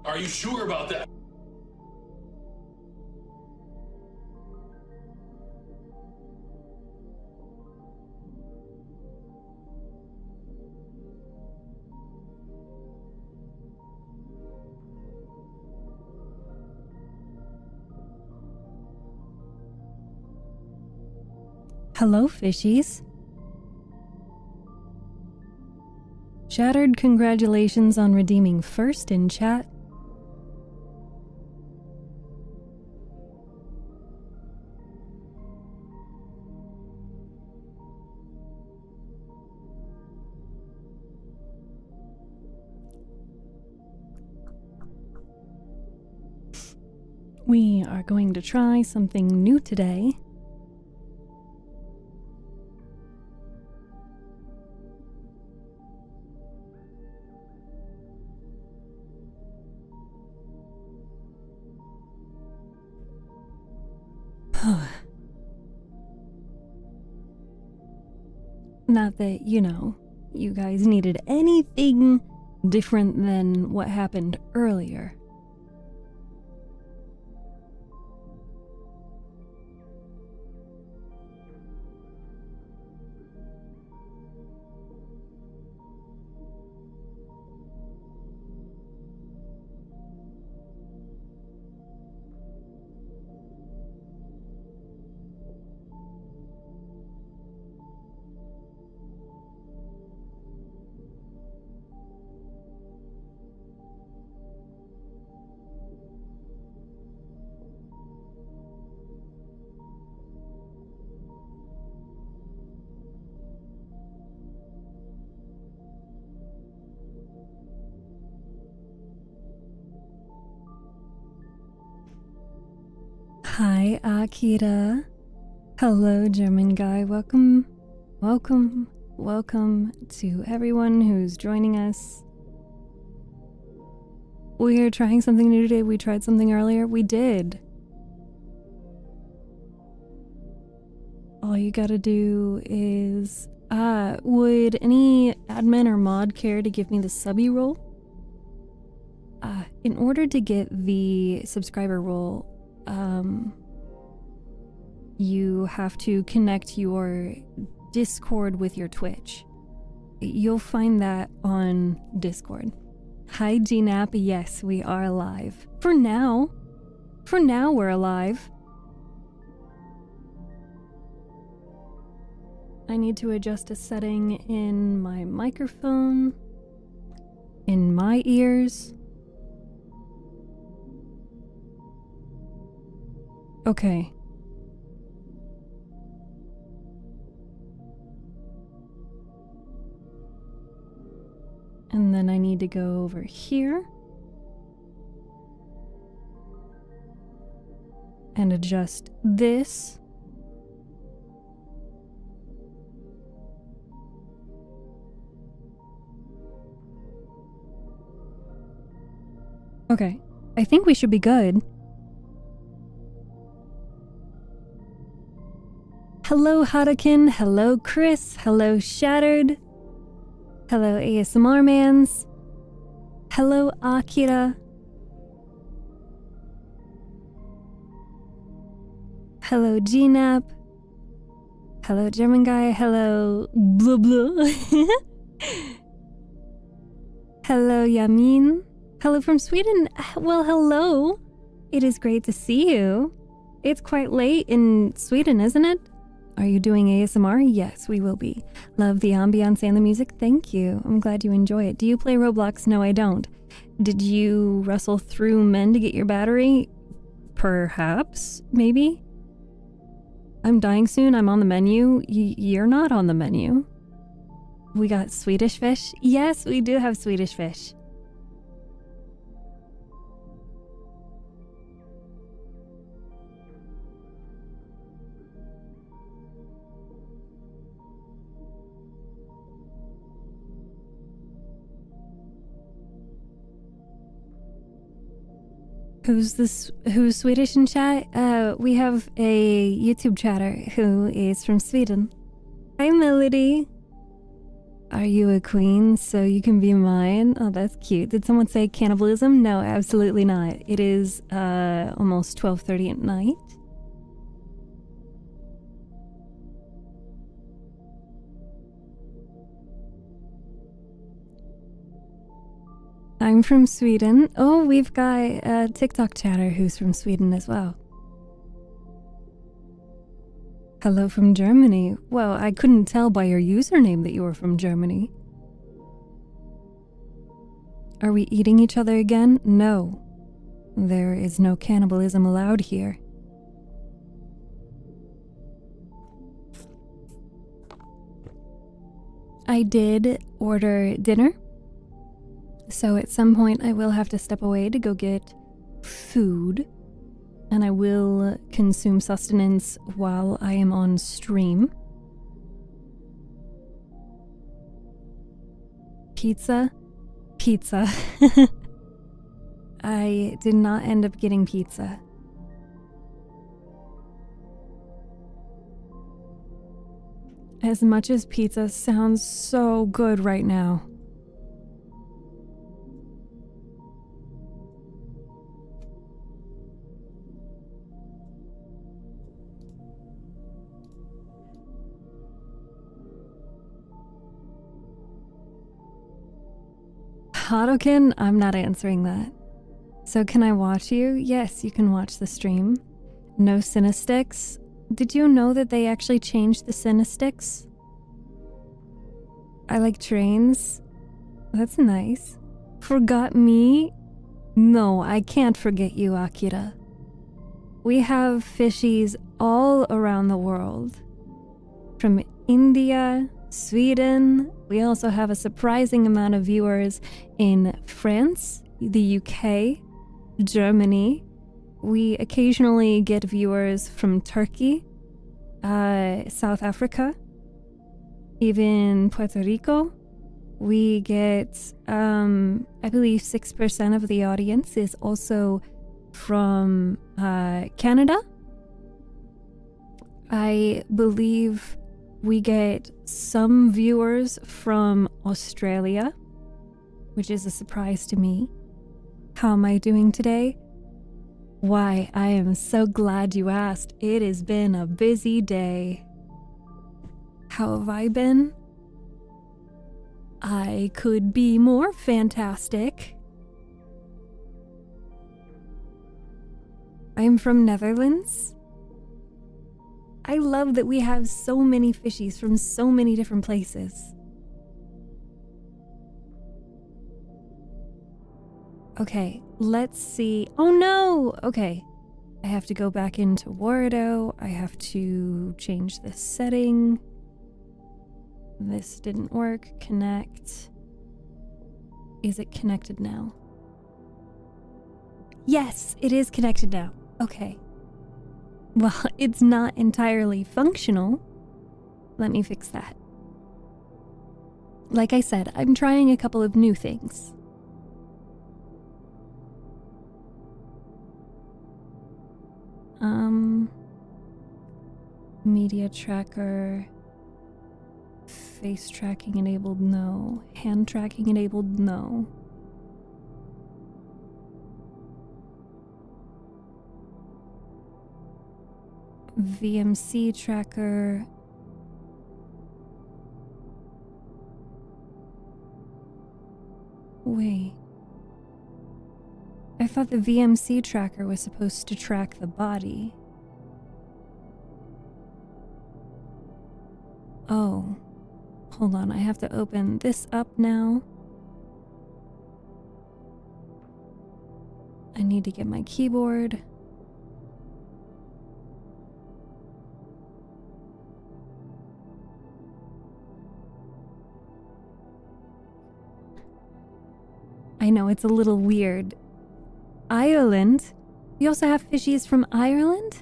Are you sure about that? Hello, fishies. Shattered, congratulations on redeeming first in chat. We are going to try something new today. Not that, you guys needed anything different than what happened earlier. Hi, Akira. Hello, German guy. Welcome to everyone who's joining us. We're trying something new today. We tried something earlier. We did. All you gotta do is, would any admin or mod care to give me the subby role? In order to get the subscriber role, you have to connect your Discord with your Twitch. You'll find that on Discord. Hi, GNAP. Yes, we are alive. For now. For now, we're alive. I need to adjust a setting in my microphone, in my ears. Okay. And then I need to go over here and adjust this. Okay, I think we should be good. Hello, Hadakin. Hello, Chris. Hello, Shattered. Hello, ASMR Mans. Hello, Akira. Hello, GNAP. Hello, German guy. Hello, blah blah. Hello, Yamin. Hello from Sweden. Well, hello. It is great to see you. It's quite late in Sweden, isn't it? Are you doing ASMR? Yes, we will be. Love the ambiance and the music. Thank you. I'm glad you enjoy it. Do you play Roblox? No, I don't. Did you wrestle through men to get your battery? Perhaps? Maybe? I'm dying soon. I'm on the menu. You're not on the menu. We got Swedish fish? Yes, we do have Swedish fish. Who's Swedish in chat? We have a YouTube chatter who is from Sweden. Hi, Melody. Are you a queen so you can be mine? Oh, that's cute. Did someone say cannibalism? No, absolutely not. It is almost 12:30 at night. I'm from Sweden. Oh, we've got a TikTok chatter who's from Sweden as well. Hello from Germany. Well, I couldn't tell by your username that you were from Germany. Are we eating each other again? No. There is no cannibalism allowed here. I did order dinner, so at some point I will have to step away to go get food, and I will consume sustenance while I am on stream. Pizza? Pizza. I did not end up getting pizza. As much as pizza sounds so good right now. Hadoken? I'm not answering that. So can I watch you? Yes, you can watch the stream. No Cinesticks? Did you know that they actually changed the Cinesticks? I like trains. That's nice. Forgot me? No, I can't forget you, Akira. We have fishies all around the world. From India, Sweden. We also have a surprising amount of viewers in France, the UK, Germany. We occasionally get viewers from Turkey, South Africa, even Puerto Rico. We get, I believe 6% of the audience is also from Canada. I believe we get some viewers from Australia, which is a surprise to me. How am I doing today? Why, I am so glad you asked. It has been a busy day. How have I been? I could be more fantastic. I'm from Netherlands. I love that we have so many fishies from so many different places. Okay, let's see. Oh no! Okay. I have to go back into Wardo. I have to change this setting. This didn't work. Connect. Is it connected now? Yes, it is connected now. Okay. Well, it's not entirely functional. Let me fix that. Like I said, I'm trying a couple of new things. Media tracker, face tracking enabled, no. Hand tracking enabled, no. VMC tracker. Wait. I thought the VMC tracker was supposed to track the body. Oh. Hold on, I have to open this up now. I need to get my keyboard. I know, it's a little weird. Ireland? You also have fishies from Ireland?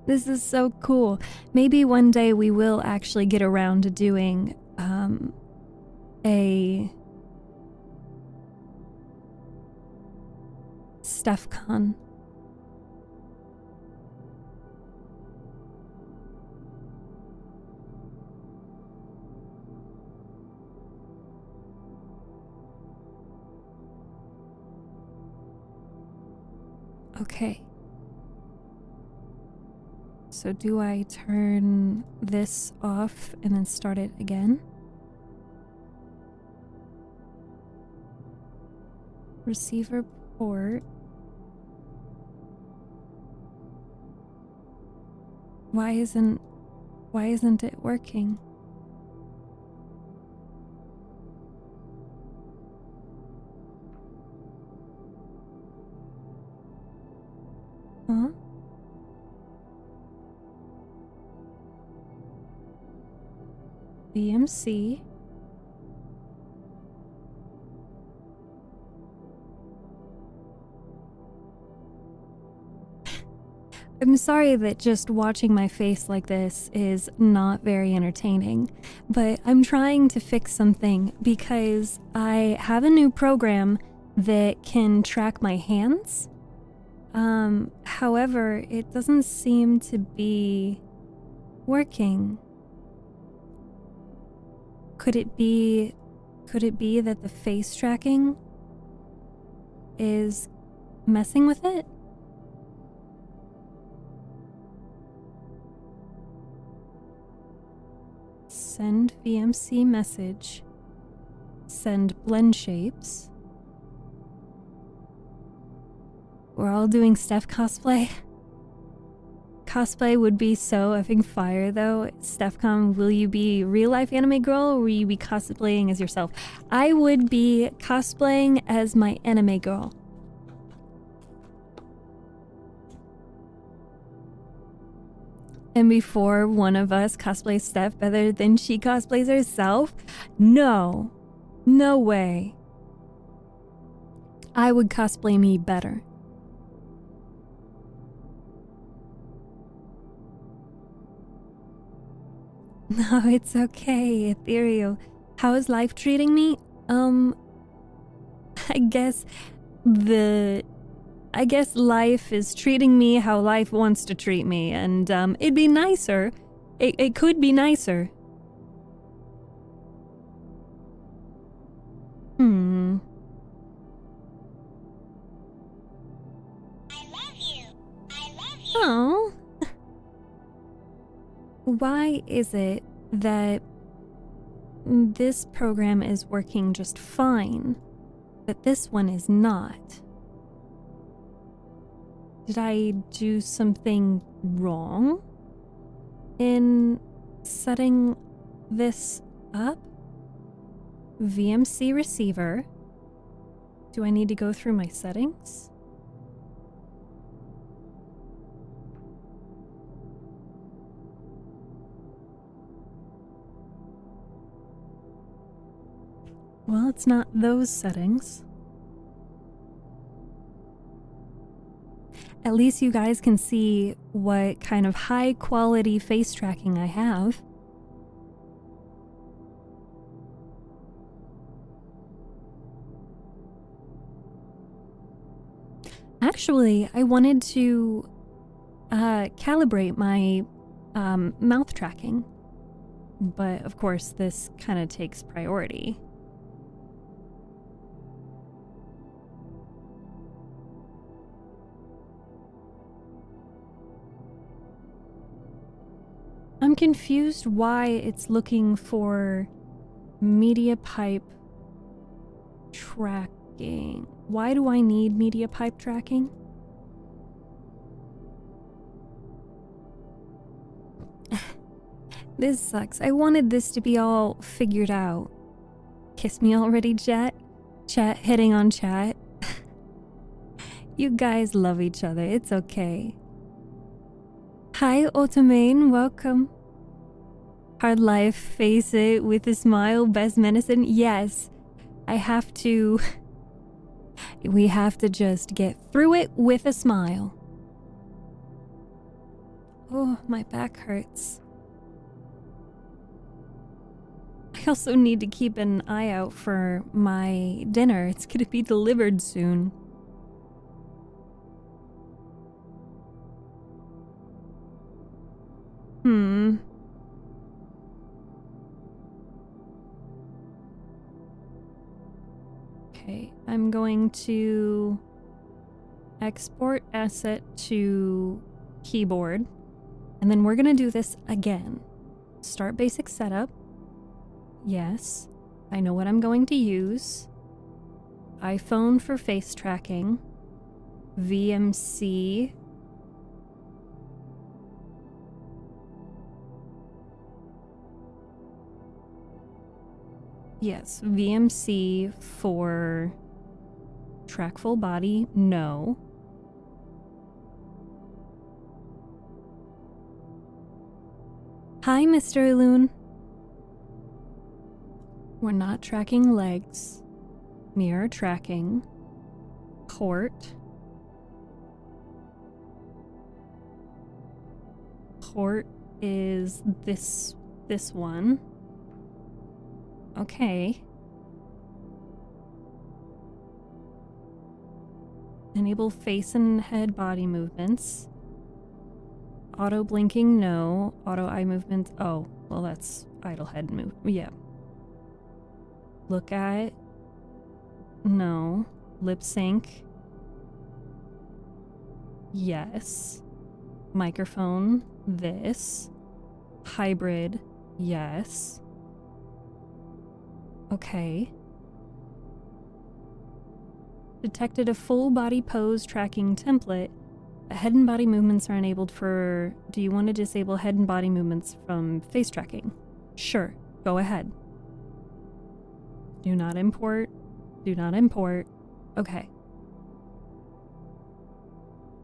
This is so cool. Maybe one day we will actually get around to doing a StephCon. Okay. So do I turn this off and then start it again? Receiver port. Why isn't it working? Huh? BMC. I'm sorry that just watching my face like this is not very entertaining, but I'm trying to fix something because I have a new program that can track my hands. However, it doesn't seem to be working. Could it be that the face tracking is messing with it? Send VMC message. Send blend shapes. We're all doing Steph cosplay. Cosplay would be so effing fire though. StephCon, will you be real life anime girl or will you be cosplaying as yourself? I would be cosplaying as my anime girl. And before one of us cosplays Steph better than she cosplays herself? No. No way. I would cosplay me better. No, it's okay, Ethereal. How is life treating me? I guess life is treating me how life wants to treat me, and it'd be nicer. It could be nicer. I love you. I love you. Oh. Why is it that this program is working just fine, but this one is not? Did I do something wrong in setting this up? VMC receiver. Do I need to go through my settings? Well, it's not those settings. At least you guys can see what kind of high quality face tracking I have. Actually, I wanted to calibrate my mouth tracking, but of course this kind of takes priority. I'm confused why it's looking for media pipe tracking. Why do I need media pipe tracking? This sucks. I wanted this to be all figured out. Kiss me already, chat? Chat hitting on chat? You guys love each other. It's okay. Hi, Automane. Welcome. Hard life, face it with a smile, best medicine. Yes, I have to. We have to just get through it with a smile. Oh, my back hurts. I also need to keep an eye out for my dinner. It's gonna be delivered soon. Okay, I'm going to Export asset to keyboard. And then we're gonna do this again. Start basic setup. Yes. I know what I'm going to use. iPhone for face tracking. VMC. Yes, VMC for track full body. No. Hi, Mr. Loon. We're not tracking legs. Mirror tracking. Port. Port is this one. Okay. Enable face and head body movements. Auto blinking, no. Auto eye movements, oh. Well, that's idle head move. Yeah. Look at. No. Lip sync. Yes. Microphone, this. Hybrid, yes. Okay. Detected a full body pose tracking template. Head and body movements are enabled for... Do you want to disable head and body movements from face tracking? Sure, go ahead. Do not import. Do not import. Okay.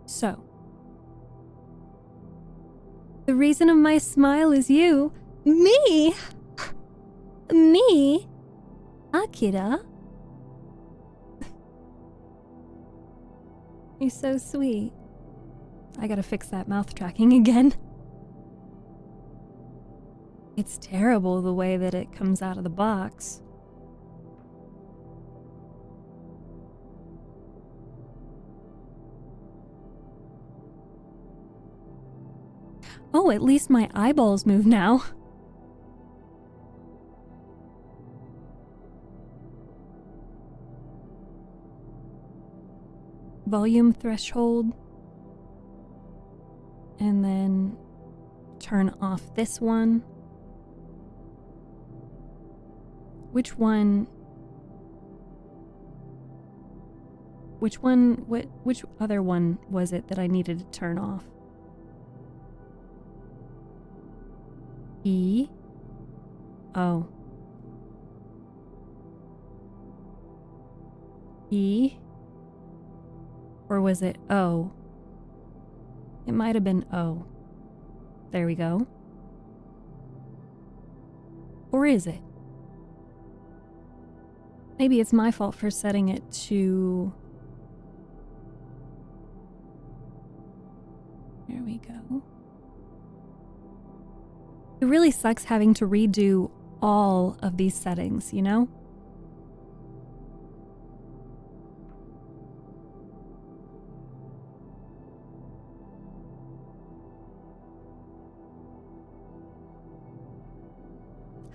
So. The reason of my smile is you. Me? Me? Akira? You're so sweet. I gotta fix that mouth tracking again. It's terrible the way that it comes out of the box. Oh, at least my eyeballs move now. Volume threshold. And then turn off this one. Which other one was it that I needed to turn off? E? Oh. E? Or was it O? It might have been O. There we go. Or is it? Maybe it's my fault for setting it to... There we go. It really sucks having to redo all of these settings, you know?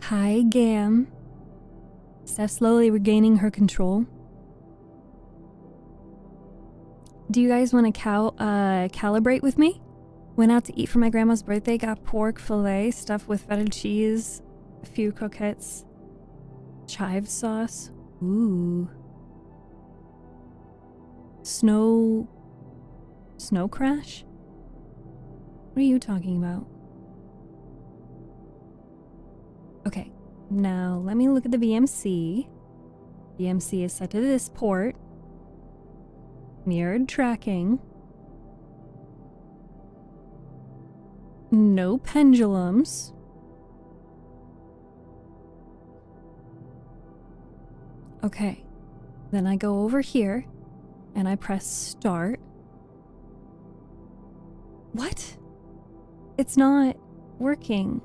Hi, Gam. Steph slowly regaining her control. Do you guys want to calibrate with me? Went out to eat for my grandma's birthday, got pork fillet stuffed with feta cheese, a few croquettes, chive sauce. Ooh. Snow crash? What are you talking about? Okay, now let me look at the VMC. VMC is set to this port. Mirrored tracking. No pendulums. Okay, then I go over here and I press start. What? It's not working.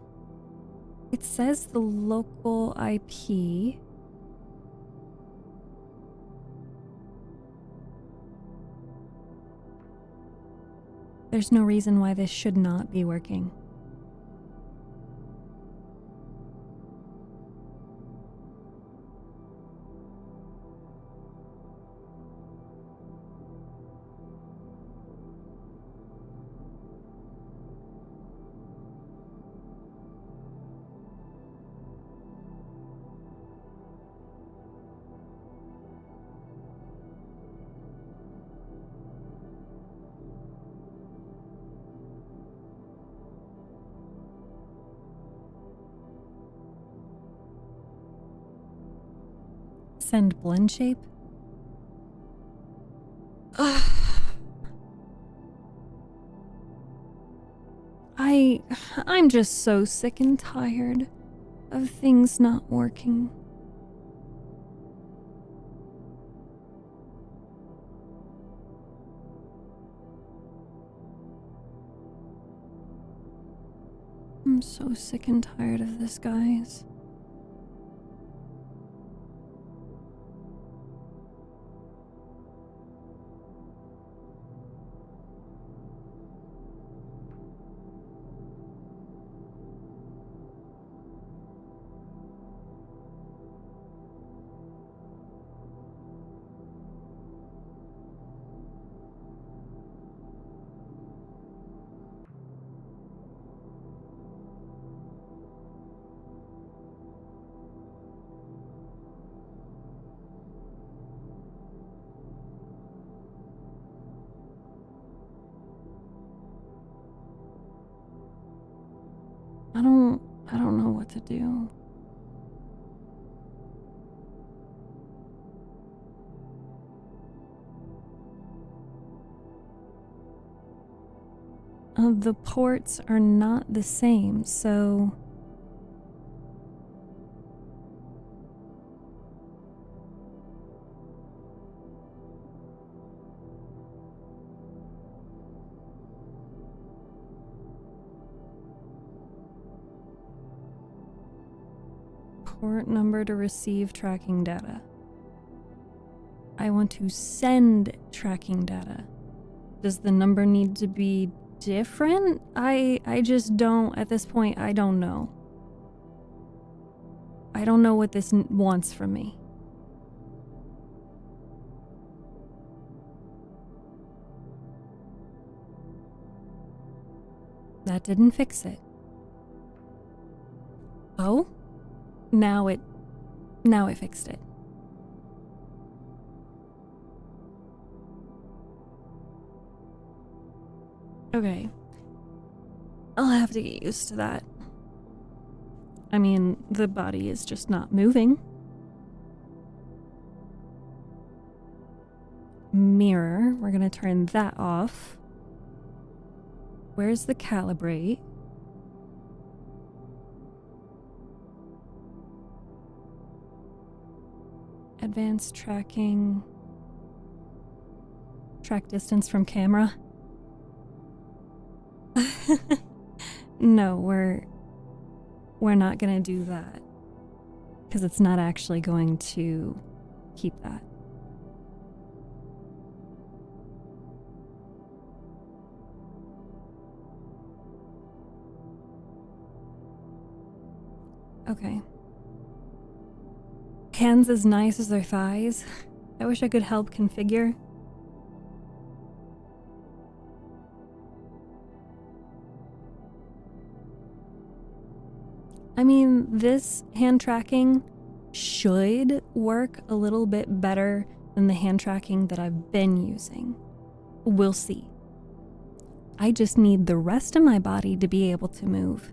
It says the local IP. There's no reason why this should not be working. Send blend shape? I'm just so sick and tired of things not working. I'm so sick and tired of this, guys. I don't know what to do. The ports are not the same, so... Port number to receive tracking data. I want to send tracking data. Does the number need to be different? I just don't, at this point, I don't know. I don't know what this wants from me. That didn't fix it. Oh? Now it fixed it. Okay. I'll have to get used to that. I mean, the body is just not moving. Mirror, we're gonna turn that off. Where's the calibrate? Advanced tracking. Track distance from camera. No, we're not gonna do that. Because it's not actually going to keep that. Okay. Hands as nice as their thighs. I wish I could help configure. I mean, this hand tracking should work a little bit better than the hand tracking that I've been using. We'll see. I just need the rest of my body to be able to move.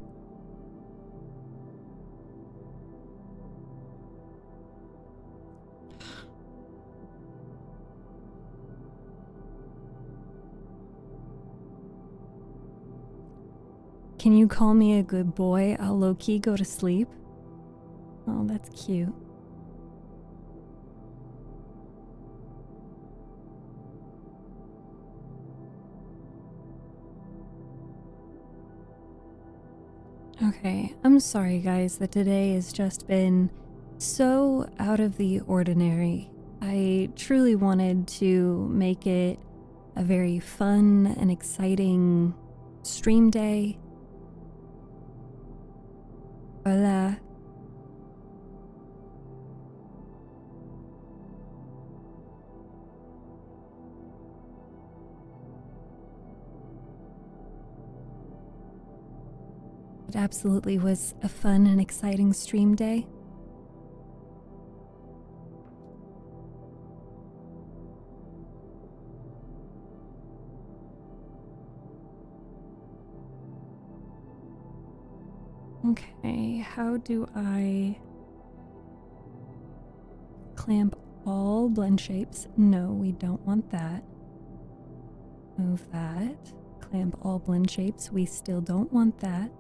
Can you call me a good boy? I'll low-key go to sleep. Oh, that's cute. Okay, I'm sorry guys that today has just been so out of the ordinary. I truly wanted to make it a very fun and exciting stream day. Hola. It absolutely was a fun and exciting stream day. Okay, how do I Clamp all blend shapes. No, we don't want that. Move that. Clamp all blend shapes. We still don't want that.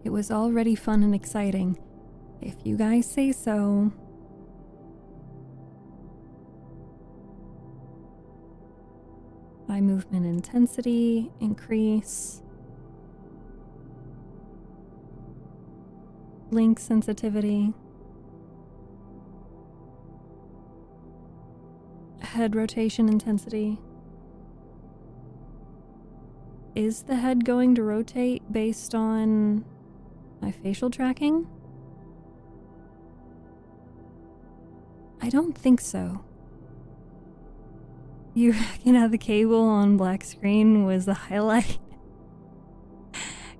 It was already fun and exciting. If you guys say so. Eye movement intensity, increase. Blink sensitivity. Head rotation intensity. Is the head going to rotate based on my facial tracking? I don't think so. You reckon how the cable on black screen was the highlight?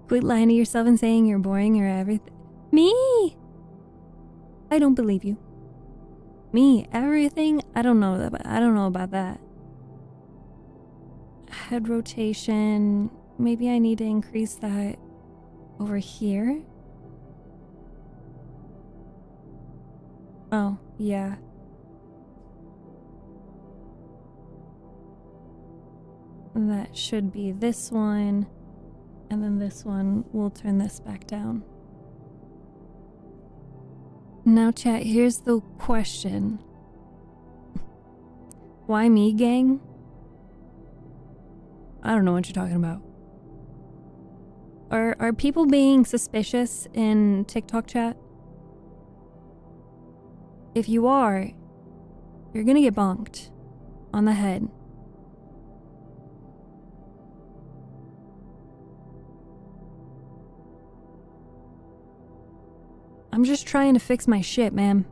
Quit lying to yourself and saying you're boring or everything. Me? I don't believe you. Me, everything? I don't know about that. Head rotation. Maybe I need to increase that over here. Oh, yeah. That should be this one. And then this one, we'll turn this back down. Now, chat, here's the question. Why me, gang? I don't know what you're talking about. Are people being suspicious in TikTok chat? If you are, you're gonna get bonked on the head. I'm just trying to fix my shit, ma'am.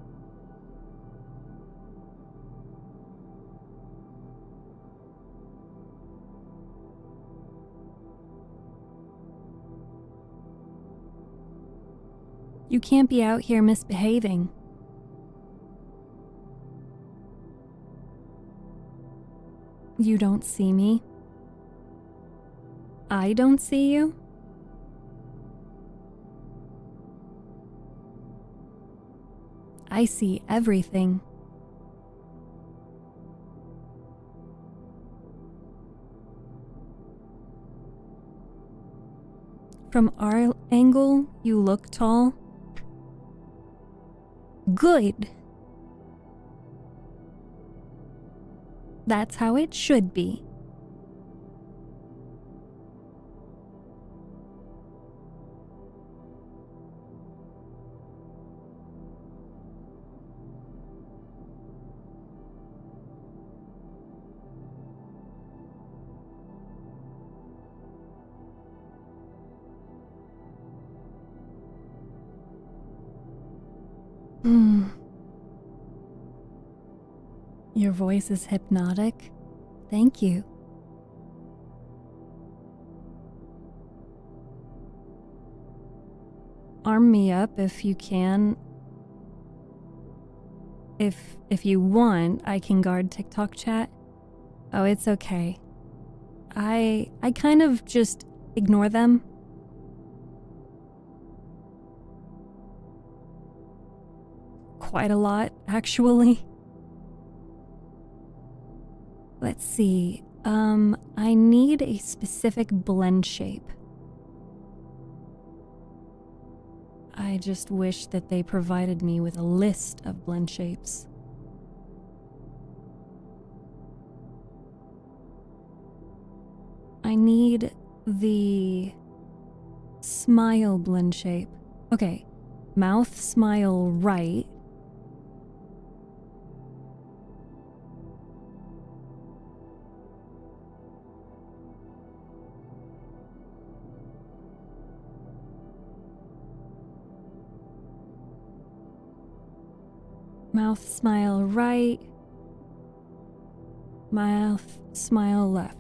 You can't be out here misbehaving. You don't see me. I don't see you. I see everything. From our angle, you look tall. Good. That's how it should be. Your voice is hypnotic. Thank you. Arm me up if you can. If you want, I can guard TikTok chat. Oh, it's okay. I kind of just ignore them. Quite a lot, actually. Let's see. I need a specific blend shape. I just wish that they provided me with a list of blend shapes. I need the smile blend shape. Okay, mouth smile right. Mouth smile right. Mouth smile left.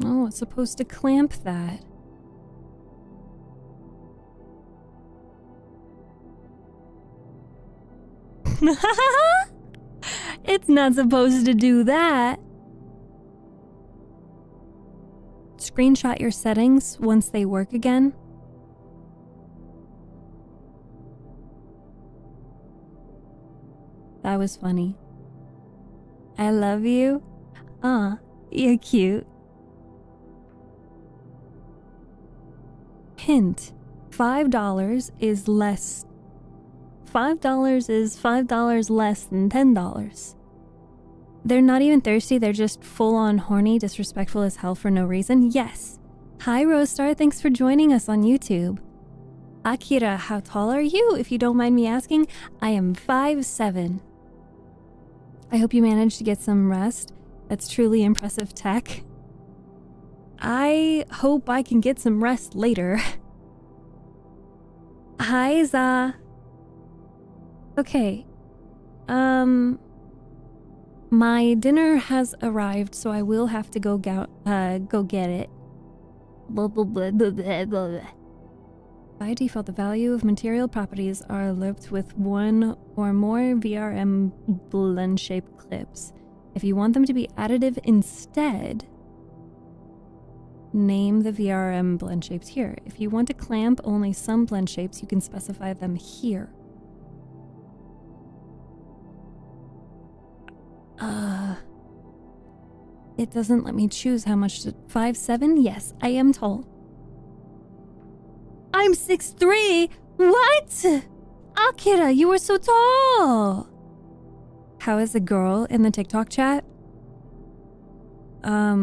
Oh, it's supposed to clamp that. It's not supposed to do that. Screenshot your settings once they work again. That was funny. I love you. You're cute. Hint. $5 is less. $5 is $5 less than $10. They're not even thirsty, they're just full-on horny, disrespectful as hell for no reason. Yes. Hi, Rosestar, thanks for joining us on YouTube. Akira, how tall are you? If you don't mind me asking, I am 5'7". I hope you managed to get some rest. That's truly impressive tech. I hope I can get some rest later. Hi, Za. Okay. My dinner has arrived, so I will have to go get it. Blah, blah, blah, blah, blah, blah. By default, the value of material properties are looped with one or more VRM blend shape clips. If you want them to be additive instead, name the VRM blend shapes here. If you want to clamp only some blend shapes, you can specify them here. It doesn't let me choose how much to... 5'7"? Yes, I am tall. I'm 6'3"? What? Akira, you are so tall! How is the girl in the TikTok chat? I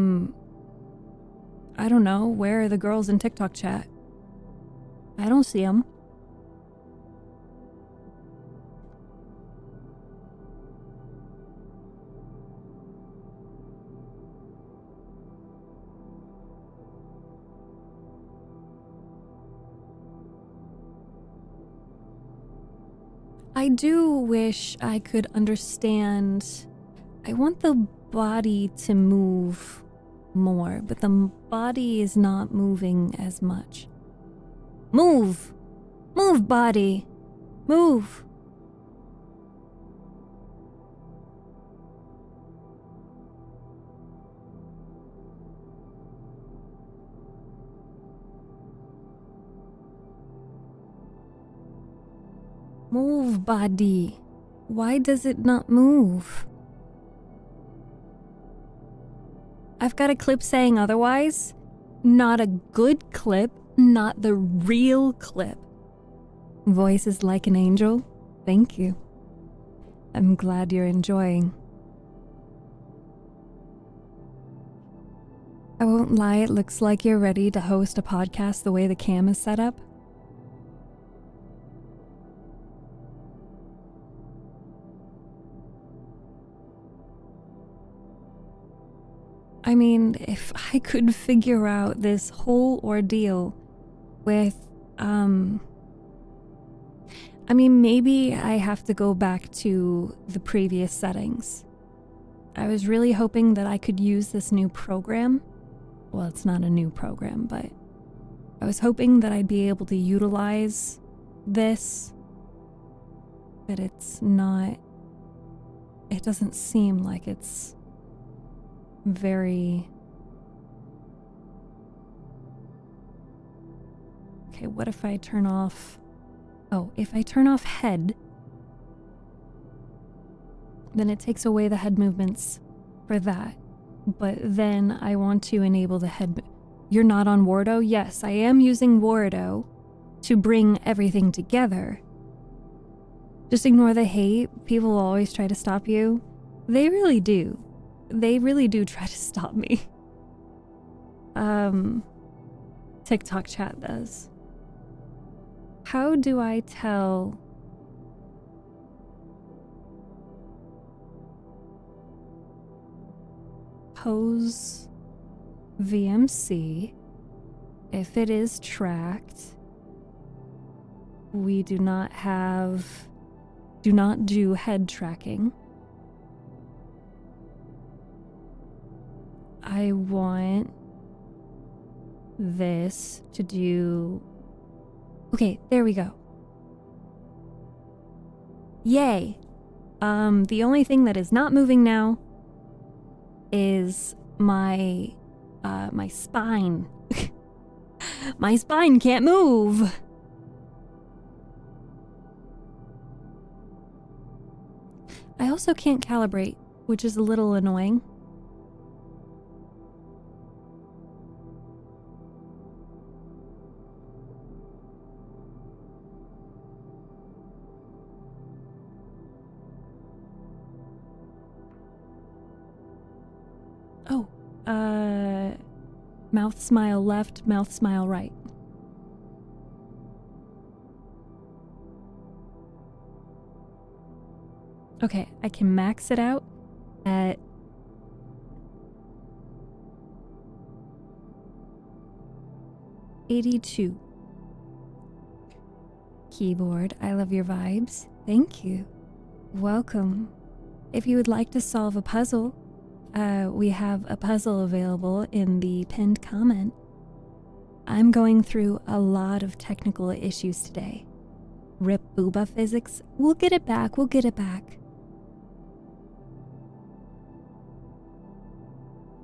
don't know. Where are the girls in TikTok chat? I don't see them. I do wish I could understand. I want the body to move more, but the body is not moving as much. Move! Move, body! Move! Move, body. Why does it not move? I've got a clip saying otherwise. Not a good clip, not the real clip. Voice is like an angel. Thank you. I'm glad you're enjoying. I won't lie, it looks like you're ready to host a podcast the way the cam is set up. I mean, if I could figure out this whole ordeal with, I mean, maybe I have to go back to the previous settings. I was really hoping that I could use this new program. Well, it's not a new program, but I was hoping that I'd be able to utilize this, but it's not, it doesn't seem like it's very... Okay, what if I turn off... Oh, if I turn off head, then it takes away the head movements for that. But then I want to enable the head... You're not on Wardo? Yes, I am using Wardo to bring everything together. Just ignore the hate. People always try to stop you. They really do. They really do try to stop me. TikTok chat does. How do I tell... Pose VMC. If it is tracked, we do not do head tracking. I want this to do... Okay, there we go. Yay! The only thing that is not moving now is my spine. My spine can't move! I also can't calibrate, which is a little annoying. Oh, mouth smile left, mouth smile right. Okay, I can max it out at 82. Keyboard, I love your vibes. Thank you. Welcome. If you would like to solve a puzzle, we have a puzzle available in the pinned comment. I'm going through a lot of technical issues today. Rip booba physics. We'll get it back. We'll get it back.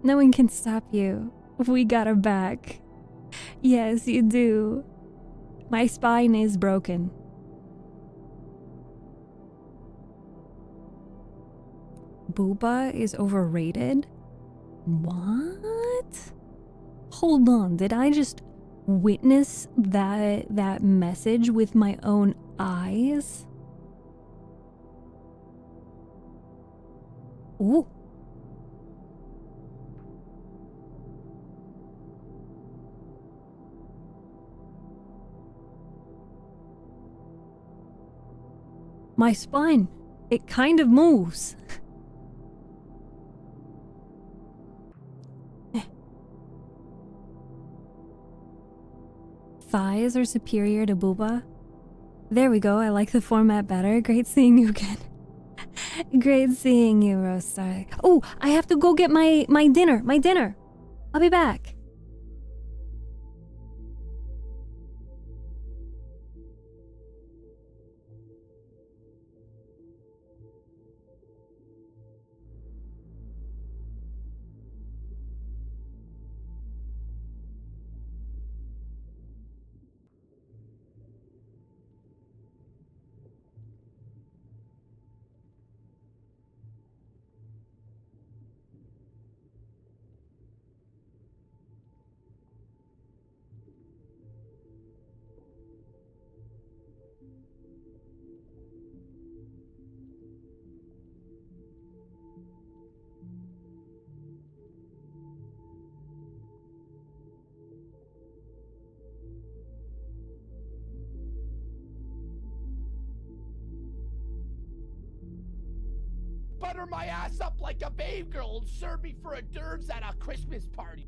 No one can stop you. We got her back. Yes, you do. My spine is broken. Booba is overrated? What? Hold on, did I just witness that message with my own eyes? Ooh. My spine, it kind of moves. Thighs are superior to booba. There we go, I like the format better. Great seeing you again. Great seeing you, Rostar. Oh, I have to go get my dinner. I'll be back. Butter my ass up like a babe girl and serve me for hors d'oeuvres at a Christmas party.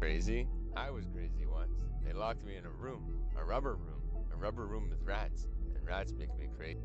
Crazy? I was crazy once. They locked me in a rubber room with rats, and rats make me crazy.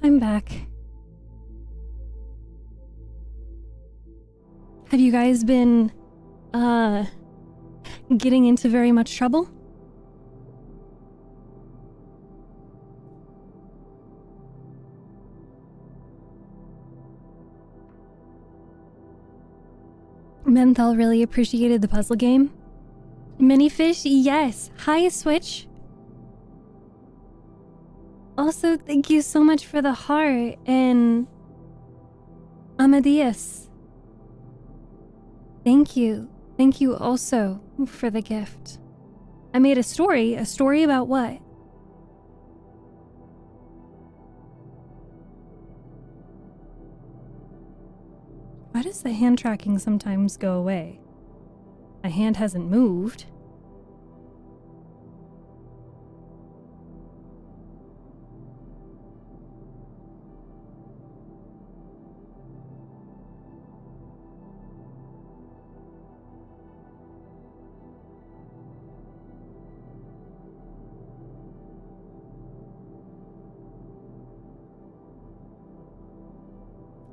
I'm back. Have you guys been, getting into very much trouble? Menthol really appreciated the puzzle game. Minifish, yes. Hi, Switch. Also, thank you so much for the heart, and Amadeus. Thank you. Thank you also for the gift. I made a story about what? Why does the hand tracking sometimes go away? My hand hasn't moved.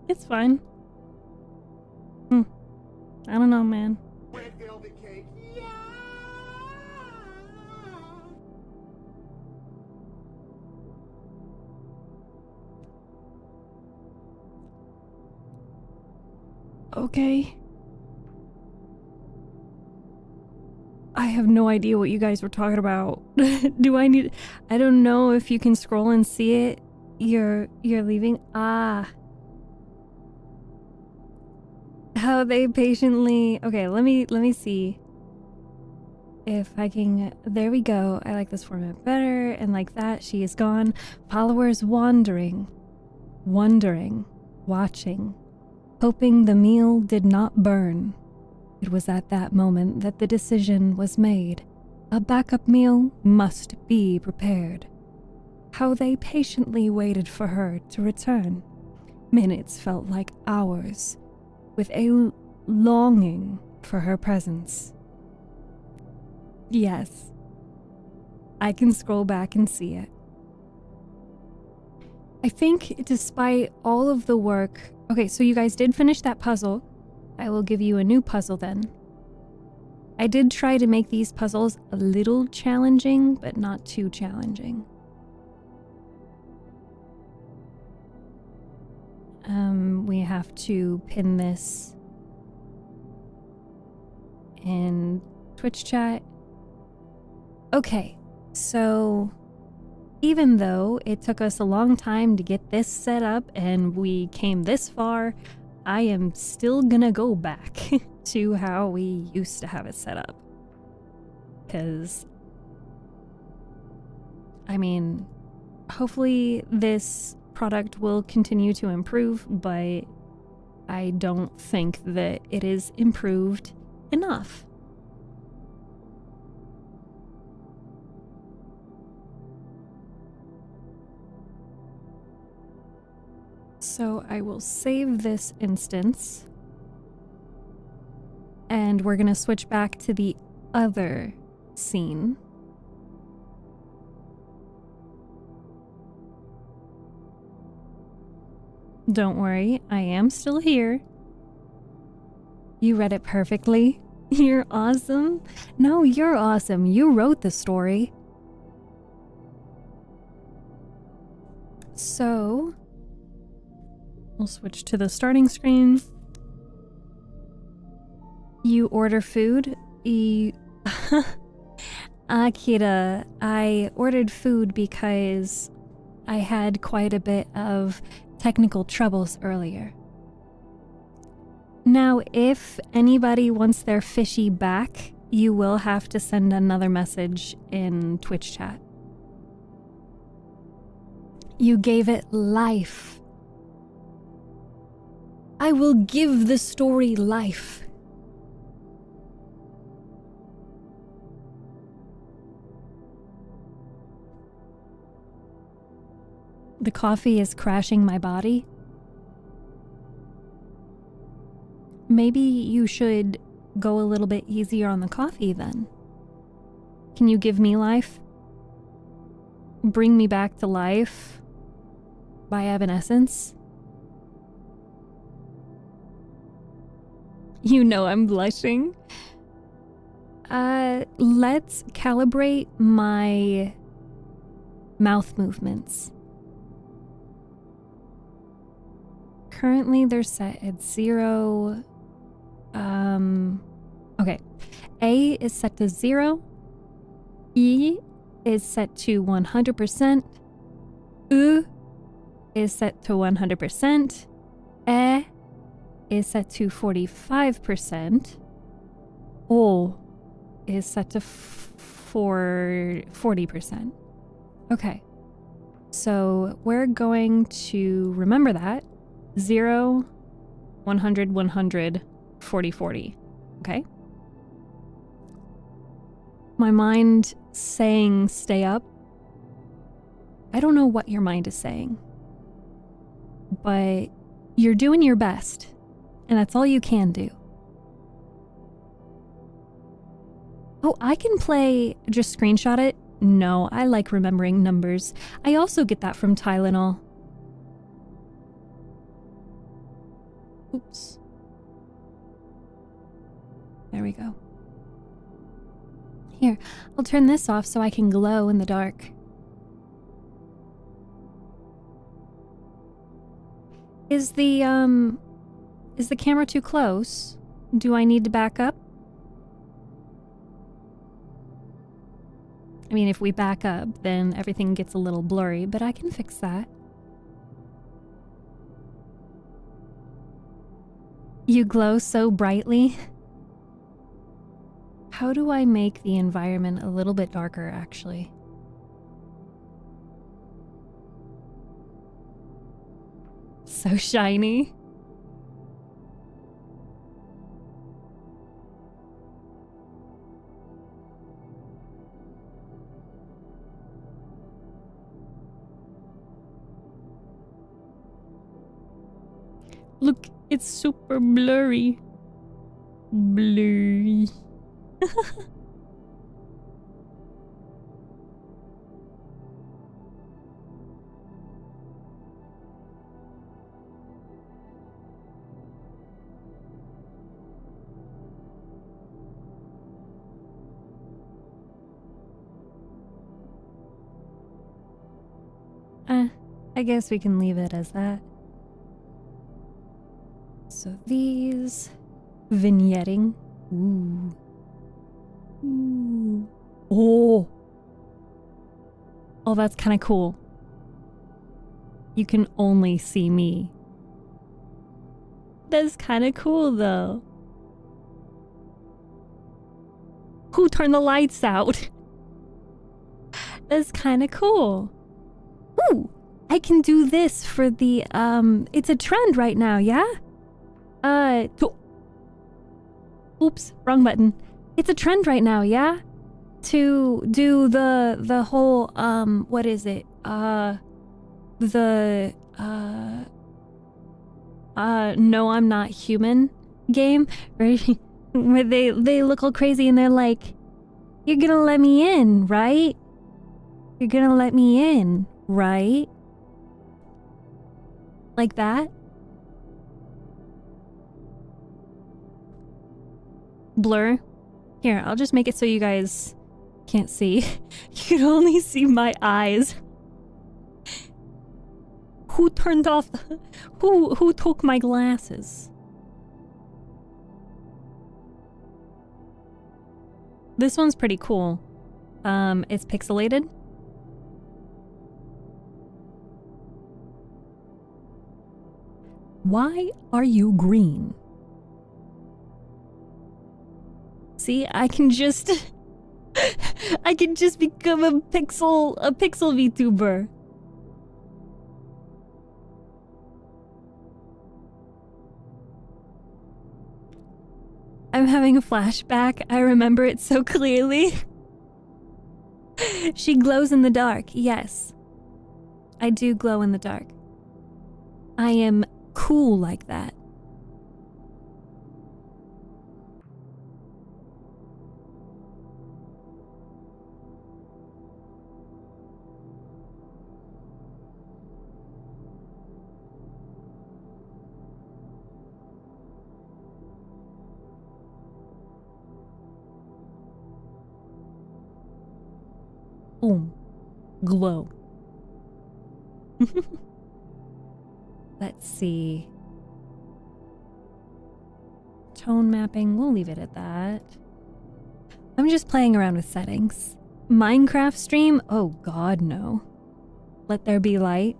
It's fine. I don't know, man. Red velvet cake. Okay. I have no idea what you guys were talking about. I don't know if you can scroll and see it. You're leaving. Ah. How they patiently. Okay, let me see if I can. There we go. I like this format better, and like that she is gone. Followers wondering, watching, hoping the meal did not burn. It was at that moment that the decision was made. A backup meal must be prepared. How they patiently waited for her to return. Minutes felt like hours, with a longing for her presence. Yes, I can scroll back and see it. I think despite all of the work... Okay, so you guys did finish that puzzle. I will give you a new puzzle then. I did try to make these puzzles a little challenging, but not too challenging. We have to pin this in Twitch chat. Okay, so even though it took us a long time to get this set up and we came this far, I am still gonna go back to how we used to have it set up. Because, I mean, hopefully this product will continue to improve, but I don't think that it is improved enough. So I will save this instance, and we're gonna switch back to the other scene. Don't worry, I am still here. You read it perfectly. You're awesome. No, you're awesome. You wrote the story. So, we'll switch to the starting screen. You order food. Akira, I ordered food because I had quite a bit of technical troubles earlier. Now, if anybody wants their fishy back, you will have to send another message in Twitch chat. You gave it life. I will give the story life. The coffee is crashing my body. Maybe you should go a little bit easier on the coffee then. Can you give me life? Bring me back to life? by Evanescence. You know I'm blushing. Let's calibrate my mouth movements. Currently they're set at 0. Okay. A is set to 0. E is set to 100%. U is set to 100%. E is set to 45%. O is set to 40%. Okay. So we're going to remember that. 0, 100, 100, 40, 40. Okay? My mind saying stay up. I don't know what your mind is saying. But you're doing your best. And that's all you can do. Oh, I can play, just screenshot it. No, I like remembering numbers. I also get that from Tylenol. Oops. There we go. Here, I'll turn this off so I can glow in the dark. Is the camera too close? Do I need to back up? I mean, if we back up, then everything gets a little blurry, but I can fix that. You glow so brightly. How do I make the environment a little bit darker, actually? So shiny. Look, it's super blurry. Blurry. I guess we can leave it as that. So these vignetting. Ooh. Ooh. Oh. Oh, that's kind of cool. You can only see me. That's kind of cool though. Who turned the lights out? That's kind of cool. Ooh, I can do this for the, it's a trend right now, yeah? Oops, wrong button. It's a trend right now, yeah? To do the whole, what is it? No, I'm not human game, right? Where they look all crazy and they're like, you're gonna let me in, right? You're gonna let me in, right? Like that? Blur. Here, I'll just make it so you guys can't see. You can only see my eyes. Who turned off the... Who took my glasses? This one's pretty cool. It's pixelated. Why are you green? See, I can just I can just become a pixel VTuber. I'm having a flashback. I remember it so clearly. She glows in the dark. Yes. I do glow in the dark. I am cool like that. glow. Let's see. Tone mapping, we'll leave it at that. I'm just playing around with settings. Minecraft stream? Oh god, no. Let there be light.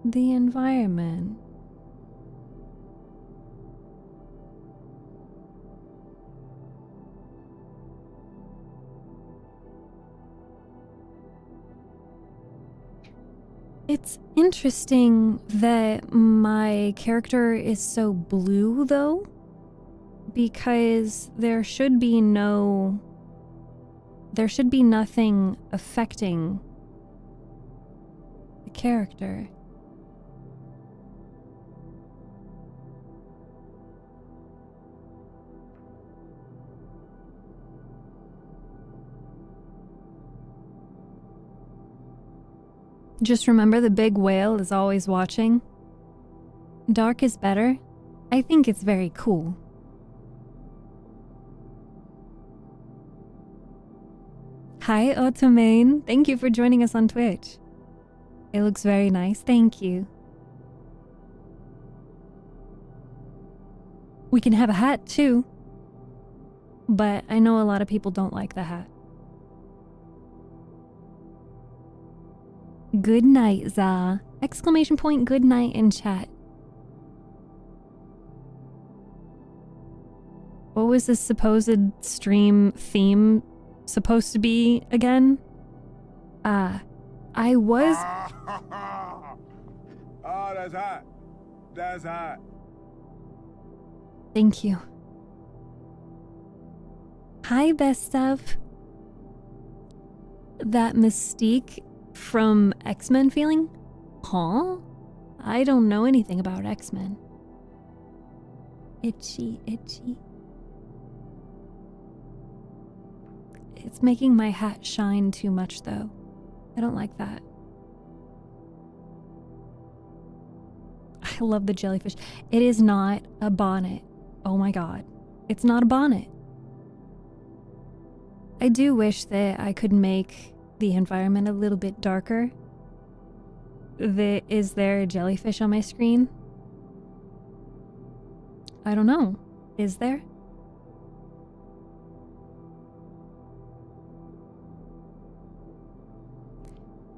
The environment. It's interesting that my character is so blue, though, because there should be nothing affecting the character. Just remember, the big whale is always watching. Dark is better. I think it's very cool. Hi, Ottomain. Thank you for joining us on Twitch. It looks very nice. Thank you. We can have a hat too. But I know a lot of people don't like the hat. Good night, Za. Exclamation point good night in chat. What was this supposed stream theme supposed to be again? I was... Oh, that's hot. That's hot. Thank you. Hi, best of. That Mystique from X-Men feeling? Huh? I don't know anything about X-Men. Itchy, itchy. It's making my hat shine too much, though. I don't like that. I love the jellyfish. It is not a bonnet. Oh my god. It's not a bonnet. I do wish that I could make the environment a little bit darker. Is there a jellyfish on my screen? I don't know. Is there?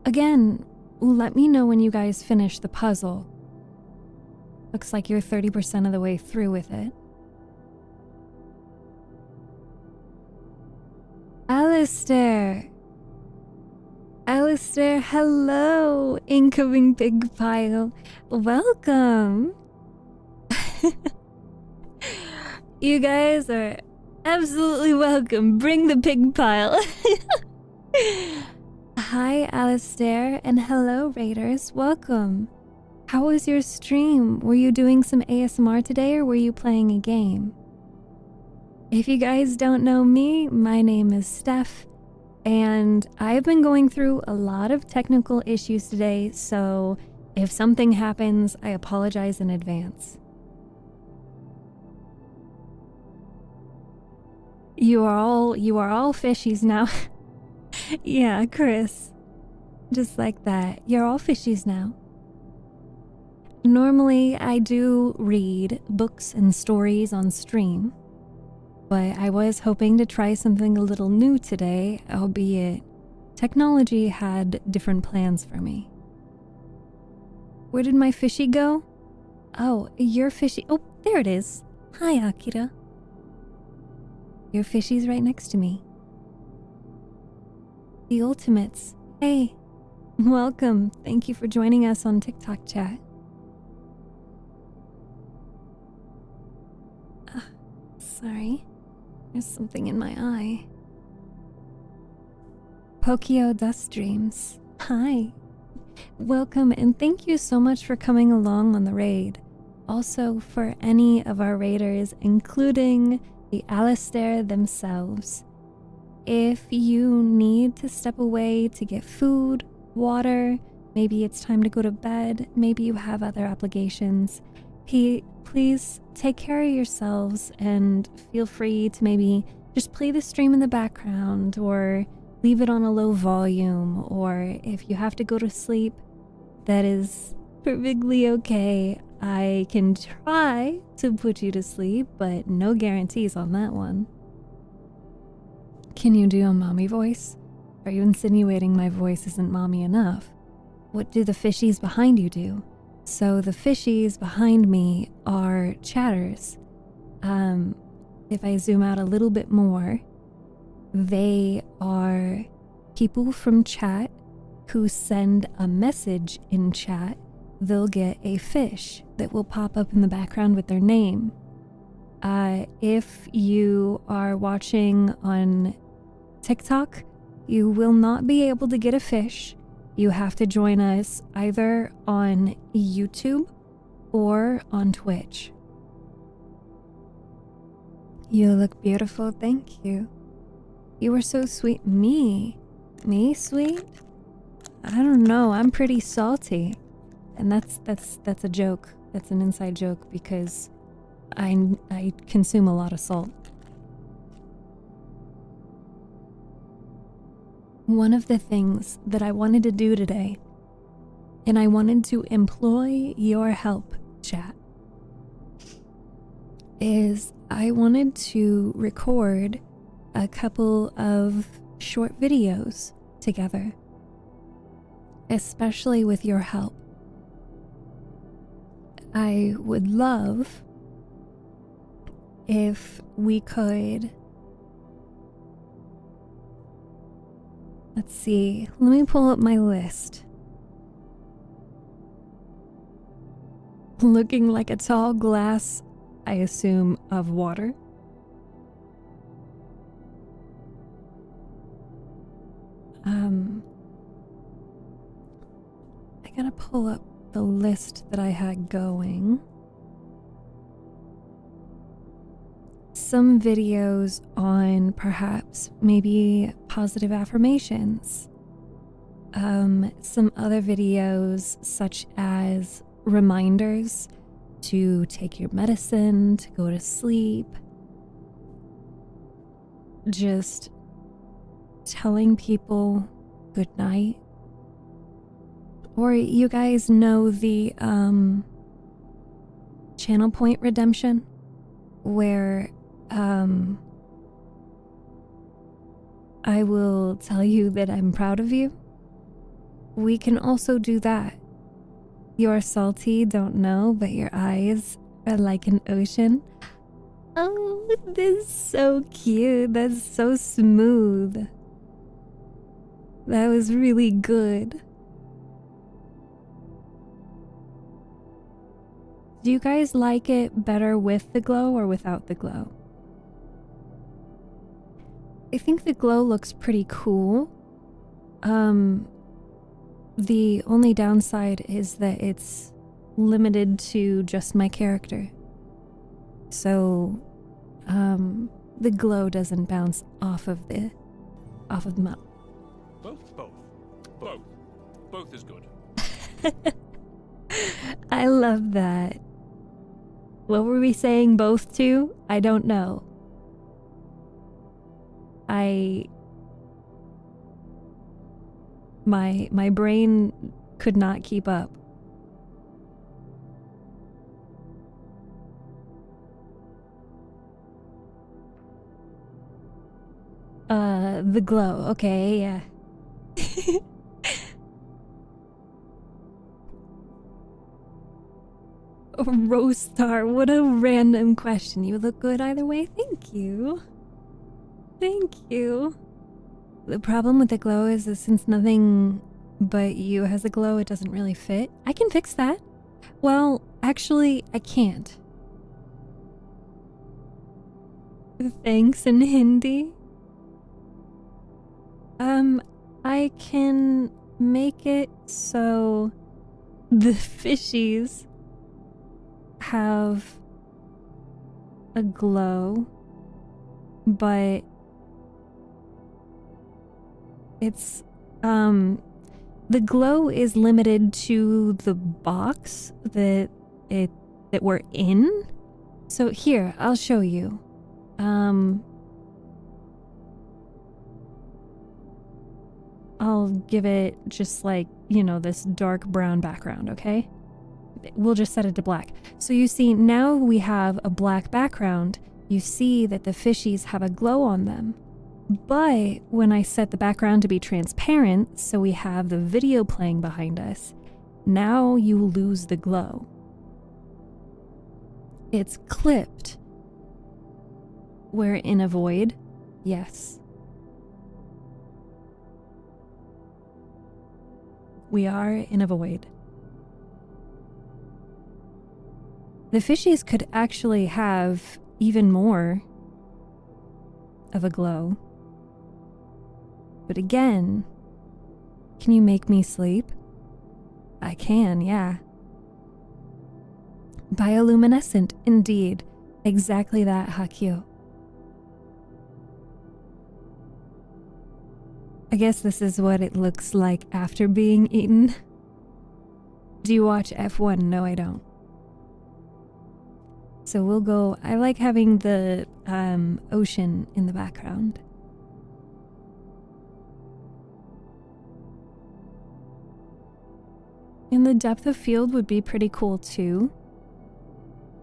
Again, let me know when you guys finish the puzzle. Looks like you're 30% of the way through with it. Alistair! Alistair, hello! Incoming pig pile. Welcome! You guys are absolutely welcome. Bring the pig pile. Hi, Alistair, and hello, Raiders. Welcome. How was your stream? Were you doing some ASMR today, or were you playing a game? If you guys don't know me, my name is Steph, and I've been going through a lot of technical issues today, so if something happens, I apologize in advance. You are all fishies now. Yeah, Chris. Just like that. You're all fishies now. Normally, I do read books and stories on stream, but I was hoping to try something a little new today, albeit technology had different plans for me. Where did my fishy go? Oh, your fishy... Oh, there it is. Hi, Akira. Your fishy's right next to me. The Ultimates. Hey, welcome. Thank you for joining us on TikTok chat. Sorry. There's something in my eye. Pokio Dust Dreams. Hi. Welcome, and thank you so much for coming along on the raid. Also, for any of our raiders, including the Alistair themselves. If you need to step away to get food, water, maybe it's time to go to bed, maybe you have other obligations, please take care of yourselves and feel free to maybe just play the stream in the background or leave it on a low volume, or if you have to go to sleep, that is perfectly okay. I can try to put you to sleep, but no guarantees on that one. Can you do a mommy voice? Are you insinuating my voice isn't mommy enough? What do the fishies behind you do? So the fishies behind me are chatters. If I zoom out a little bit more, they are people from chat who send a message in chat. They'll get a fish that will pop up in the background with their name. If you are watching on TikTok, you will not be able to get a fish. You have to join us either on YouTube or on Twitch. You look beautiful, thank you. You were so sweet. Me sweet? I don't know, I'm pretty salty. And that's a joke. That's an inside joke because I consume a lot of salt. One of the things that I wanted to do today, and I wanted to employ your help, chat, is I wanted to record a couple of short videos together, especially with your help. I would love if we could, let's see, let me pull up my list. Looking like a tall glass, I assume, of water. I gotta pull up the list that I had going. Some videos on perhaps maybe positive affirmations. Some other videos such as reminders to take your medicine, to go to sleep. Just telling people good night. Or you guys know the channel point redemption where I will tell you that I'm proud of you. We can also do that. You're salty, don't know, but your eyes are like an ocean. Oh, this is so cute. That's so smooth. That was really good. Do you guys like it better with the glow or without the glow? I think the glow looks pretty cool. The only downside is that it's limited to just my character. So, the glow doesn't bounce off of the mouth. Both is good. I love that. What were we saying both to? I don't know. My brain could not keep up. The glow. Okay, yeah. Rose Star, what a random question. You look good either way. Thank you. Thank you. The problem with the glow is that since nothing but you has a glow, it doesn't really fit. I can fix that. Well, actually, I can't. Thanks in Hindi. I can make it so the fishies have a glow, but it's the glow is limited to the box that we're in. So here, I'll show you. I'll give it just like, this dark brown background, okay? We'll just set it to black. So you see, now we have a black background. You see that the fishies have a glow on them. But when I set the background to be transparent, so we have the video playing behind us, now you lose the glow. It's clipped. We're in a void. Yes. We are in a void. The fishies could actually have even more of a glow. But again, can you make me sleep? I can, yeah. Bioluminescent, indeed. Exactly that, Hakio. I guess this is what it looks like after being eaten. Do you watch F1? No, I don't. So we'll go, I like having the ocean in the background. And the depth of field would be pretty cool too.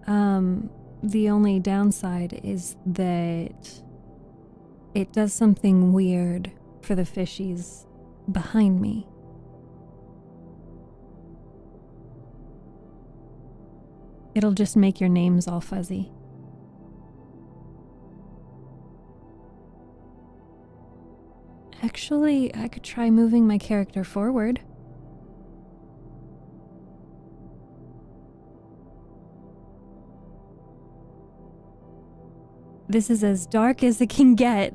The only downside is that it does something weird for the fishies behind me. It'll just make your names all fuzzy. Actually, I could try moving my character forward. This is as dark as it can get.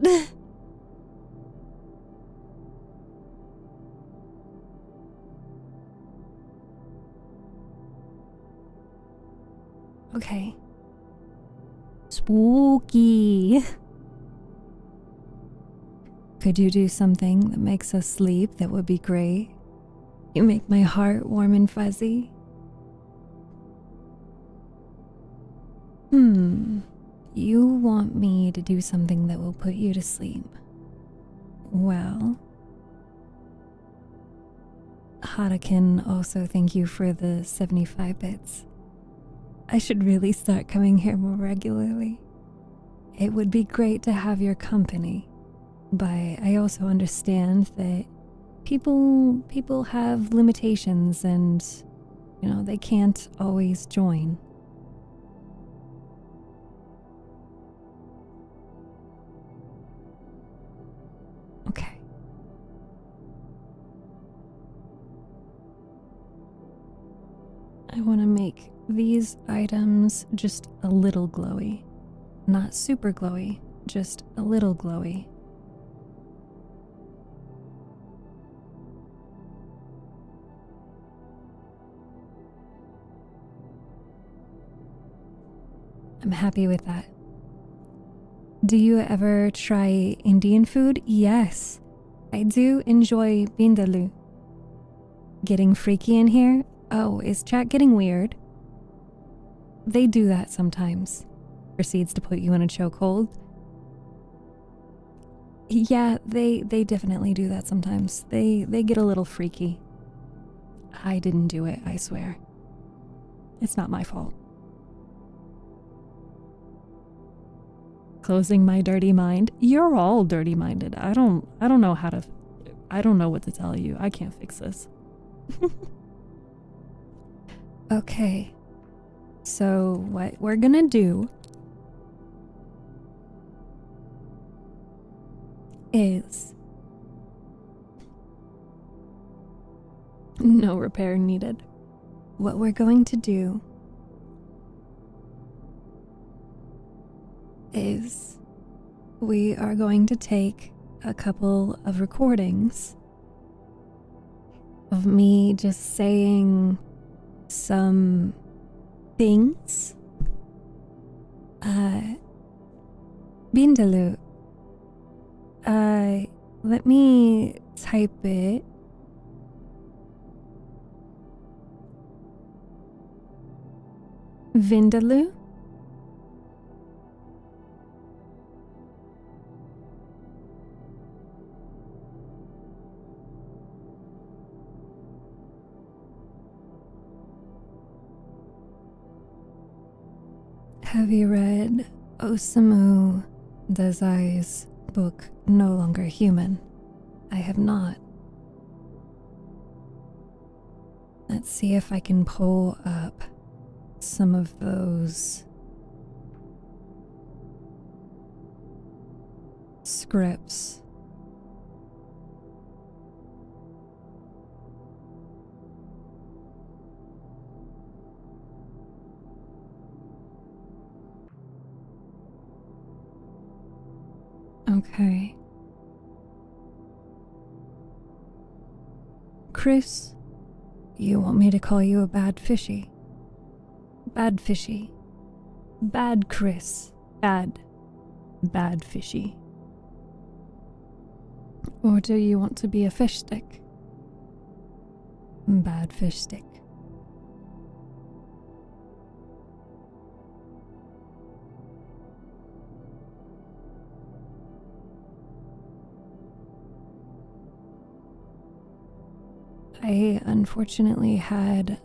Okay. Spooky. Could you do something that makes us sleep? That would be great. You make my heart warm and fuzzy. You want me to do something that will put you to sleep. Well, Harakin, also thank you for the 75 bits. I should really start coming here more regularly. It would be great to have your company, but I also understand that people have limitations and, they can't always join. Okay. I want to make these items just a little glowy. Not super glowy, just a little glowy. I'm happy with that. Do you ever try Indian food? Yes, I do enjoy Vindaloo. Getting freaky in here? Oh, is chat getting weird? They do that sometimes. Proceeds to put you in a chokehold. Yeah, they definitely do that sometimes. They get a little freaky. I didn't do it, I swear. It's not my fault. Closing my dirty mind. You're all dirty-minded. I don't know what to tell you. I can't fix this. Okay. So what we're gonna do is no repair needed. What we're going to do is we are going to take a couple of recordings of me just saying some things. Vindaloo. Let me type it. Vindaloo? Have you read Osamu Dazai's book, No Longer Human? I have not. Let's see if I can pull up some of those scripts. Okay. Chris, you want me to call you a bad fishy? Bad fishy. Bad Chris. Bad fishy. Or do you want to be a fish stick? Bad fish stick. I unfortunately had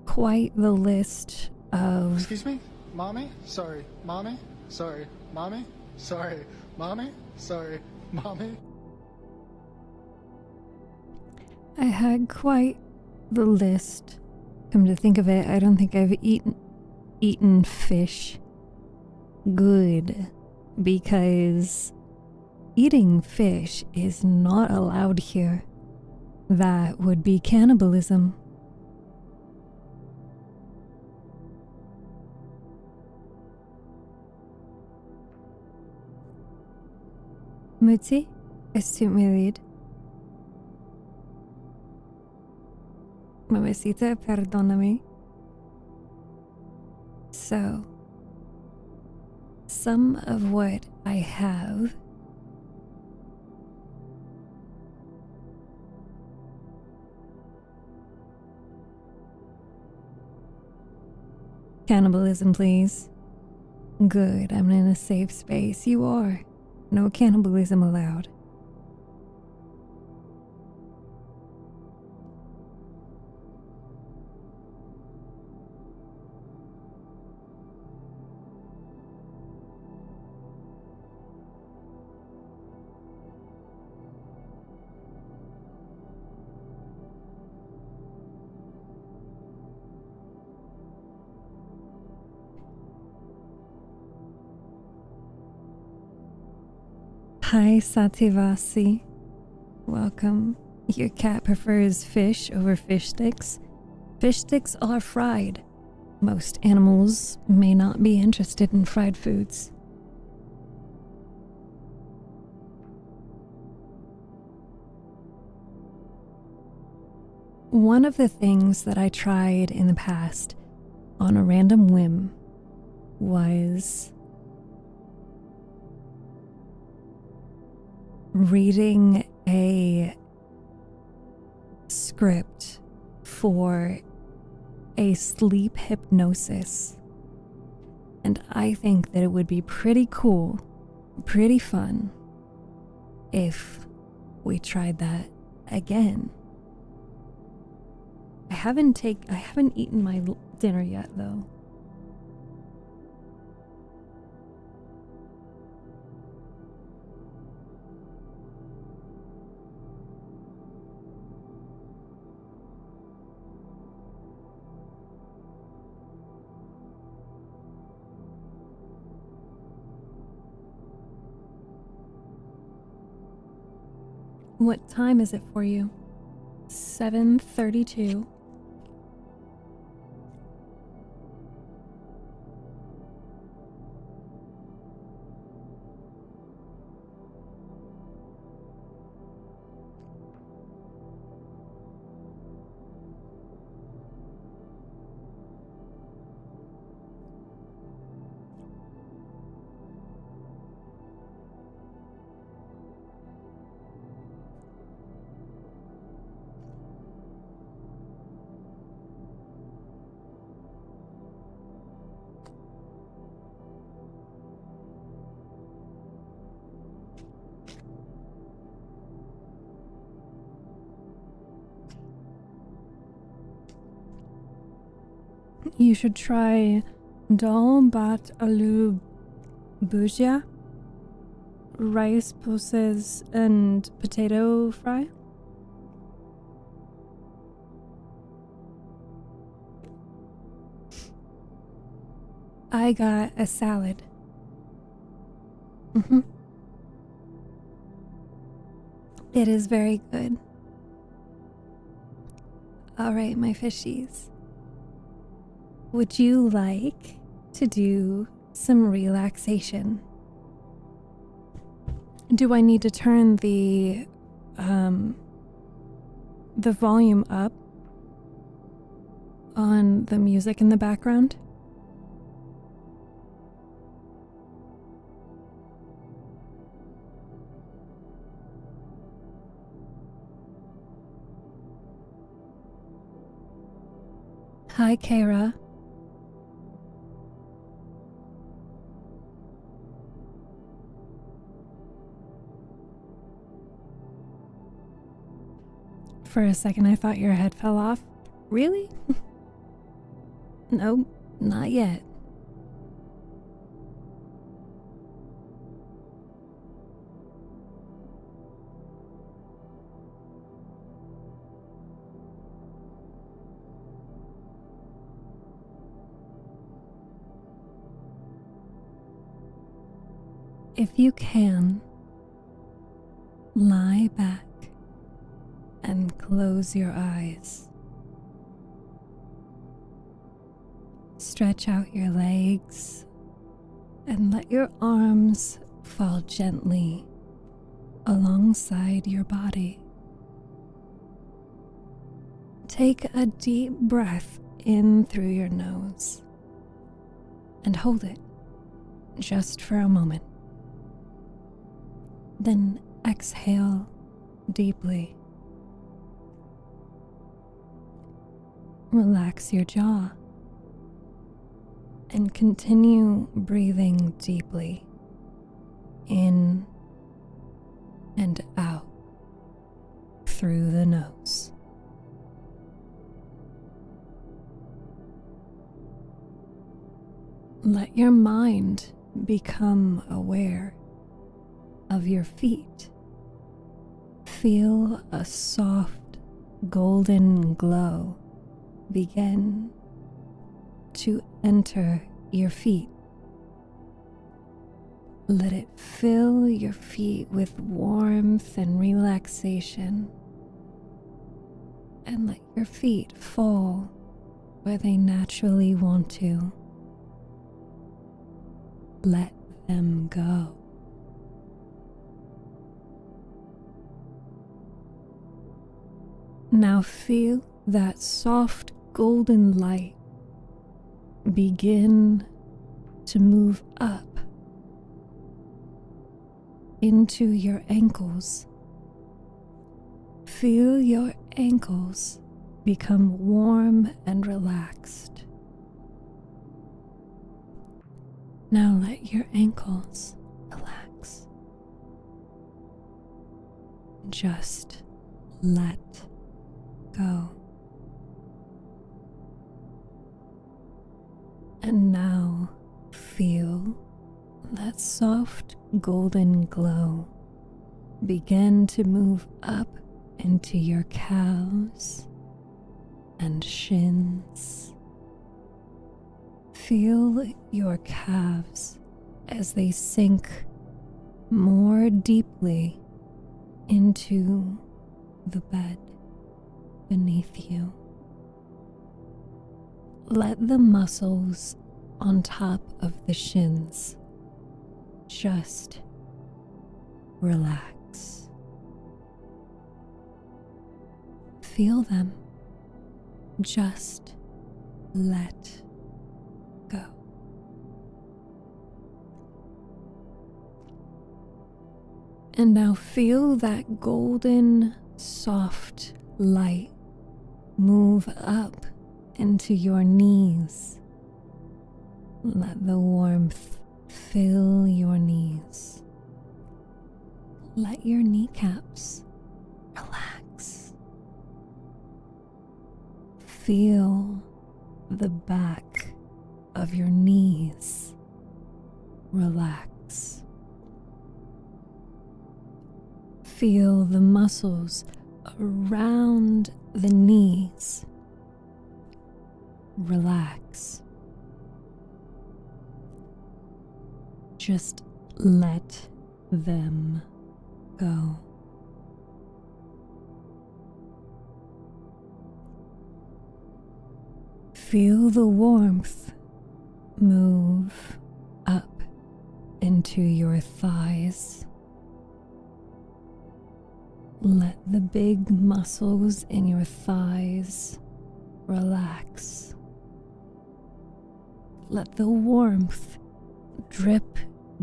quite the list of... Excuse me? Mommy? Sorry. Mommy? Sorry. Mommy? Sorry. Mommy? Sorry. Mommy? I had quite the list. Come to think of it, I don't think I've eaten fish good, because eating fish is not allowed here. That would be cannibalism. Mutsi, es tut mir leid. Mamacita, perdóname. So, some of what I have cannibalism, please. Good, I'm in a safe space. You are. No cannibalism allowed. Hi, Sativasi. Welcome. Your cat prefers fish over fish sticks. Fish sticks are fried. Most animals may not be interested in fried foods. One of the things that I tried in the past on a random whim was reading a script for a sleep hypnosis. And I think that it would be pretty cool, pretty fun, if we tried that again. I haven't eaten my dinner yet, though. What time is it for you? 7:32. You should try Dal bat aloo bhujia, rice pulses, and potato fry. I got a salad. It is very good. All right, my fishies. Would you like to do some relaxation? Do I need to turn the volume up on the music in the background? Hi, Kara. For a second, I thought your head fell off. Really? Nope, not yet. If you can, lie back and close your eyes. Stretch out your legs and let your arms fall gently alongside your body. Take a deep breath in through your nose and hold it just for a moment. Then exhale deeply. Relax your jaw and continue breathing deeply in and out through the nose. Let your mind become aware of your feet. Feel a soft golden glow begin to enter your feet. Let it fill your feet with warmth and relaxation, and let your feet fall where they naturally want to. Let them go. Now feel that soft golden light begin to move up into your ankles. Feel your ankles become warm and relaxed. Now let your ankles relax. Just let go. And now feel that soft golden glow begin to move up into your calves and shins. Feel your calves as they sink more deeply into the bed beneath you. Let the muscles on top of the shins just relax. Feel them. Just let go. And now feel that golden, soft light move up into your knees. Let the warmth fill your knees. Let your kneecaps relax. Feel the back of your knees relax. Feel the muscles around the knees relax. Just let them go. Feel the warmth move up into your thighs. Let the big muscles in your thighs relax. Let the warmth drip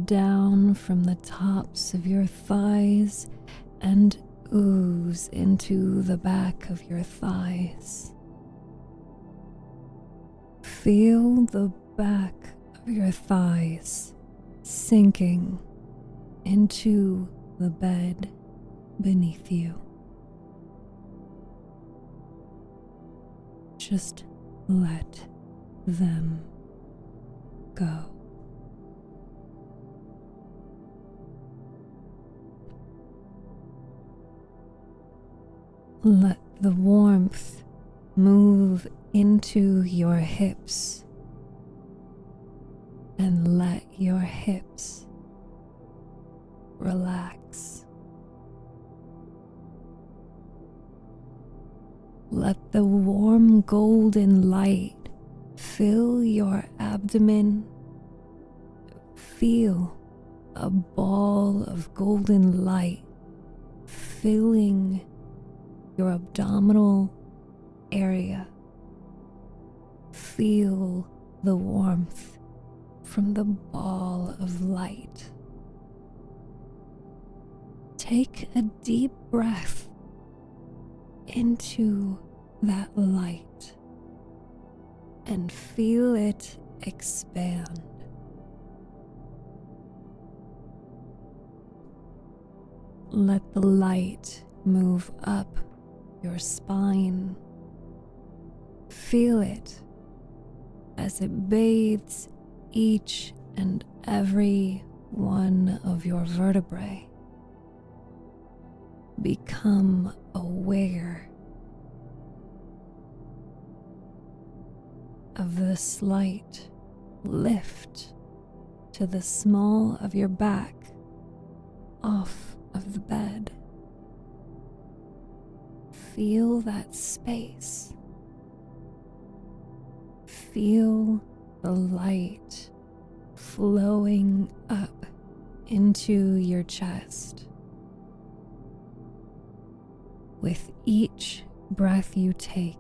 down from the tops of your thighs and ooze into the back of your thighs. Feel the back of your thighs sinking into the bed beneath you. Just let them go. Let the warmth move into your hips and let your hips relax. Let the warm golden light fill your abdomen. Feel a ball of golden light filling your abdominal area. Feel the warmth from the ball of light. Take a deep breath into that light and feel it expand. Let the light move up your spine. Feel it as it bathes each and every one of your vertebrae. Become aware of the slight lift to the small of your back off of the bed. Feel that space. Feel the light flowing up into your chest. With each breath you take,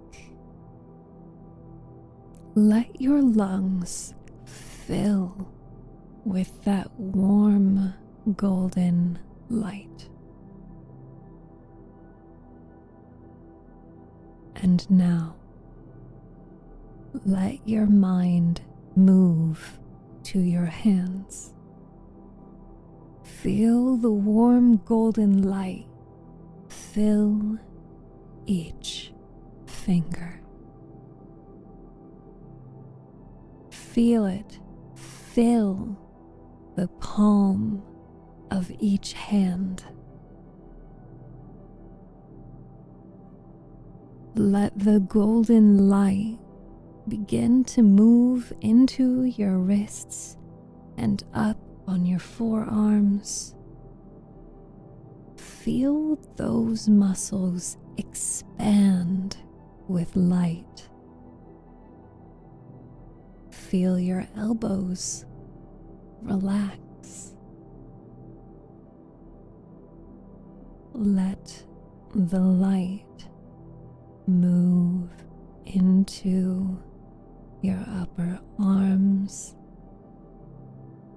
let your lungs fill with that warm golden light. And now, let your mind move to your hands. Feel the warm golden light fill each finger. Feel it fill the palm of each hand. Let the golden light begin to move into your wrists and up on your forearms. Feel those muscles expand with light. Feel your elbows relax. Let the light move into your upper arms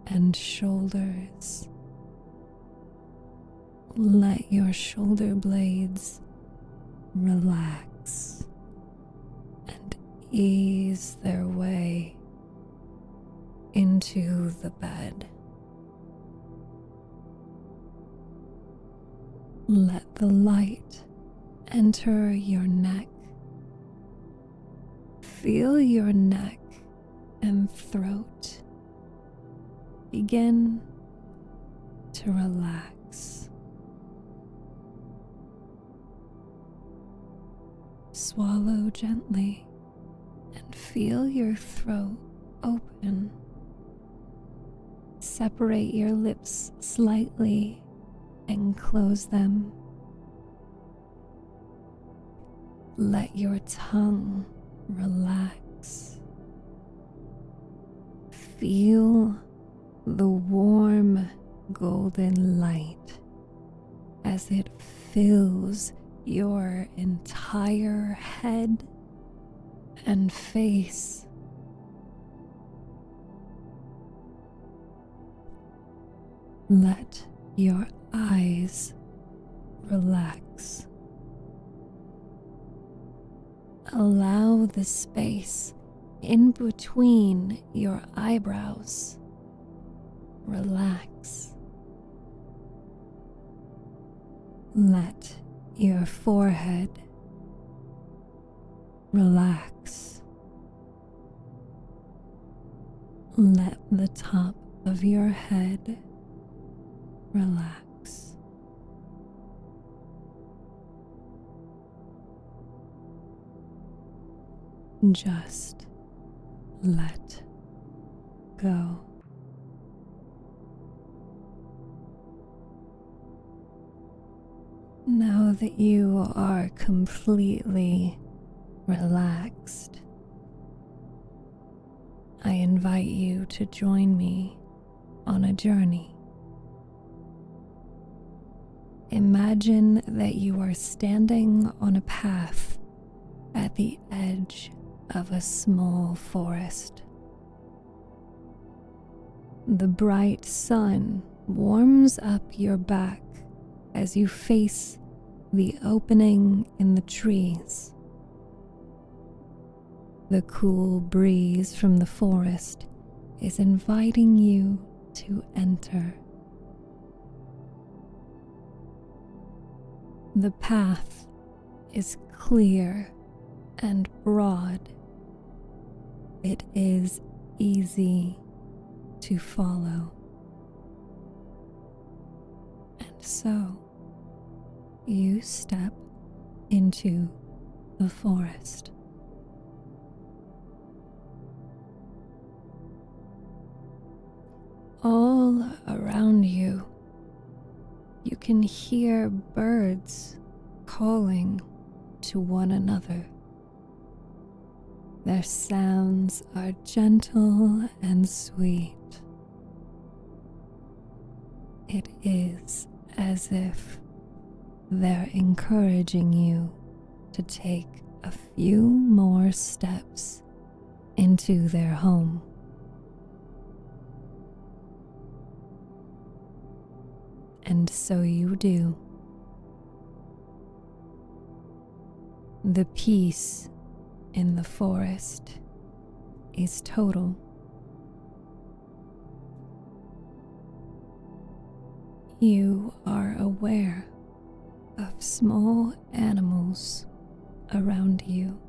and shoulders. Let your shoulder blades relax and ease their way into the bed. Let the light enter your neck. Feel your neck and throat begin to relax. Swallow gently and feel your throat open. Separate your lips slightly and close them. Let your tongue relax. Feel the warm golden light as it fills your entire head and face. Let your eyes relax. Allow the space in between your eyebrows relax. Let your forehead relax. Let the top of your head relax. Just let go. Now that you are completely relaxed, I invite you to join me on a journey. Imagine that you are standing on a path at the edge of a small forest. The bright sun warms up your back as you face the opening in the trees. The cool breeze from the forest is inviting you to enter. The path is clear and broad. It is easy to follow. And so, you step into the forest. All around you, you can hear birds calling to one another. Their sounds are gentle and sweet. It is as if they're encouraging you to take a few more steps into their home. And so you do. The peace in the forest is total. You are aware of small animals around you.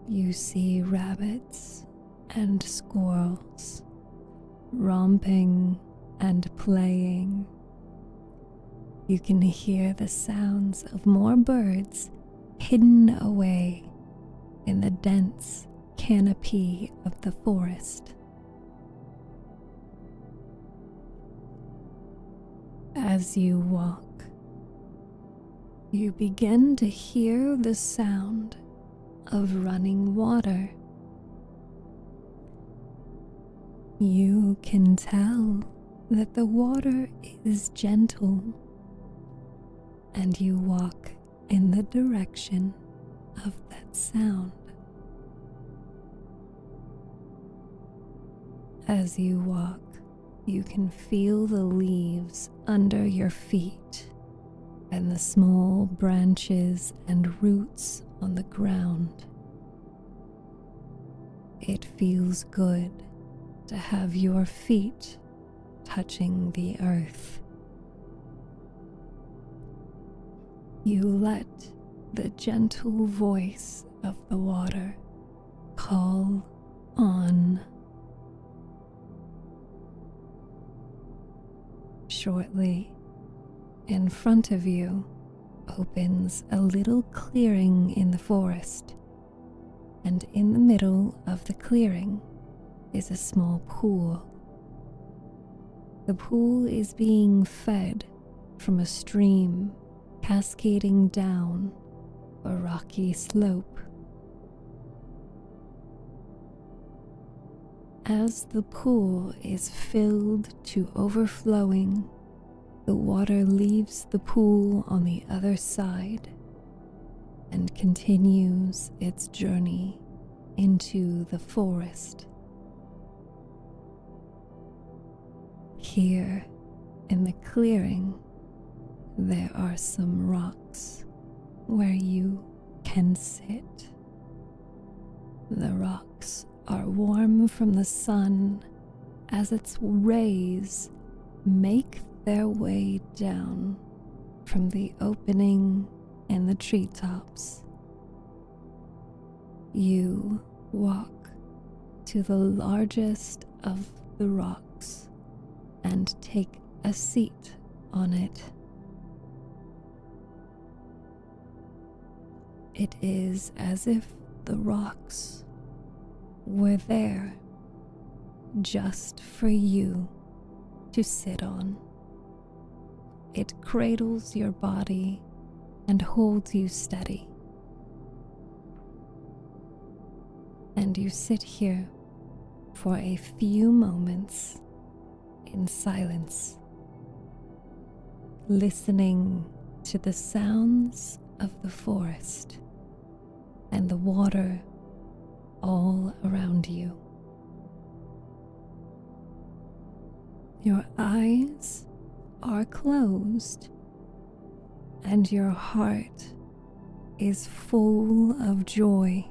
You see rabbits and squirrels romping and playing. You can hear the sounds of more birds hidden away in the dense canopy of the forest. As you walk, you begin to hear the sound of running water. You can tell that the water is gentle, and you walk in the direction of that sound. As you walk, you can feel the leaves under your feet and the small branches and roots on the ground. It feels good to have your feet touching the earth. You let the gentle voice of the water call on. Shortly, in front of you opens a little clearing in the forest, and in the middle of the clearing is a small pool. The pool is being fed from a stream cascading down a rocky slope. As the pool is filled to overflowing, the water leaves the pool on the other side and continues its journey into the forest. Here in the clearing, there are some rocks where you can sit. The rocks are warm from the sun as its rays make their way down from the opening in the treetops. You walk to the largest of the rocks and take a seat on it. It is as if the rocks were there just for you to sit on. It cradles your body and holds you steady. And you sit here for a few moments in silence, listening to the sounds of the forest and the water all around you. Your eyes are closed and your heart is full of joy.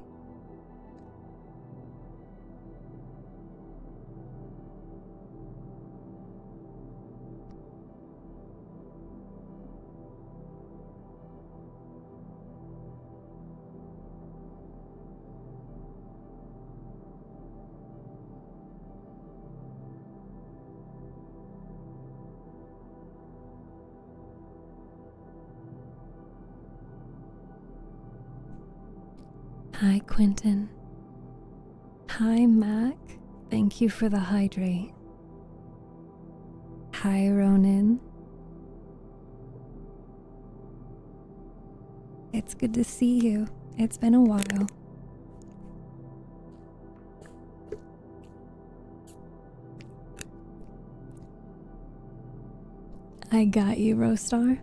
Hi, Quentin. Hi, Mac. Thank you for the hydrate. Hi, Ronan. It's good to see you. It's been a while. I got you, Rostar.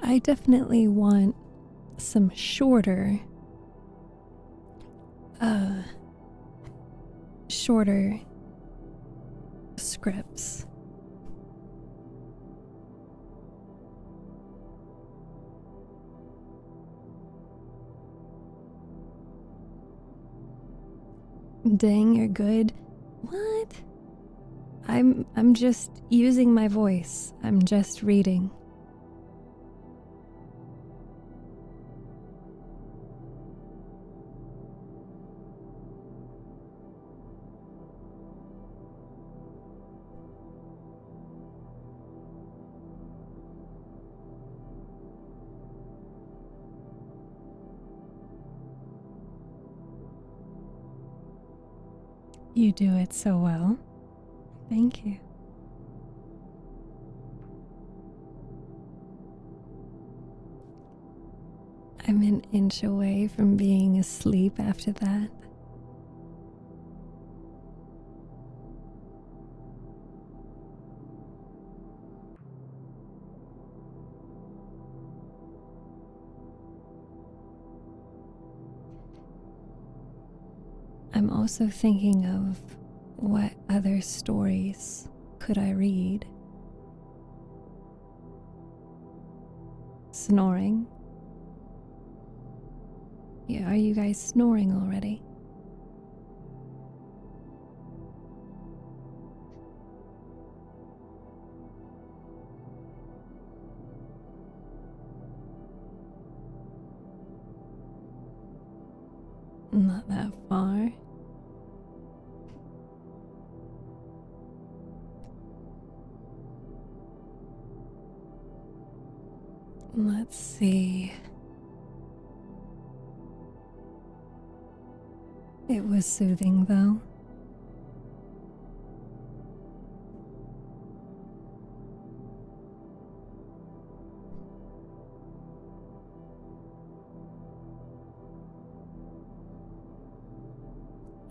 I definitely want some shorter scripts. Dang, you're good. What? I'm just using my voice. I'm just reading. You do it so well. Thank you. I'm an inch away from being asleep after that. I'm also thinking of what other stories could I read? Snoring? Yeah, are you guys snoring already? Not that far. Let's see. It was soothing, though.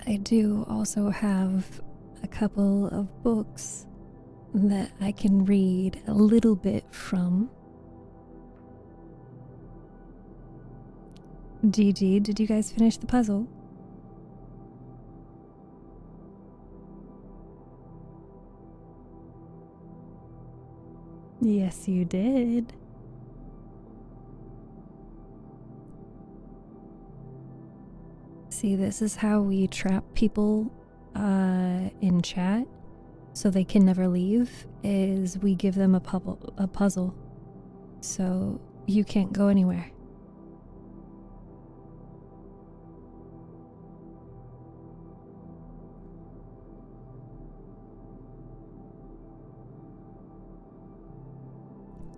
I do also have a couple of books that I can read a little bit from. Gigi, did you guys finish the puzzle? Yes, you did. See, this is how we trap people in chat so they can never leave, is we give them a puzzle. So you can't go anywhere.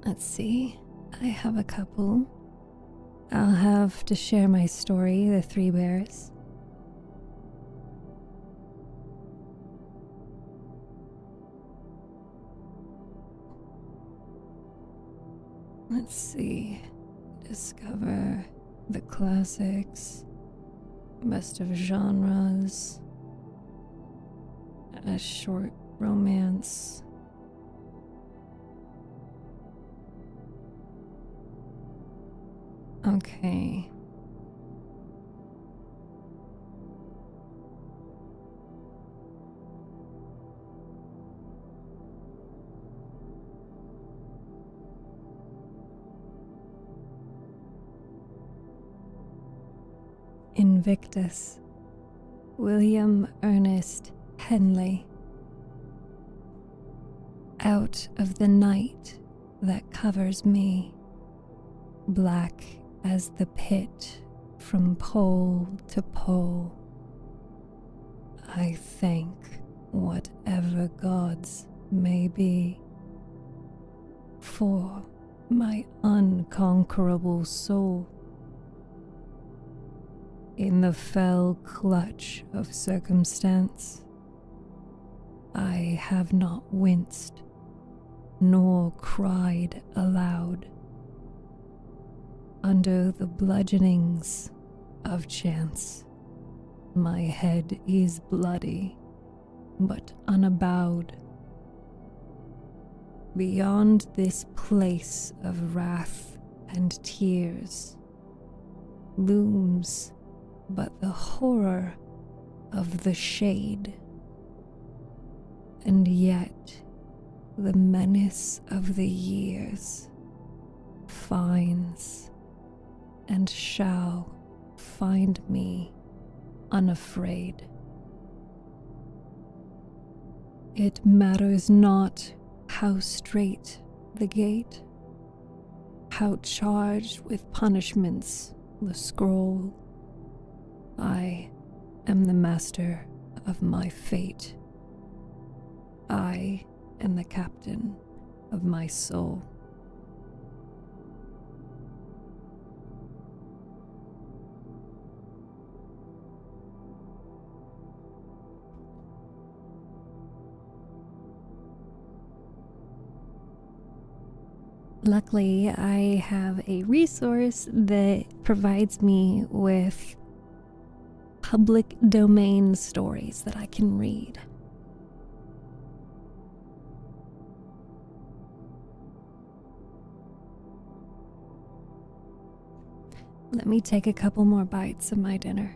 Let's see. I have a couple. I'll have to share my story, The Three Bears. Let's see. Discover the classics, best of genres, a short romance. Okay. Invictus, William Ernest Henley. Out of the night that covers me, black as the pit from pole to pole, I thank whatever gods may be for my unconquerable soul. In the fell clutch of circumstance, I have not winced nor cried aloud. Under the bludgeonings of chance, my head is bloody, but unabowed. Beyond this place of wrath and tears looms but the horror of the shade, and yet the menace of the years finds and shall find me unafraid. It matters not how strait the gate, how charged with punishments the scroll. I am the master of my fate. I am the captain of my soul. Luckily, I have a resource that provides me with public domain stories that I can read. Let me take a couple more bites of my dinner.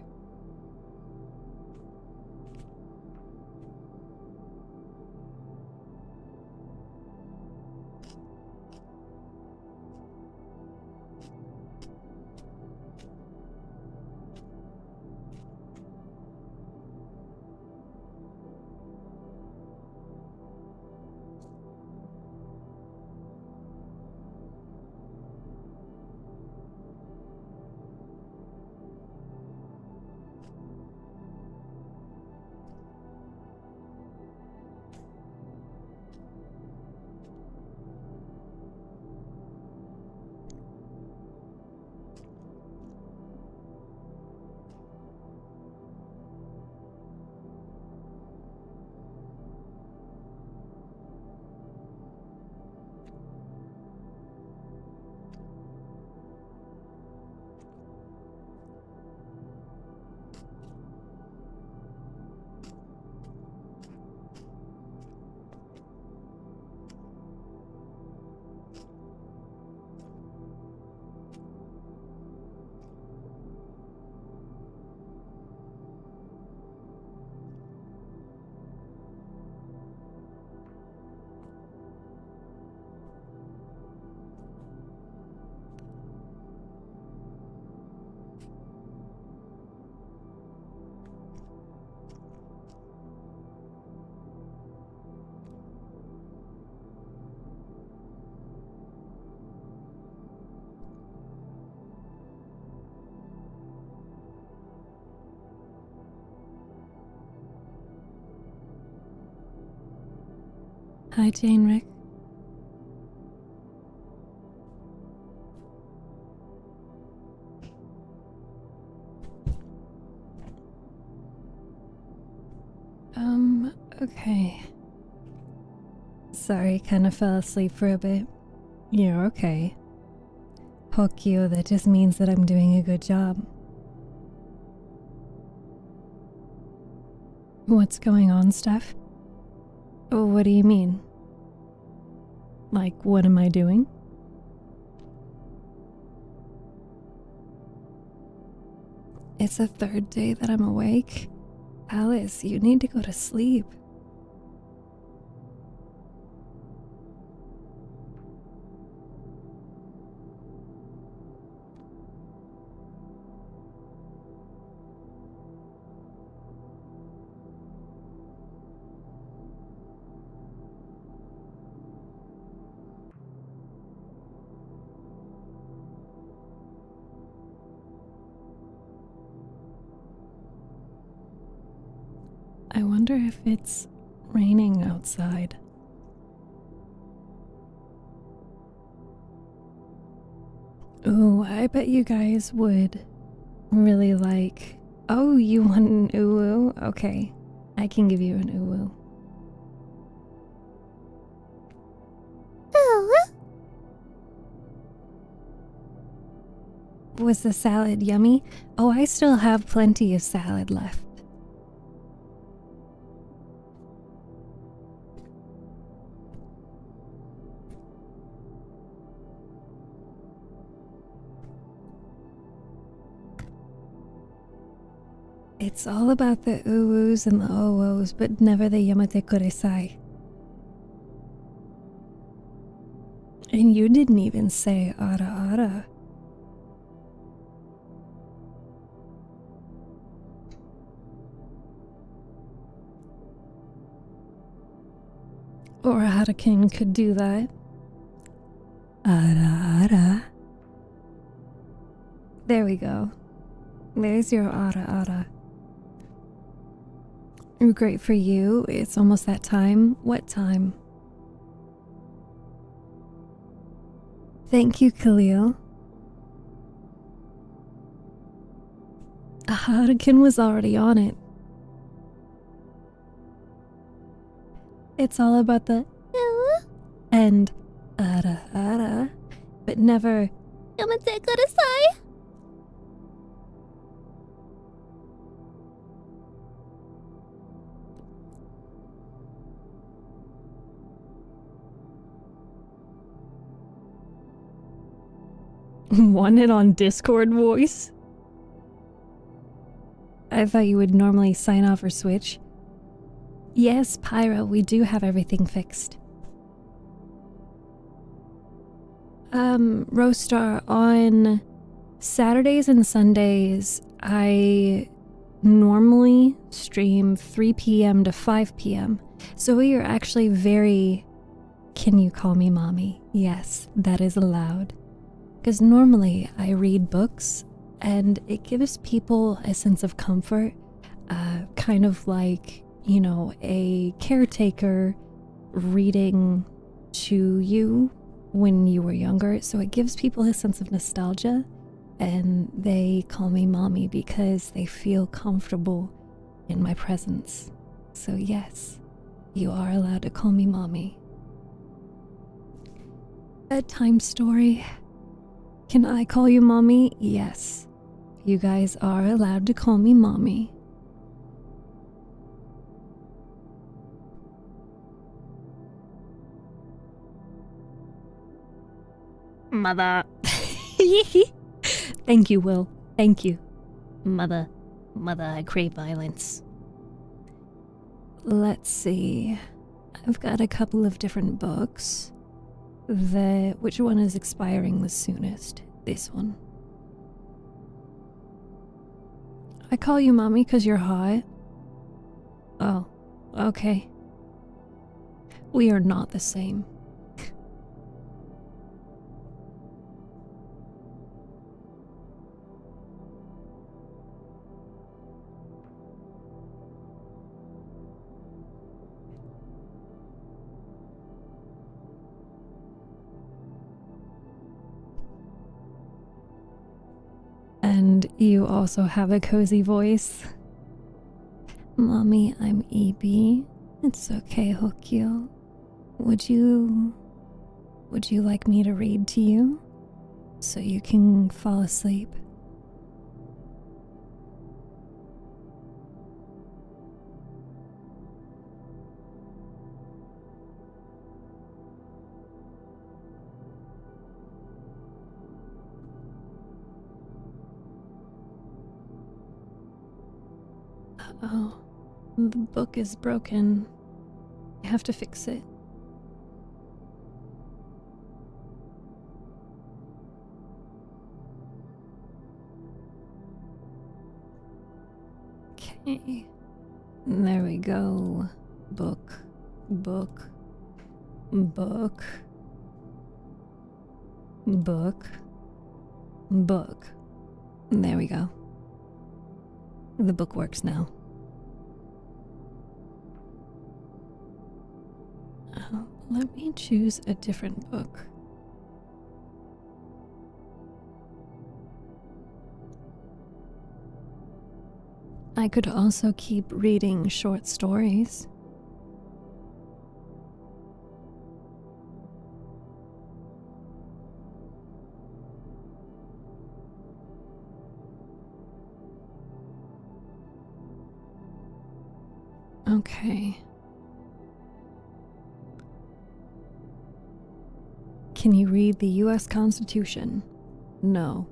Hi, Jane Rick. Okay. Sorry, kind of fell asleep for a bit. You're okay. Hokyo, that just means that I'm doing a good job. What's going on, Steph? Oh, what do you mean? Like, what am I doing? It's the third day that I'm awake. Alice, you need to go to sleep. I wonder if it's raining outside. Ooh, I bet you guys would really like... Oh, you want an uwu? Okay, I can give you an uwu. Was the salad yummy? Oh, I still have plenty of salad left. It's all about the uwus and the owos, but never the yamate kuresai. And you didn't even say ara ara. Or Harakin could do that. Ara ara. There we go. There's your ara ara. Great for you. It's almost that time. What time? Thank you, Khalil. Harakin was already on it. It's all about the and ara ara, but never yamate kudasai. Want it on Discord voice? I thought you would normally sign off or switch. Yes, Pyro, we do have everything fixed. Roastar, on Saturdays and Sundays, I normally stream 3 p.m. to 5 p.m. So we are actually very... Can you call me mommy? Yes, that is allowed. Because normally I read books and it gives people a sense of comfort, kind of like, you know, a caretaker reading to you when you were younger. So it gives people a sense of nostalgia, and they call me mommy because they feel comfortable in my presence. So yes, you are allowed to call me mommy. Bedtime story. Can I call you mommy? Yes. You guys are allowed to call me mommy. Mother. Thank you, Will. Thank you. Mother, I crave violence. Let's see. I've got a couple of different books. Which one is expiring the soonest? This one. I call you mommy because you're hot. Oh, okay. We are not the same. And you also have a cozy voice. Mommy, I'm EB. It's okay, Hokyo. Would you like me to read to you so you can fall asleep? Oh, the book is broken. I have to fix it. Okay. There we go. Book. Book. Book. Book. Book. There we go. The book works now. Let me choose a different book. I could also keep reading short stories. Okay. Can you read the US Constitution? No.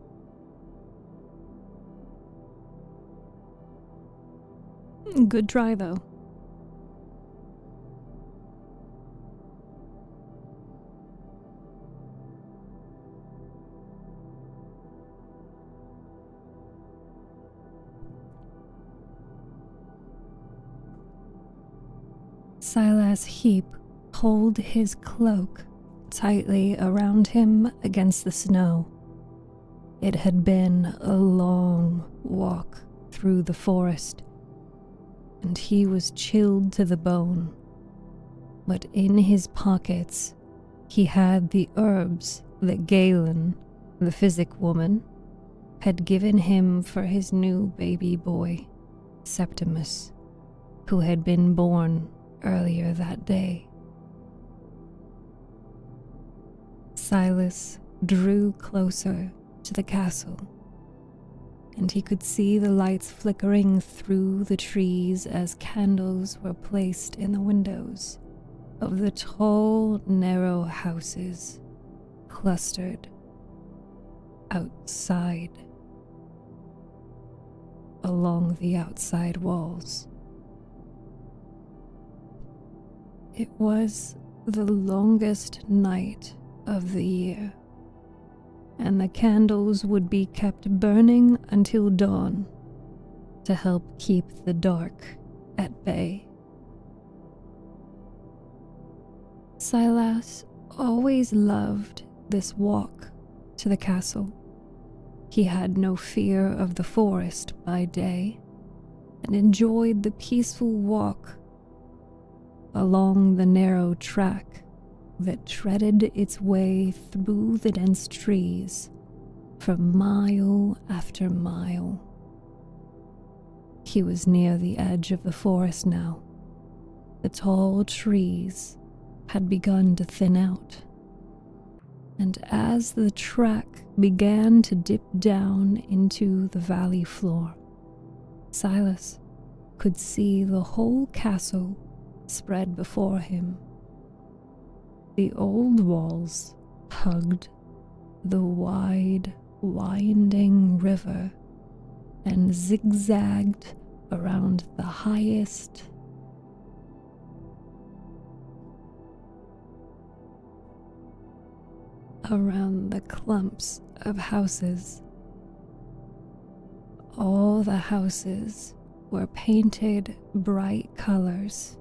Good try, though. Silas Heap pulled his cloak tightly around him against the snow. It had been a long walk through the forest, and he was chilled to the bone. But in his pockets, he had the herbs that Galen, the physic woman, had given him for his new baby boy, Septimus, who had been born earlier that day. Silas drew closer to the castle, and he could see the lights flickering through the trees as candles were placed in the windows of the tall, narrow houses clustered outside, along the outside walls. It was the longest night of the year, and the candles would be kept burning until dawn to help keep the dark at bay. Silas always loved this walk to the castle. He had no fear of the forest by day and enjoyed the peaceful walk along the narrow track that treaded its way through the dense trees for mile after mile. He was near the edge of the forest now. The tall trees had begun to thin out, and as the track began to dip down into the valley floor, Silas could see the whole castle spread before him. The old walls hugged the wide, winding river and zigzagged around the highest around the clumps of houses. All the houses were painted bright colors,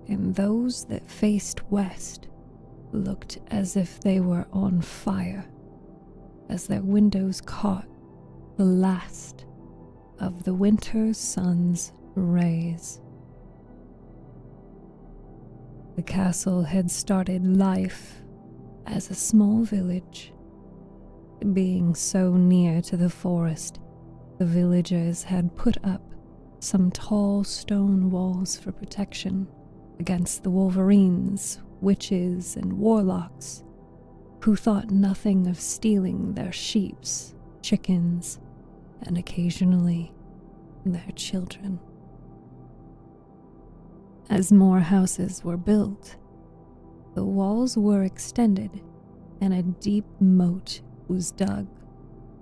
and those that faced west looked as if they were on fire as their windows caught the last of the winter sun's rays. The castle had started life as a small village. Being so near to the forest, the villagers had put up some tall stone walls for protection against the wolverines, witches, and warlocks who thought nothing of stealing their sheeps, chickens, and occasionally their children. As more houses were built, the walls were extended and a deep moat was dug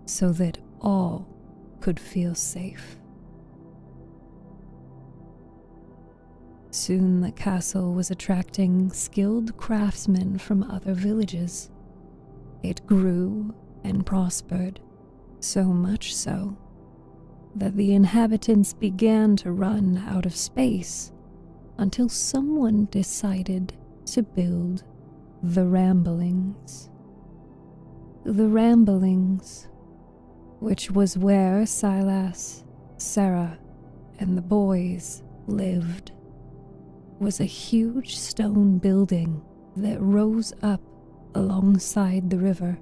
so that all could feel safe. Soon the castle was attracting skilled craftsmen from other villages. It grew and prospered, so much so that the inhabitants began to run out of space until someone decided to build the Ramblings. The Ramblings, which was where Silas, Sarah, and the boys lived, was a huge stone building that rose up alongside the river.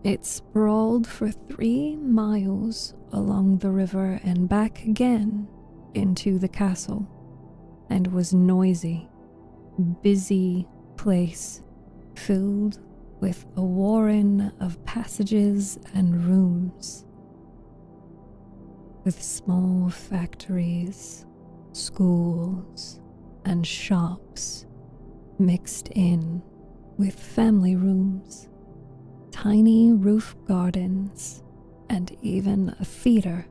It sprawled for 3 miles along the river and back again into the castle, and was noisy, busy place filled with a warren of passages and rooms, with small factories, schools, and shops mixed in with family rooms, tiny roof gardens, and even a theater.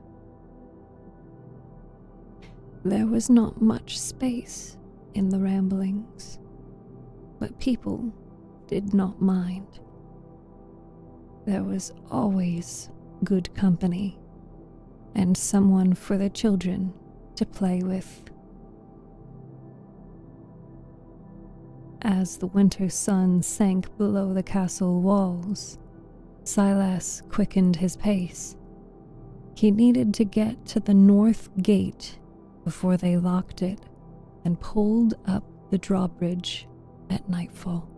There was not much space in the Ramblings, but people did not mind. There was always good company and someone for the children to play with. As the winter sun sank below the castle walls, Silas quickened his pace. He needed to get to the north gate before they locked it and pulled up the drawbridge at nightfall.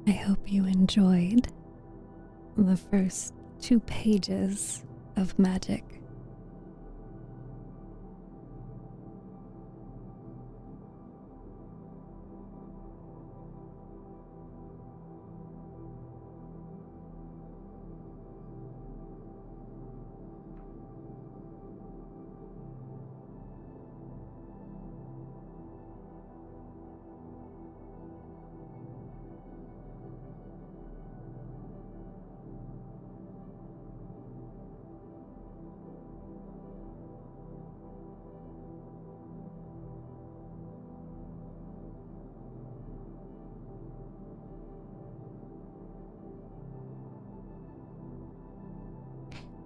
I hope you enjoyed the first 2 pages of magic.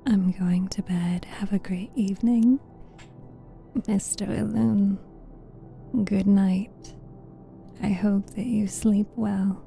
I'm going to bed. Have a great evening, Mr. Ilun. Good night. I hope that you sleep well.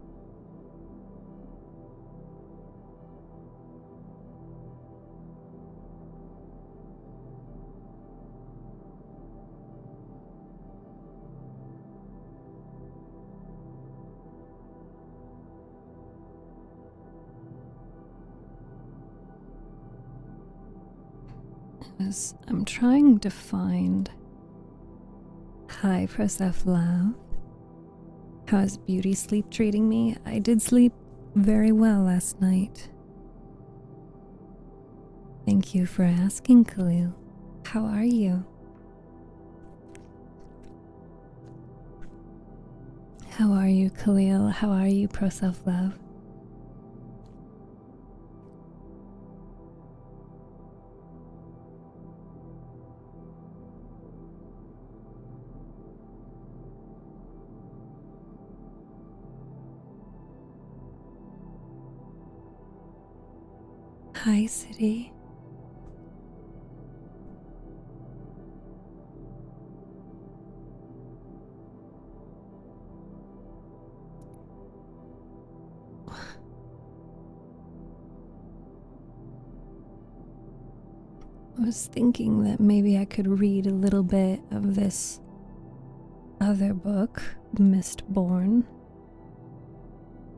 As I'm trying to find. Hi, Proseph. How's beauty sleep treating me? I did sleep very well last night. Thank you for asking, Khalil. How are you? How are you, Khalil? How are you, Proseph? Hi, City. I was thinking that maybe I could read a little bit of this other book, The Mistborn,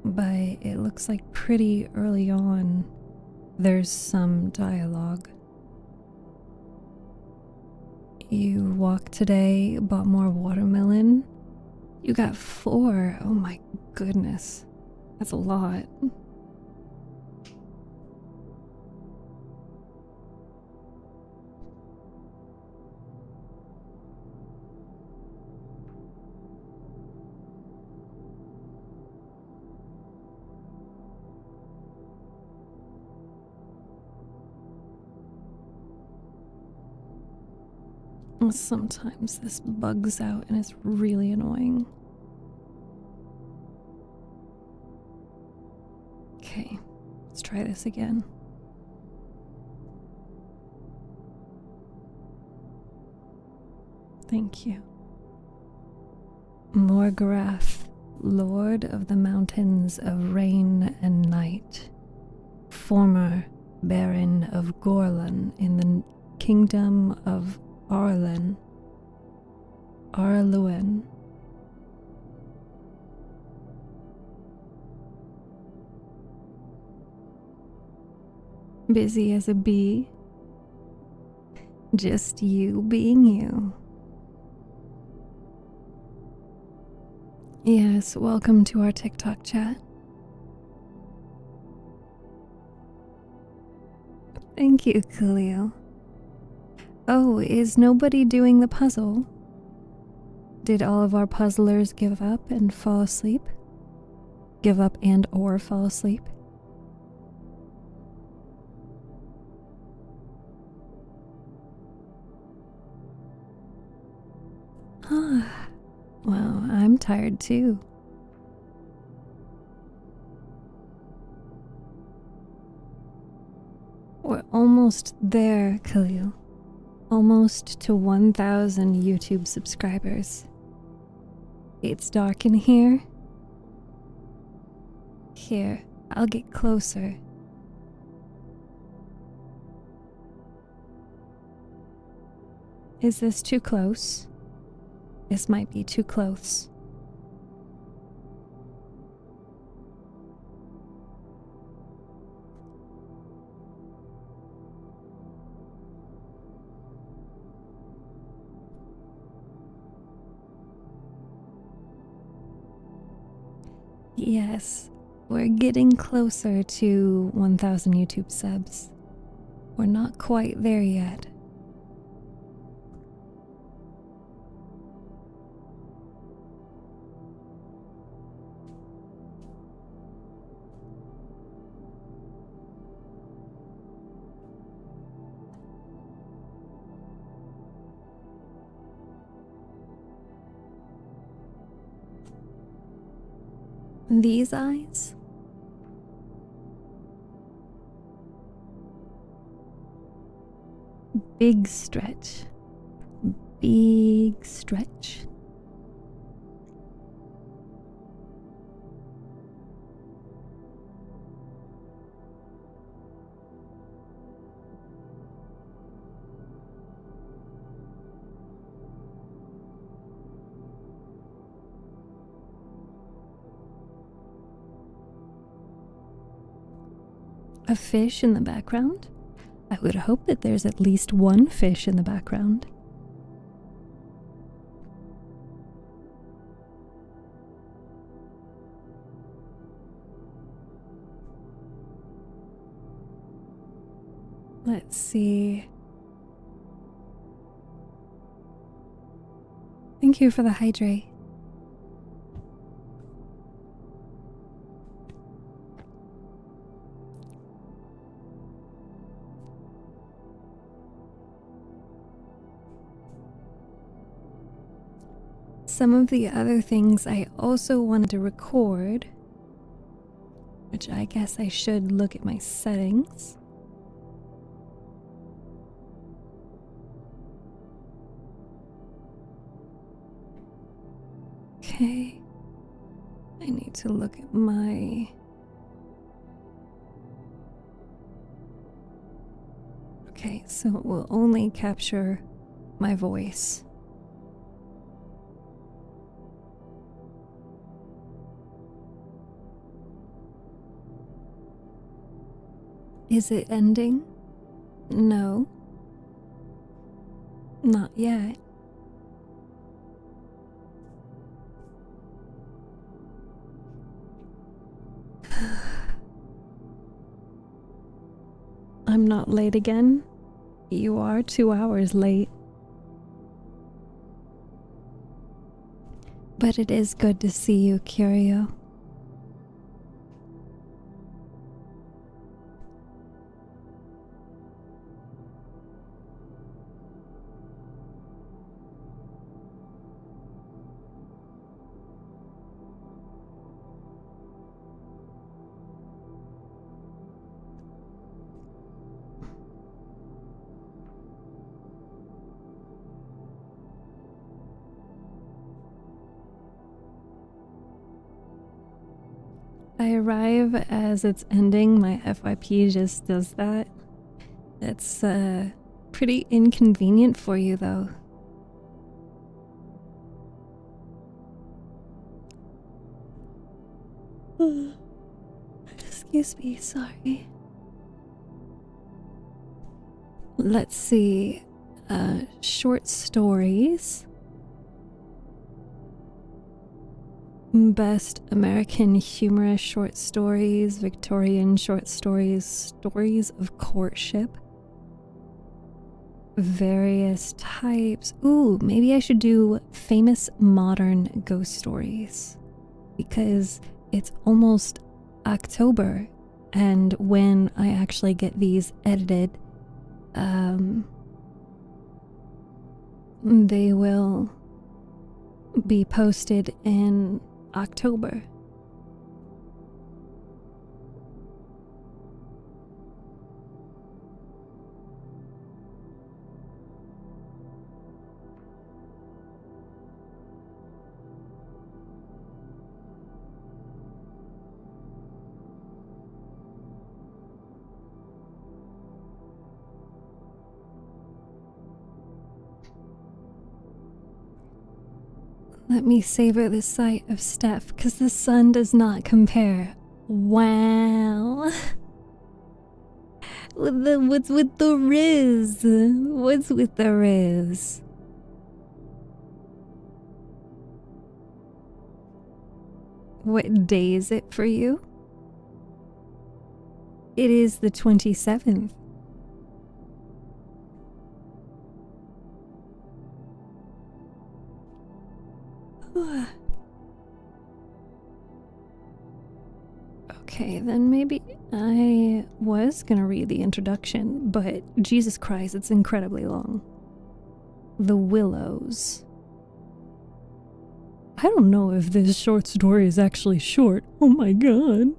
but it looks like pretty early on there's some dialogue. You walked today, bought more watermelon. You got 4. Oh my goodness. That's a lot. Sometimes this bugs out and it's really annoying. Okay, let's try this again. Thank you. Morgarath, Lord of the Mountains of Rain and Night, former Baron of Gorlan in the Kingdom of Arluin. Busy as a bee. Just you being you. Yes, welcome to our TikTok chat. Thank you, Khalil. Oh, is nobody doing the puzzle? Did all of our puzzlers give up and fall asleep? Give up and or fall asleep? Ah, well, I'm tired too. We're almost there, Khalil. Almost to 1,000 YouTube subscribers. It's dark in here. Here, I'll get closer. Is this too close? This might be too close. Yes, we're getting closer to 1,000 YouTube subs. We're not quite there yet. These eyes? Big stretch. Big stretch. A fish in the background? I would hope that there's at least one fish in the background. Let's see. Thank you for the hydrate. Some of the other things I also wanted to record, which I guess I should look at my settings. Okay, I need to look at my... Okay, so it will only capture my voice. Is it ending? No. Not yet. I'm not late again. You are 2 hours late. But it is good to see you, Curio. I arrive as it's ending. My FYP just does that. It's pretty inconvenient for you, though. Excuse me, sorry. Let's see. Short stories. Best American humorous short stories, Victorian short stories, stories of courtship, various types. Ooh, maybe I should do famous modern ghost stories because it's almost October, and when I actually get these edited, they will be posted in October. Let me savor the sight of Steph, because the sun does not compare. Wow. What's with the Riz? What's with the Riz? What day is it for you? It is the 27th. Okay, then maybe I was gonna read the introduction, but Jesus Christ, it's incredibly long. The Willows. I don't know if this short story is actually short. Oh my god.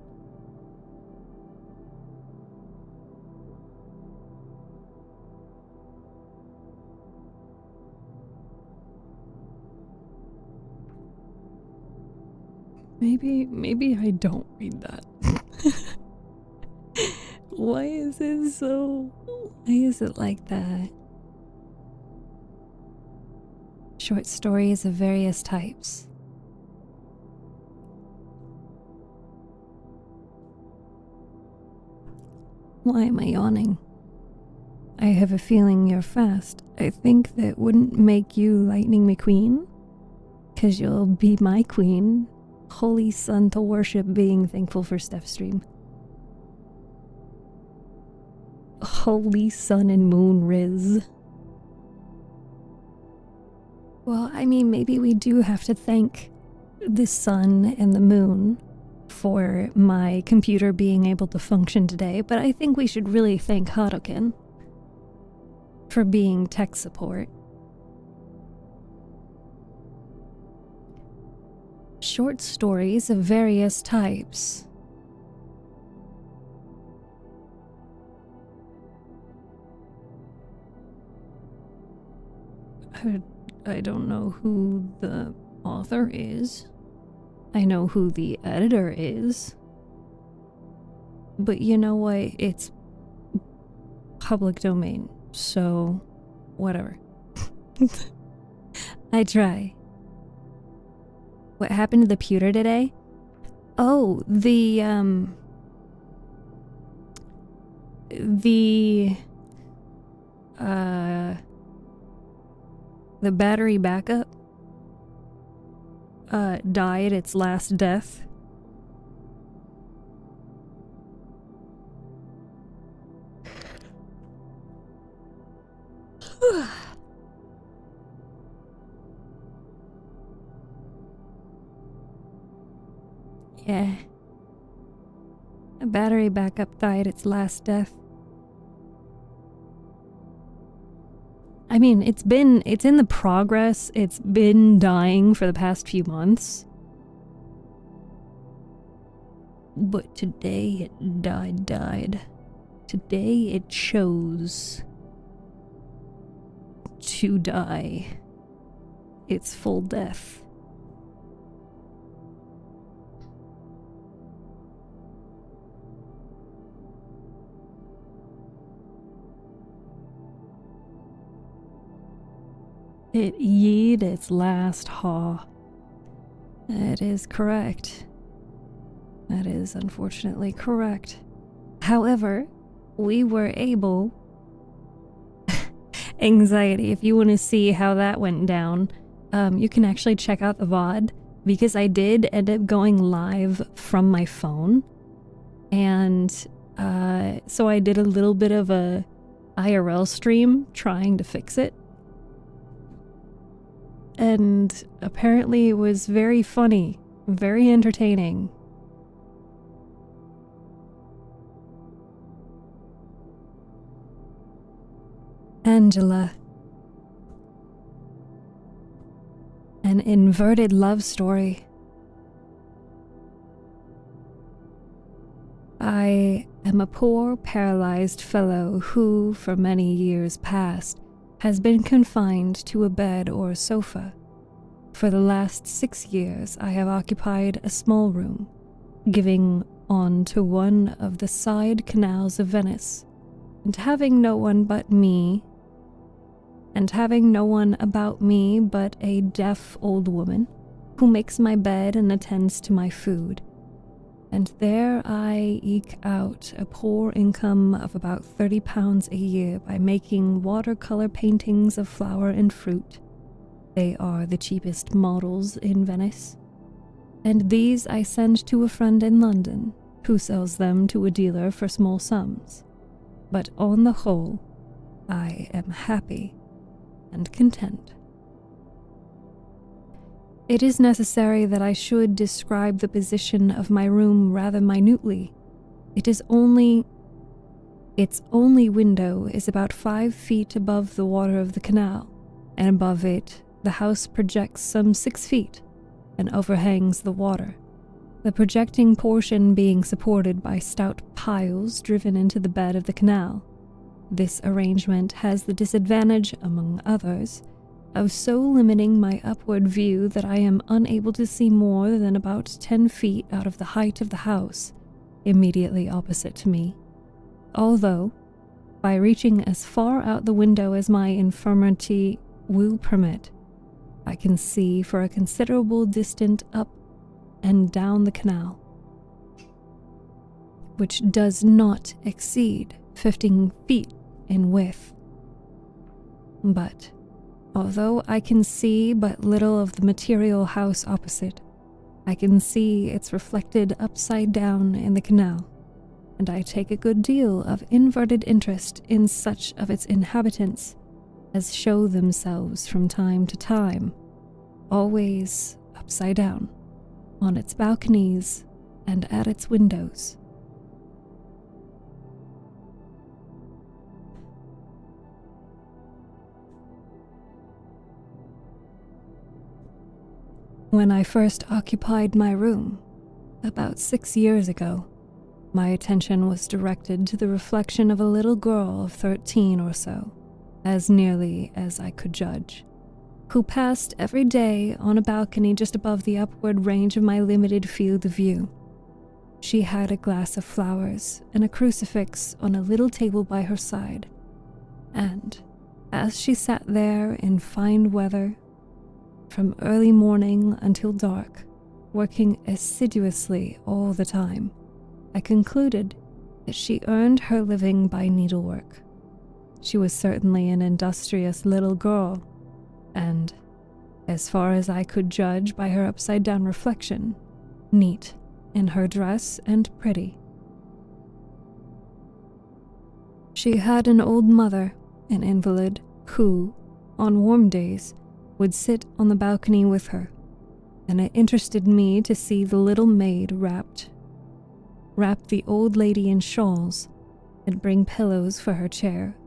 Maybe I don't read that. Why is it like that? Short stories of various types. Why am I yawning? I have a feeling you're fast. I think that wouldn't make you Lightning McQueen, 'cause you'll be my queen. Holy sun to worship, being thankful for Steph's stream. Holy sun and moon Riz. Well, I mean, maybe we do have to thank the sun and the moon for my computer being able to function today, but I think we should really thank Haruken for being tech support. Short stories of various types. I don't know who the author is. I know who the editor is. But you know what? It's public domain, so whatever. I try. What happened to the pewter today? Oh, the battery backup died its last death. Yeah. A battery backup died its last death. I mean, it's in the progress. It's been dying for the past few months. But today it died. Today it chose to die its full death. It yeed its last haw. That is correct. That is unfortunately correct. However, we were able... Anxiety, if you want to see how that went down, you can actually check out the VOD, because I did end up going live from my phone. And so I did a little bit of a IRL stream trying to fix it. And apparently it was very funny, very entertaining. Angela. An inverted love story. I am a poor, paralyzed fellow who, for many years past, has been confined to a bed or sofa. For the last 6 years, I have occupied a small room, giving on to one of the side canals of Venice, and having no one about me but a deaf old woman who makes my bed and attends to my food. And there I eke out a poor income of about £30 a year by making watercolor paintings of flower and fruit. They are the cheapest models in Venice. And these I send to a friend in London, who sells them to a dealer for small sums. But on the whole, I am happy and content. It is necessary that I should describe the position of my room rather minutely. Its only window is about 5 feet above the water of the canal, and above it the house projects some 6 feet and overhangs the water, the projecting portion being supported by stout piles driven into the bed of the canal. This arrangement has the disadvantage, among others, of so limiting my upward view that I am unable to see more than about 10 feet out of the height of the house immediately opposite to me, although, by reaching as far out the window as my infirmity will permit, I can see for a considerable distance up and down the canal, which does not exceed 15 feet in width. But although I can see but little of the material house opposite, I can see it's reflected upside down in the canal, and I take a good deal of inverted interest in such of its inhabitants as show themselves from time to time, always upside down, on its balconies and at its windows. When I first occupied my room, about 6 years ago, my attention was directed to the reflection of a little girl of 13 or so, as nearly as I could judge, who passed every day on a balcony just above the upward range of my limited field of view. She had a glass of flowers and a crucifix on a little table by her side, and as she sat there in fine weather, from early morning until dark, working assiduously all the time, I concluded that she earned her living by needlework. She was certainly an industrious little girl, and, as far as I could judge by her upside-down reflection, neat in her dress and pretty. She had an old mother, an invalid, who, on warm days, would sit on the balcony with her, and it interested me to see the little maid wrap the old lady in shawls, and bring pillows for her chair,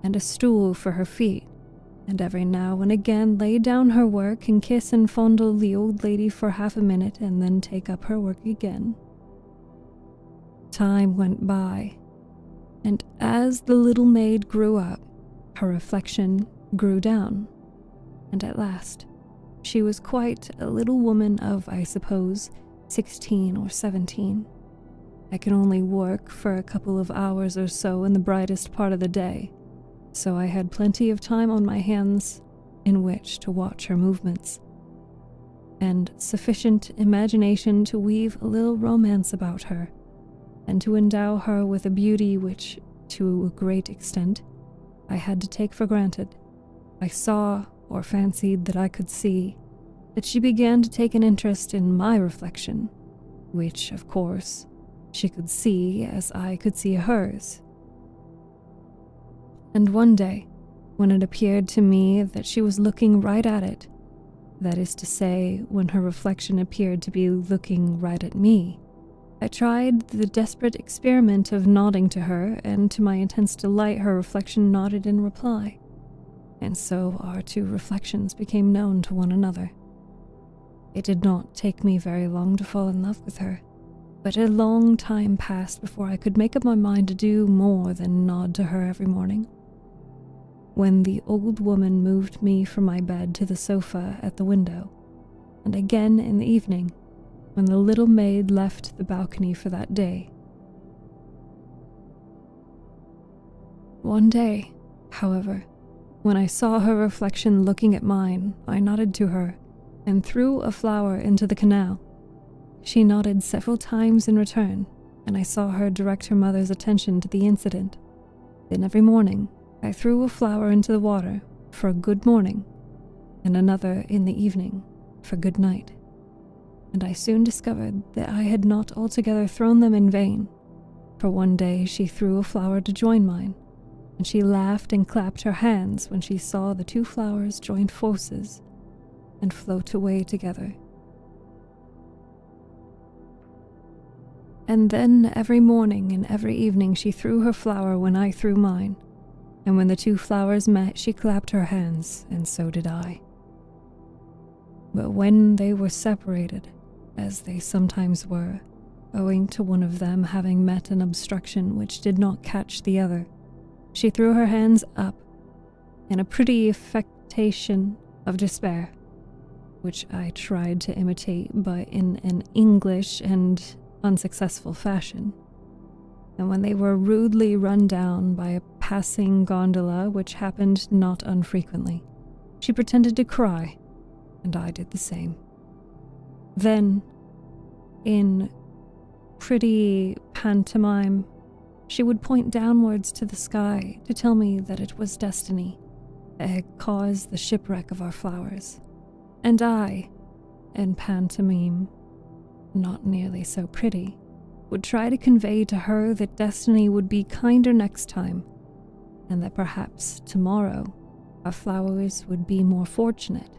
and a stool for her feet, and every now and again lay down her work and kiss and fondle the old lady for half a minute and then take up her work again. Time went by, and as the little maid grew up, her reflection grew down, and at last she was quite a little woman of, I suppose, 16 or 17. I can only work for a couple of hours or so in the brightest part of the day, so I had plenty of time on my hands in which to watch her movements, and sufficient imagination to weave a little romance about her, and to endow her with a beauty which, to a great extent, I had to take for granted. I saw, or fancied that I could see, that she began to take an interest in my reflection, which, of course, she could see as I could see hers. And one day, when it appeared to me that she was looking right at it, that is to say, when her reflection appeared to be looking right at me, I tried the desperate experiment of nodding to her, and to my intense delight her reflection nodded in reply, and so our two reflections became known to one another. It did not take me very long to fall in love with her, but a long time passed before I could make up my mind to do more than nod to her every morning. When the old woman moved me from my bed to the sofa at the window, and again in the evening, when the little maid left the balcony for that day. One day, however, when I saw her reflection looking at mine, I nodded to her and threw a flower into the canal. She nodded several times in return, and I saw her direct her mother's attention to the incident. Then every morning, I threw a flower into the water for a good morning, and another in the evening for good night. And I soon discovered that I had not altogether thrown them in vain, for one day she threw a flower to join mine, and she laughed and clapped her hands when she saw the two flowers join forces and float away together. And then every morning and every evening she threw her flower when I threw mine, and when the two flowers met she clapped her hands, and so did I. But when they were separated, as they sometimes were, owing to one of them having met an obstruction which did not catch the other, she threw her hands up in a pretty affectation of despair, which I tried to imitate, but in an English and unsuccessful fashion. And when they were rudely run down by a passing gondola, which happened not unfrequently, she pretended to cry, and I did the same. Then, in pretty pantomime, she would point downwards to the sky to tell me that it was destiny that had caused the shipwreck of our flowers. And I, in pantomime, not nearly so pretty, would try to convey to her that destiny would be kinder next time, and that perhaps tomorrow our flowers would be more fortunate.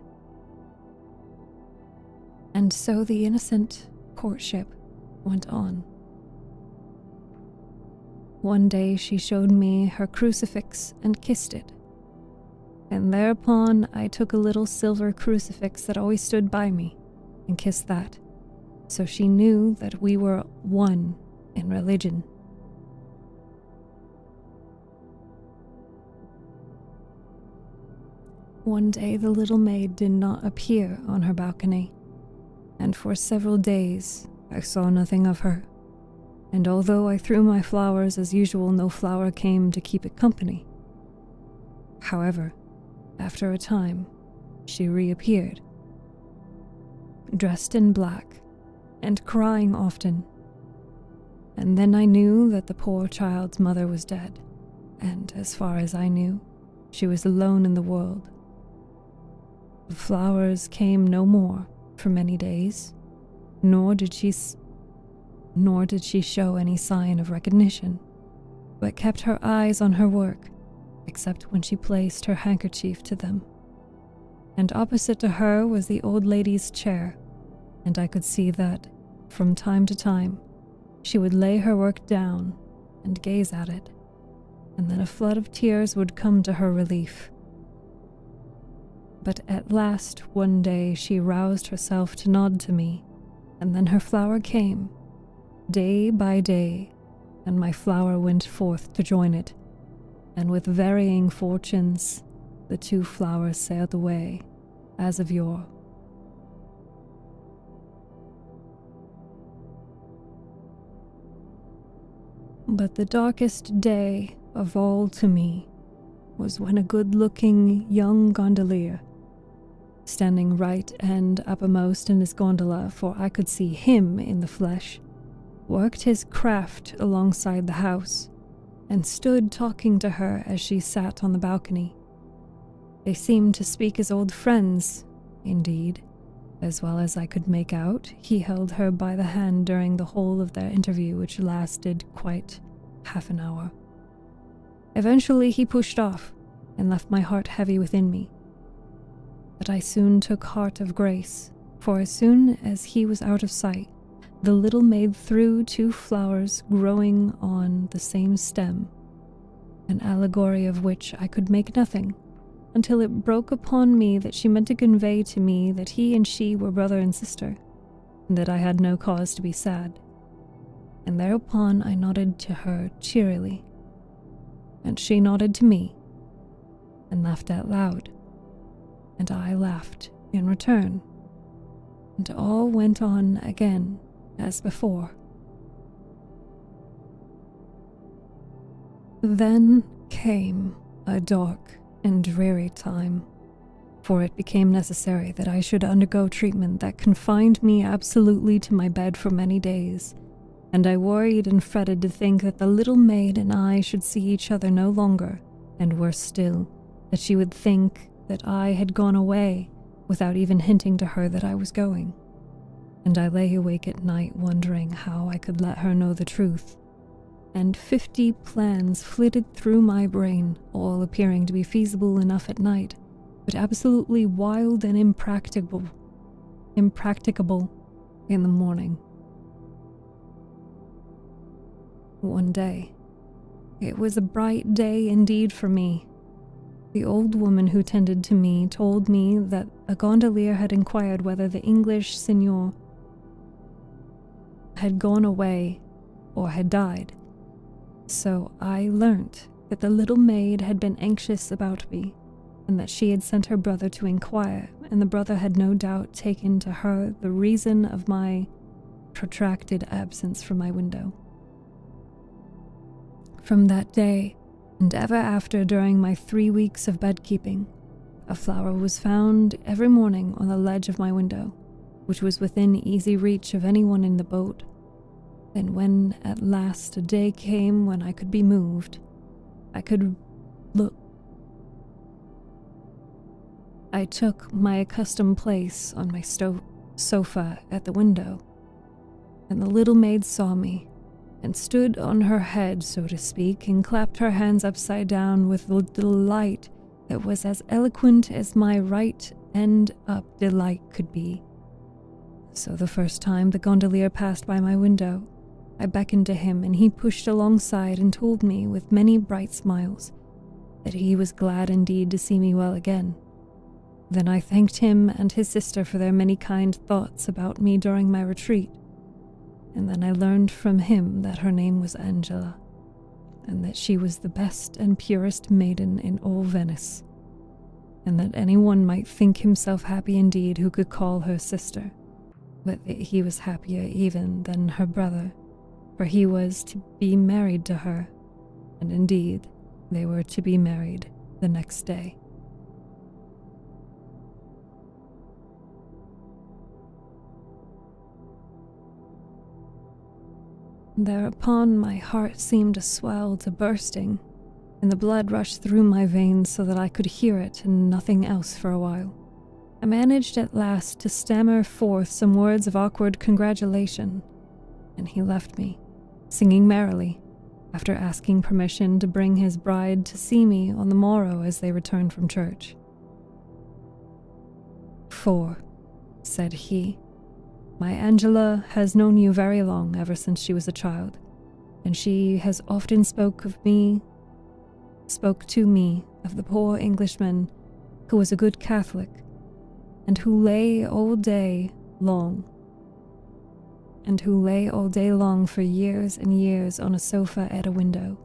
And so the innocent courtship went on. One day she showed me her crucifix and kissed it, and thereupon I took a little silver crucifix that always stood by me and kissed that, so she knew that we were one in religion. One day the little maid did not appear on her balcony, and for several days I saw nothing of her. And although I threw my flowers as usual, no flower came to keep it company. However, after a time, she reappeared, dressed in black and crying often. And then I knew that the poor child's mother was dead, and as far as I knew, she was alone in the world. The flowers came no more for many days, nor did she show any sign of recognition, but kept her eyes on her work, except when she placed her handkerchief to them. And opposite to her was the old lady's chair, and I could see that, from time to time, she would lay her work down and gaze at it, and then a flood of tears would come to her relief. But at last one day she roused herself to nod to me, and then her flower came, day by day, and my flower went forth to join it, and with varying fortunes, the two flowers sailed away, as of yore. But the darkest day of all to me was when a good-looking young gondolier, standing right end uppermost in his gondola, for I could see him in the flesh, worked his craft alongside the house, and stood talking to her as she sat on the balcony. They seemed to speak as old friends, indeed. As well as I could make out, he held her by the hand during the whole of their interview, which lasted quite half an hour. Eventually he pushed off, and left my heart heavy within me. But I soon took heart of grace, for as soon as he was out of sight, the little maid threw two flowers growing on the same stem, an allegory of which I could make nothing, until it broke upon me that she meant to convey to me that he and she were brother and sister, and that I had no cause to be sad. And thereupon I nodded to her cheerily, and she nodded to me, and laughed out loud, and I laughed in return, and all went on again as before. Then came a dark and dreary time, for it became necessary that I should undergo treatment that confined me absolutely to my bed for many days, and I worried and fretted to think that the little maid and I should see each other no longer, and worse still, that she would think that I had gone away without even hinting to her that I was going. And I lay awake at night wondering how I could let her know the truth, and 50 plans flitted through my brain, all appearing to be feasible enough at night, but absolutely wild and impracticable in the morning. One day, it was a bright day indeed for me. The old woman who tended to me told me that a gondolier had inquired whether the English signor had gone away or had died. So I learnt that the little maid had been anxious about me, and that she had sent her brother to inquire, and the brother had no doubt taken to her the reason of my protracted absence from my window. From that day, and ever after during my 3 weeks of bedkeeping, a flower was found every morning on the ledge of my window, which was within easy reach of anyone in the boat. And when at last a day came when I could be moved, I could look. I took my accustomed place on my sofa at the window, and the little maid saw me, and stood on her head, so to speak, and clapped her hands upside down with a delight that was as eloquent as my right end up delight could be. So the first time the gondolier passed by my window, I beckoned to him, and he pushed alongside and told me with many bright smiles that he was glad indeed to see me well again. Then I thanked him and his sister for their many kind thoughts about me during my retreat, and then I learned from him that her name was Angela, and that she was the best and purest maiden in all Venice, and that anyone might think himself happy indeed who could call her sister, but that he was happier even than her brother, for he was to be married to her, and indeed they were to be married the next day. Thereupon my heart seemed to swell to bursting, and the blood rushed through my veins so that I could hear it and nothing else for a while. I managed at last to stammer forth some words of awkward congratulation, and he left me, singing merrily, after asking permission to bring his bride to see me on the morrow as they returned from church. "For," said he, "my Angela has known you very long, ever since she was a child, and she has often spoke to me of the poor Englishman who was a good Catholic, and who lay all day long for years and years on a sofa at a window.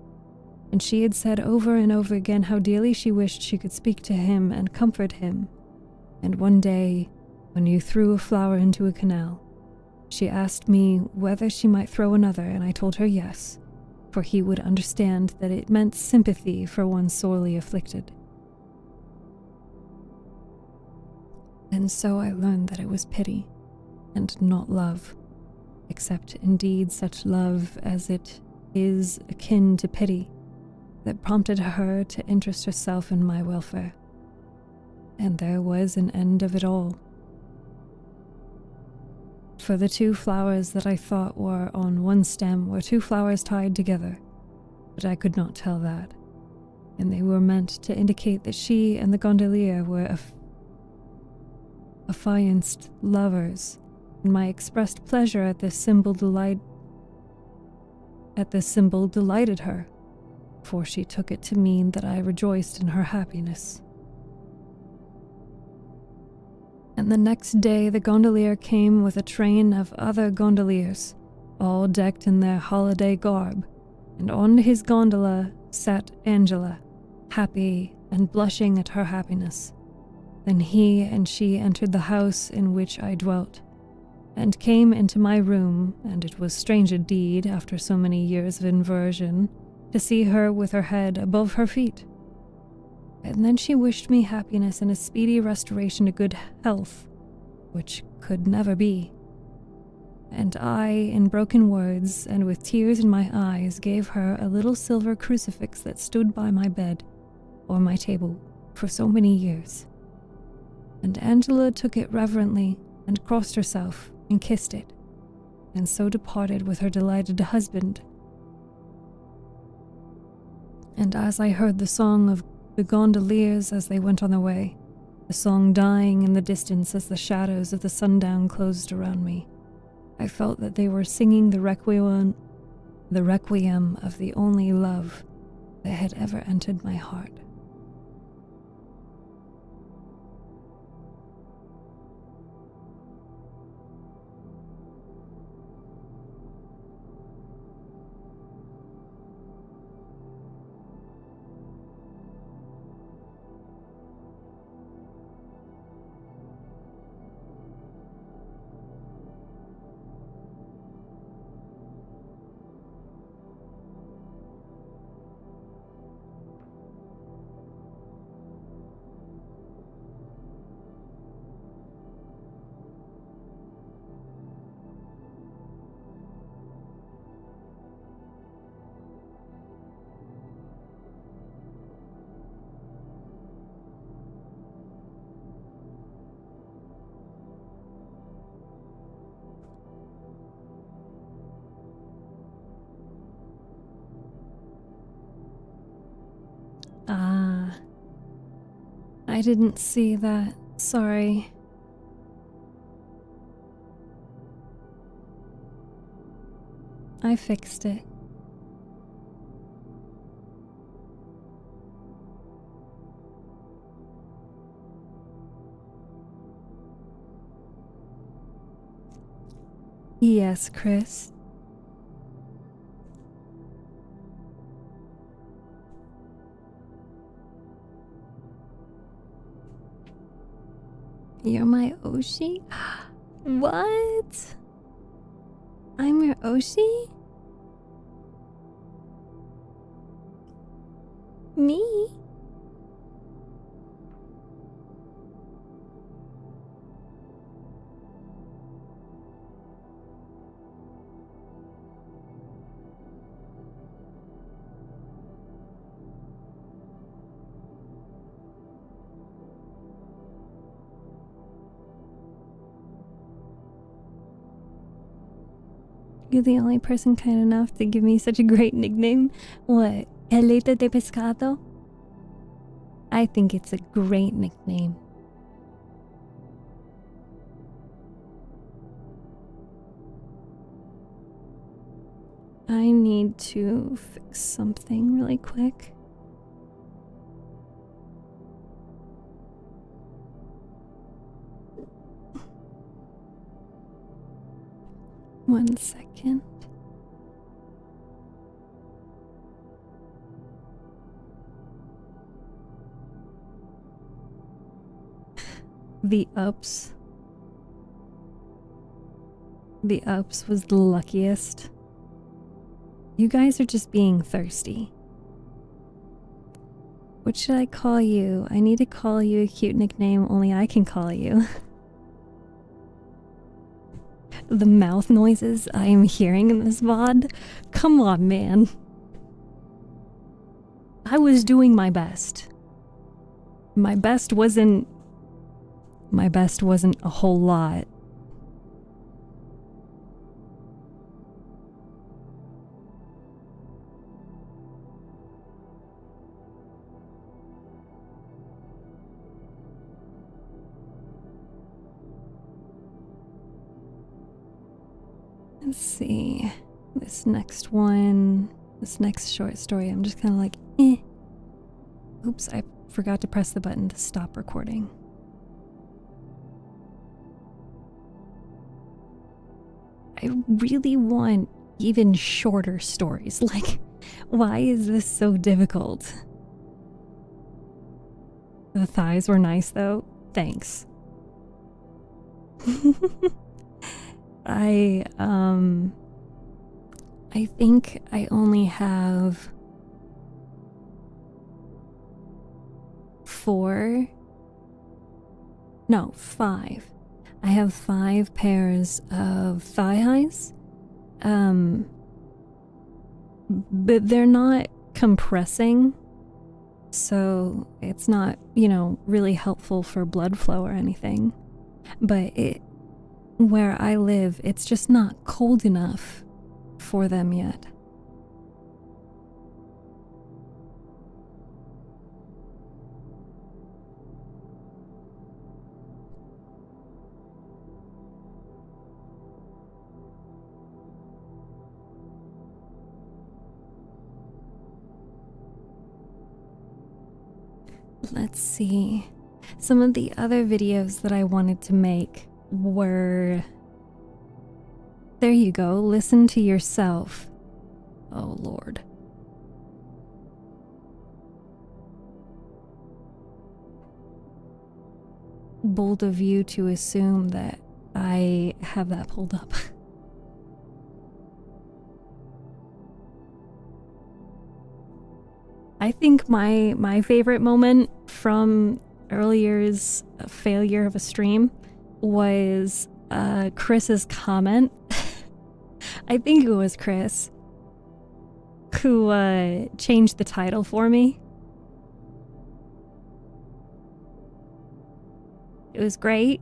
And she had said over and over again how dearly she wished she could speak to him and comfort him. And one day, when you threw a flower into a canal, she asked me whether she might throw another, and I told her yes, for he would understand that it meant sympathy for one sorely afflicted. And so I learned that it was pity, and not love, except indeed such love as it is akin to pity, that prompted her to interest herself in my welfare. And there was an end of it all. For the two flowers that I thought were on one stem were two flowers tied together, but I could not tell that, and they were meant to indicate that she and the gondolier were affianced lovers, and my expressed pleasure at this symbol delighted her, for she took it to mean that I rejoiced in her happiness. And the next day the gondolier came with a train of other gondoliers, all decked in their holiday garb, and on his gondola sat Angela, happy and blushing at her happiness. Then he and she entered the house in which I dwelt, and came into my room, and it was strange indeed, after so many years of inversion, to see her with her head above her feet. And then she wished me happiness and a speedy restoration to good health, which could never be. And I, in broken words and with tears in my eyes, gave her a little silver crucifix that stood by my bed or my table for so many years. And Angela took it reverently and crossed herself and kissed it, and so departed with her delighted husband. And as I heard the song of the gondoliers as they went on their way, the song dying in the distance as the shadows of the sundown closed around me, I felt that they were singing the requiem of the only love that had ever entered my heart. I didn't see that. Sorry. I fixed it. Yes, Chris. You're my Oshi? What? I'm your Oshi? Me? You're the only person kind enough to give me such a great nickname. What? Aleta de pescado? I think it's a great nickname. I need to fix something really quick. One second. The ups. The ups was the luckiest. You guys are just being thirsty. What should I call you? I need to call you a cute nickname only I can call you. The mouth noises I am hearing in this VOD? Come on, man. I was doing my best. My best wasn't a whole lot. Let's see. This next short story, I'm just kind of like, eh. Oops, I forgot to press the button to stop recording. I really want even shorter stories. Like, why is this so difficult? The thighs were nice though. Thanks. I think I only have 5. I have 5 pairs of thigh highs. But they're not compressing, so it's not, really helpful for blood flow or anything. But where I live, it's just not cold enough for them yet. Let's see. Some of the other videos that I wanted to make were... There you go. Listen to yourself. Oh, Lord. Bold of you to assume that I have that pulled up. I think my favorite moment from earlier's failure of a stream was Chris's comment. I think it was Chris who changed the title for me. It was great.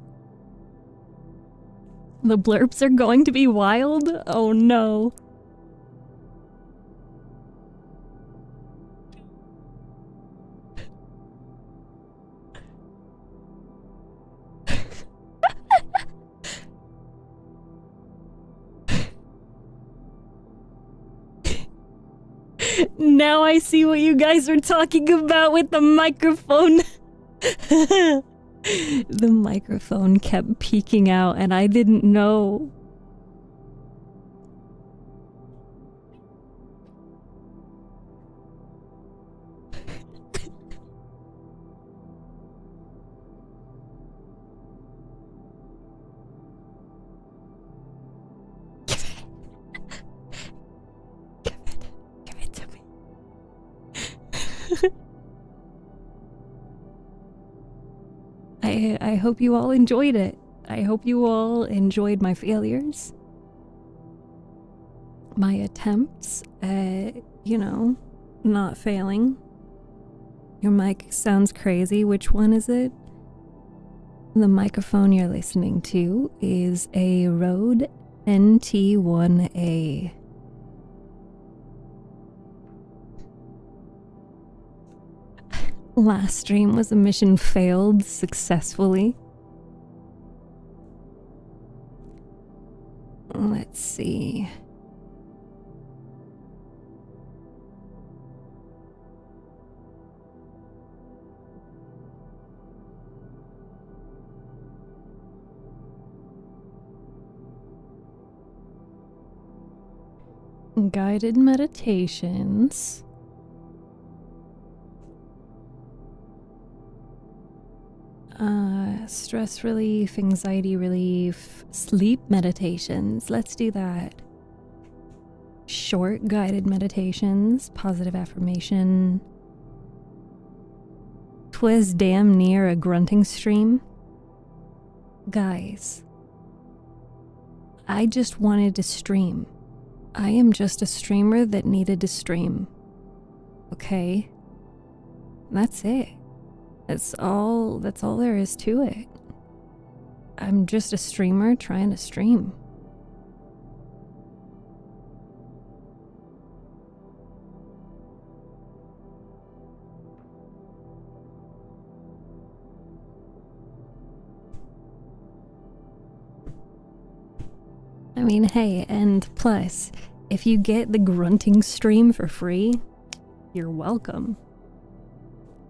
The blurps are going to be wild? Oh no. Now I see what you guys were talking about with the microphone. The microphone kept peeking out and I didn't know. Give it to me. I hope you all enjoyed it. I hope you all enjoyed my failures. My attempts at, not failing. Your mic sounds crazy. Which one is it? The microphone you're listening to is a Rode NT1A. Last stream was a mission failed successfully. Let's see. Guided meditations. Stress relief, anxiety relief, sleep meditations. Let's do that. Short guided meditations, positive affirmation. 'Twas damn near a grunting stream. Guys, I just wanted to stream. I am just a streamer that needed to stream. Okay? That's it. That's all there is to it. I'm just a streamer trying to stream. I mean, hey, and plus, if you get the grunting stream for free, you're welcome.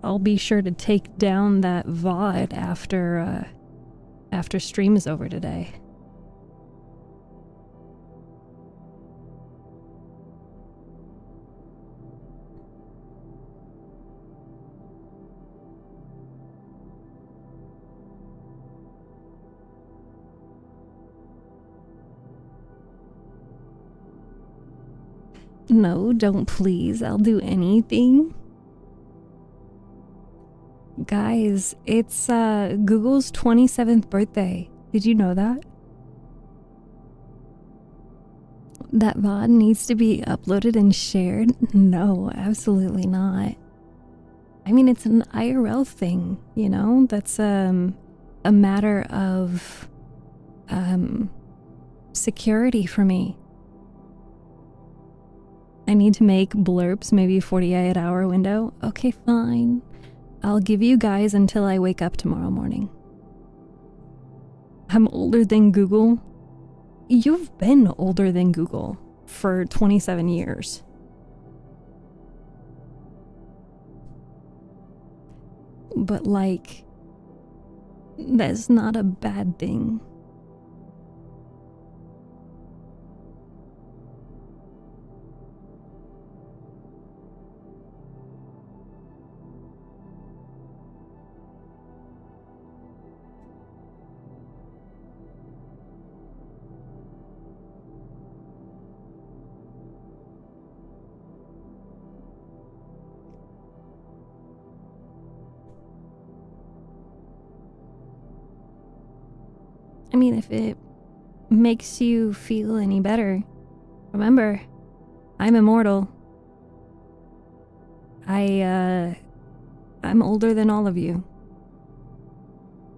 I'll be sure to take down that VOD after stream is over today. No, don't please. I'll do anything. Guys, it's Google's 27th birthday. Did you know that? That VOD needs to be uploaded and shared? No, absolutely not. I mean, it's an IRL thing, you know? That's a matter of security for me. I need to make blurps, maybe 48-hour window. Okay, fine. I'll give you guys until I wake up tomorrow morning. I'm older than Google. You've been older than Google for 27 years. But like, that's not a bad thing. I mean, if it makes you feel any better, remember, I'm immortal. I'm older than all of you.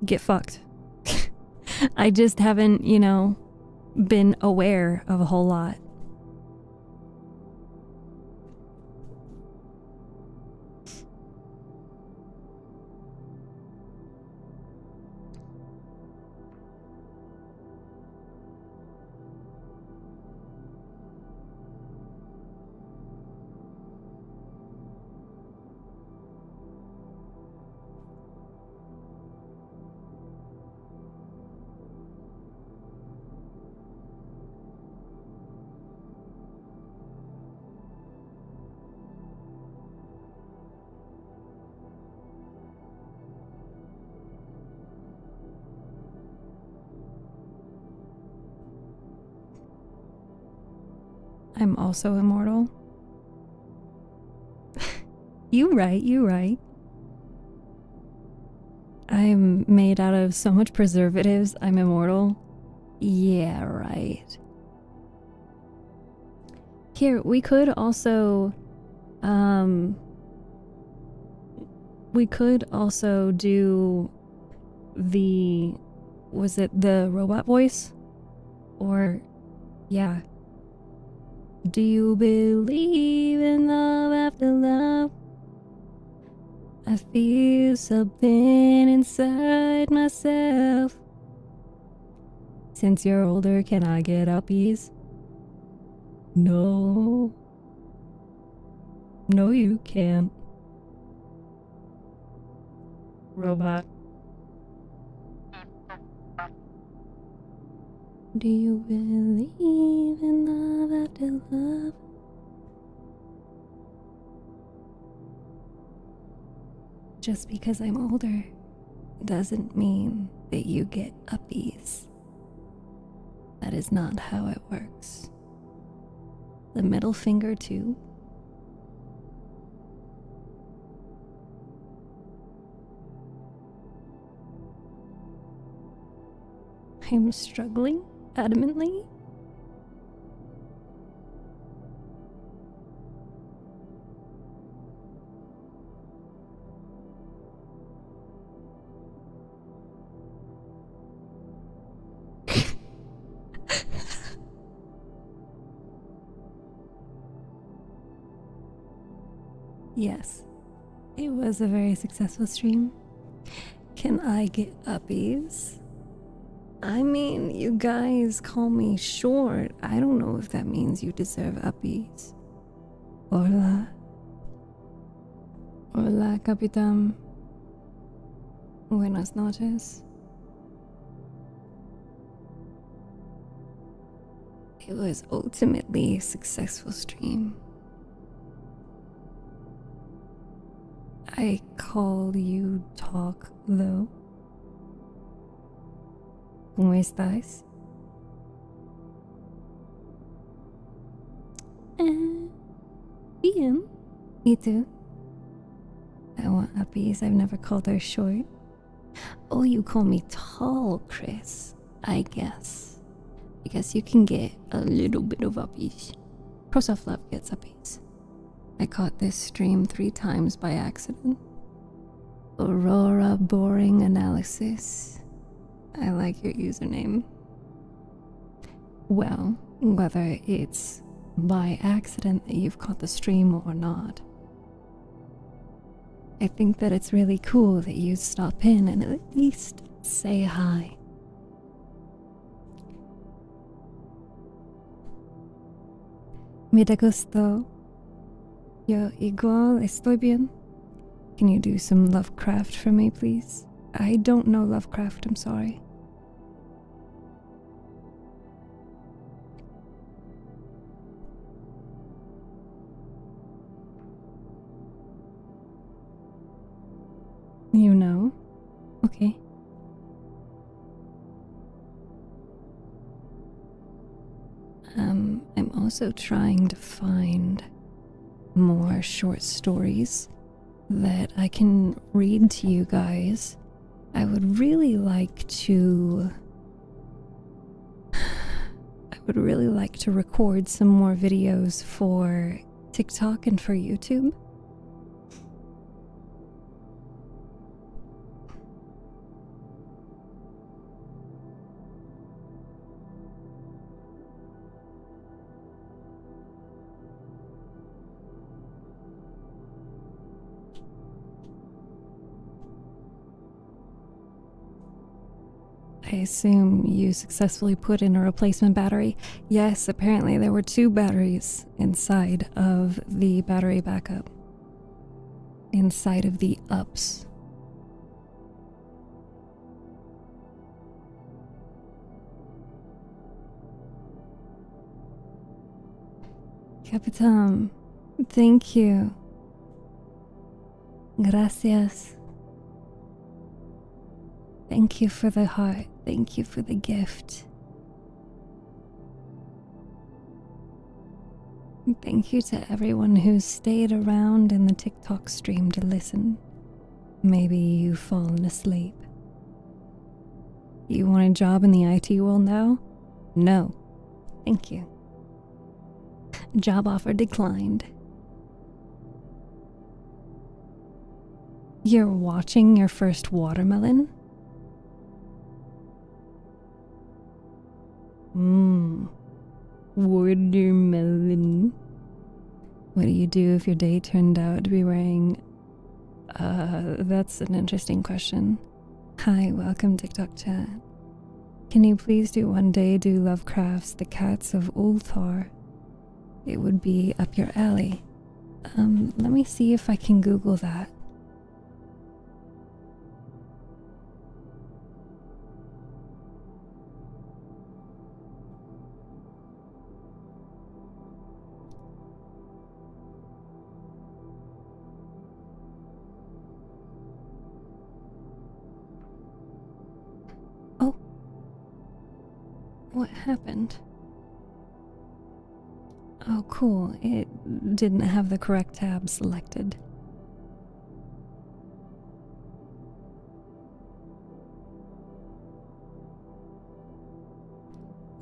Get fucked. I just haven't, been aware of a whole lot. I'm also immortal. You right. I'm made out of so much preservatives, I'm immortal. Yeah, right. Here, we could also do the, was it the robot voice? Or, yeah. Do you believe in love after love? I feel something inside myself. Since you're older, can I get uppies? No. No, you can't. Robot. Do you believe in love after love? Just because I'm older doesn't mean that you get uppies. That is not how it works. The middle finger too. I'm struggling adamantly. Yes, it was a very successful stream. Can I get uppies? I mean, you guys call me short. I don't know if that means you deserve uppies. Hola. Hola, Capitán. Buenas noches. It was ultimately a successful stream. I call you talk, though. ¿Cómo estás? Bien. ¿Y tú? I want uppies. I've never called her short. Oh, you call me tall, Chris. I guess. I guess you can get a little bit of uppies. ProSelf Love gets uppies. I caught this stream 3 times by accident. Aurora Boring Analysis. I like your username. Well, whether it's by accident that you've caught the stream or not, I think that it's really cool that you stop in and at least say hi. Me da gusto. Yo igual estoy bien. Can you do some Lovecraft for me, please? I don't know Lovecraft, I'm sorry. You know? Okay. I'm also trying to find more short stories that I can read to you guys. I would really like to record some more videos for TikTok and for YouTube. I assume you successfully put in a replacement battery. Yes, apparently there were 2 batteries inside of the battery backup. Inside of the ups. Capitán, thank you. Gracias. Thank you for the heart. Thank you for the gift. Thank you to everyone who stayed around in the TikTok stream to listen. Maybe you've fallen asleep. You want a job in the IT world now? No. Thank you. Job offer declined. You're watching your first watermelon? Watermelon. What do you do if your day turned out to be wearing... that's an interesting question. Hi, welcome TikTok chat. Can you please one day do Lovecraft's The Cats of Ulthar? It would be up your alley. Let me see if I can Google that. Oh. What happened? Oh, cool. It didn't have the correct tab selected.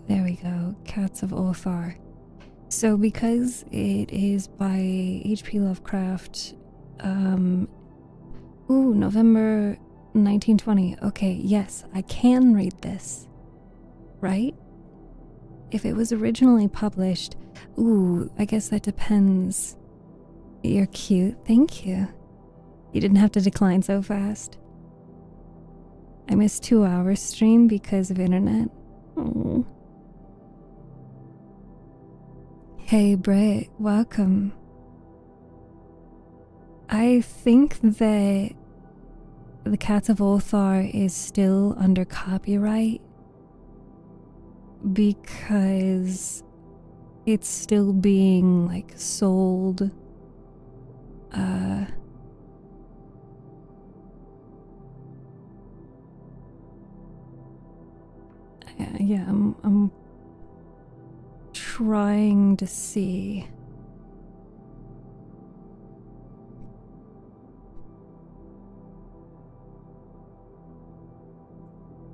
There we go. Cats of Ulthar. So because it is by H.P. Lovecraft, November 1920. Okay, yes, I can read this. Right? If it was originally published, I guess that depends. You're cute, thank you. You didn't have to decline so fast. I missed 2 hours stream because of internet. Oh. Hey Brett, welcome. I think that The Cats of Ulthar is still under copyright because it's still being like sold. Yeah, I'm trying to see.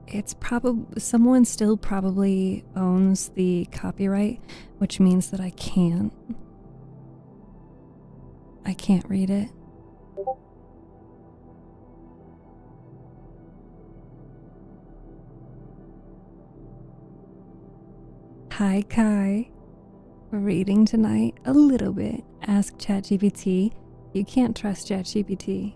It's probably someone still probably owns the copyright, which means that I can't read it. Hi Kai. We're reading tonight a little bit. Ask ChatGPT. You can't trust ChatGPT.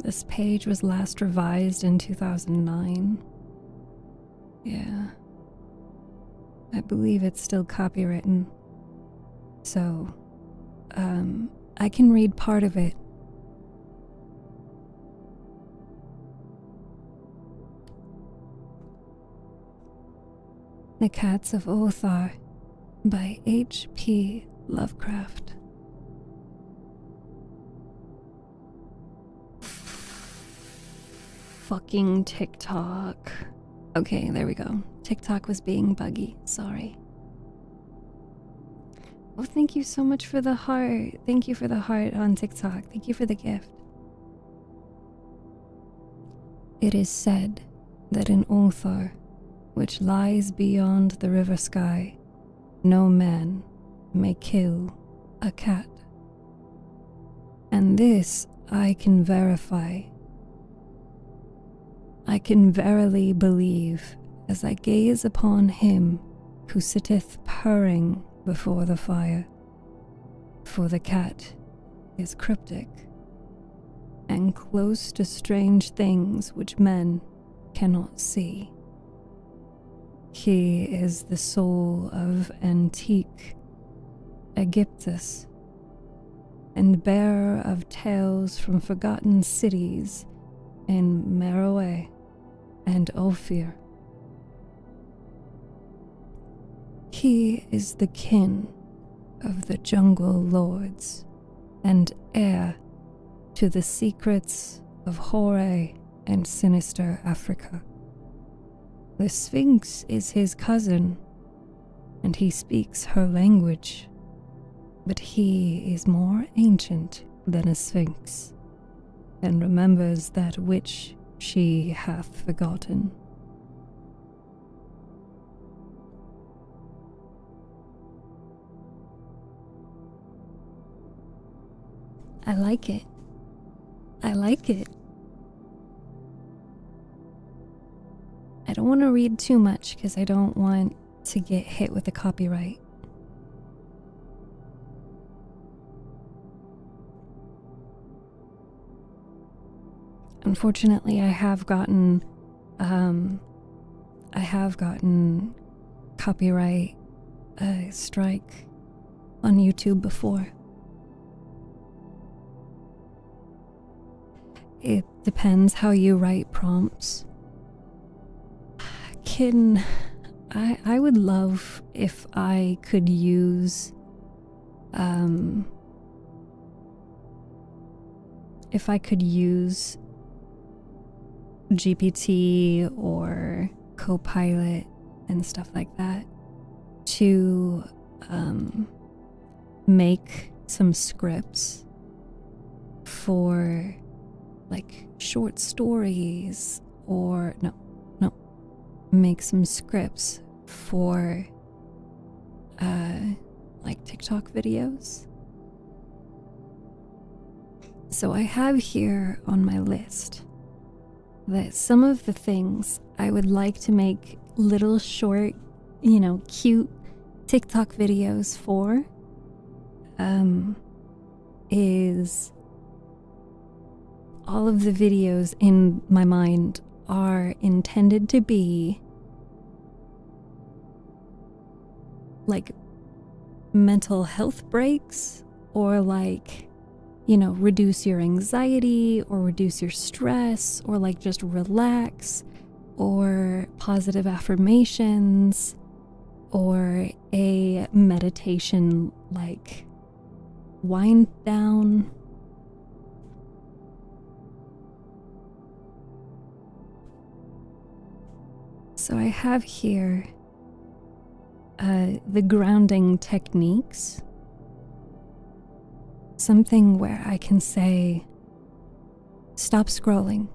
This page was last revised in 2009. Yeah. I believe it's still copywritten. So, I can read part of it. The Cats of Ulthar by H.P. Lovecraft. Fucking TikTok. Okay, there we go. TikTok was being buggy. Sorry. Oh, thank you so much for the heart. Thank you for the heart on TikTok. Thank you for the gift. It is said that in Ulthar, which lies beyond the river sky, no man may kill a cat. And this I can verify. I can verily believe as I gaze upon him who sitteth purring before the fire. For the cat is cryptic and close to strange things which men cannot see. He is the soul of antique Egyptus and bearer of tales from forgotten cities in Meroe and Ophir. He is the kin of the jungle lords and heir to the secrets of horror and sinister Africa. The Sphinx is his cousin, and he speaks her language, but he is more ancient than a Sphinx, and remembers that which she hath forgotten. I like it. I like it. I don't want to read too much because I don't want to get hit with a copyright. Unfortunately, I have gotten copyright strike on YouTube before. It depends how you write prompts. I would love if I could use GPT or Copilot and stuff like that to make some scripts for like short stories, or make some scripts for like TikTok videos. So I have here on my list that some of the things I would like to make little short, cute TikTok videos for is all of the videos in my mind are intended to be like mental health breaks, or like, reduce your anxiety or reduce your stress, or like just relax, or positive affirmations, or a meditation like wind down. So I have here the grounding techniques. Something where I can say, stop scrolling.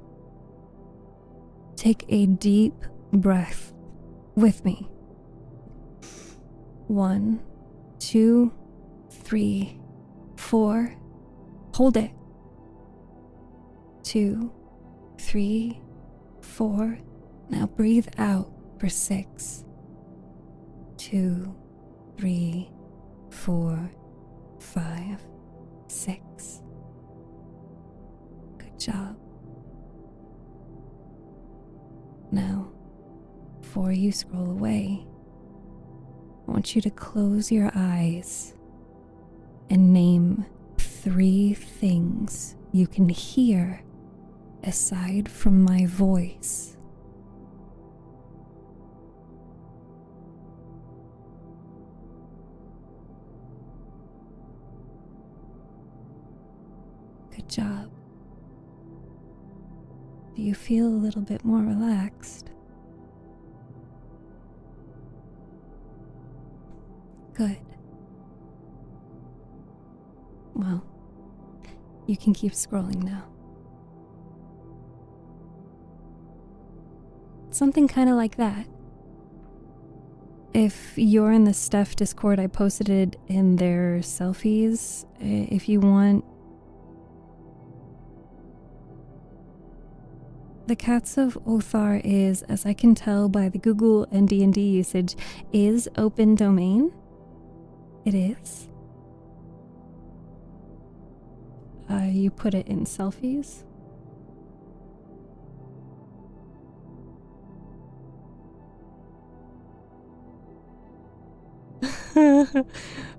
Take a deep breath with me. 1, 2, 3, 4. Hold it. 2, 3, 4. Now breathe out for 6. 2, 3, 4, 5, 6. Good job. Now, before you scroll away, I want you to close your eyes and name 3 things you can hear aside from my voice. Good job. Do you feel a little bit more relaxed? Good. Well, you can keep scrolling now. Something kind of like that. If you're in the Steph Discord, I posted it in their selfies. If you want, the Cats of Othar is, as I can tell by the Google and D&D usage, is open domain. It is. You put it in selfies.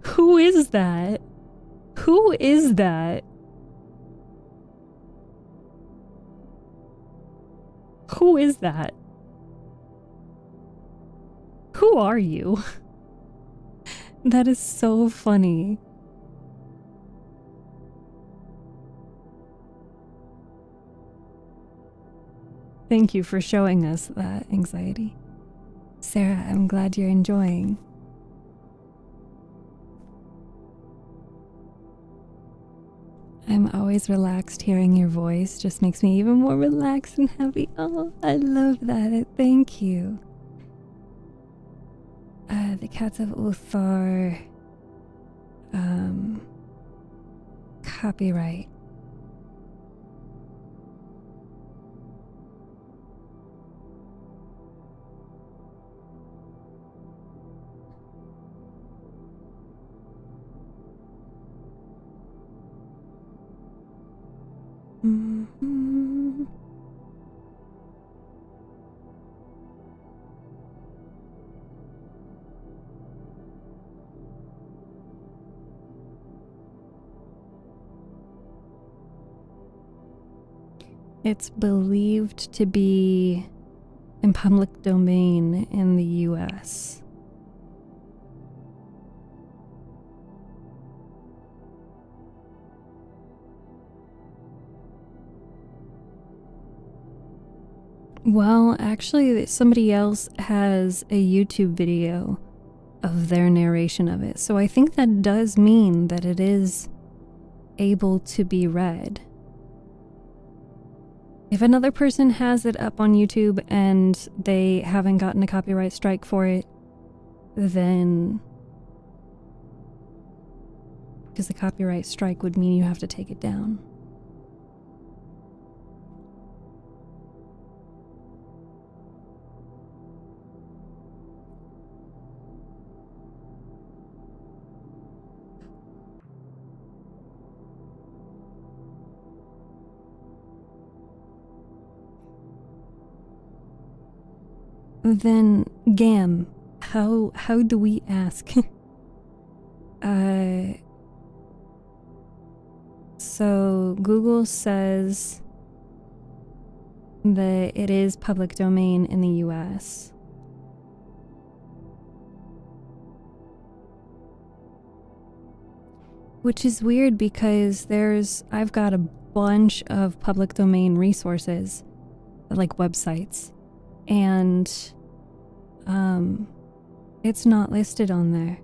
Who is that? Who is that? Who is that? Who are you? That is so funny. Thank you for showing us that anxiety. Sarah, I'm glad you're enjoying. I'm always relaxed. Hearing your voice just makes me even more relaxed and happy. Oh, I love that. Thank you. The Cats of Uthar. Copyright. Mhm. It's believed to be in public domain in the US. Well, actually, somebody else has a YouTube video of their narration of it. So I think that does mean that it is able to be read. If another person has it up on YouTube and they haven't gotten a copyright strike for it, then... because the copyright strike would mean you have to take it down. Then, Gam, how do we ask? So Google says that it is public domain in the US. Which is weird because I've got a bunch of public domain resources, like websites, and it's not listed on there.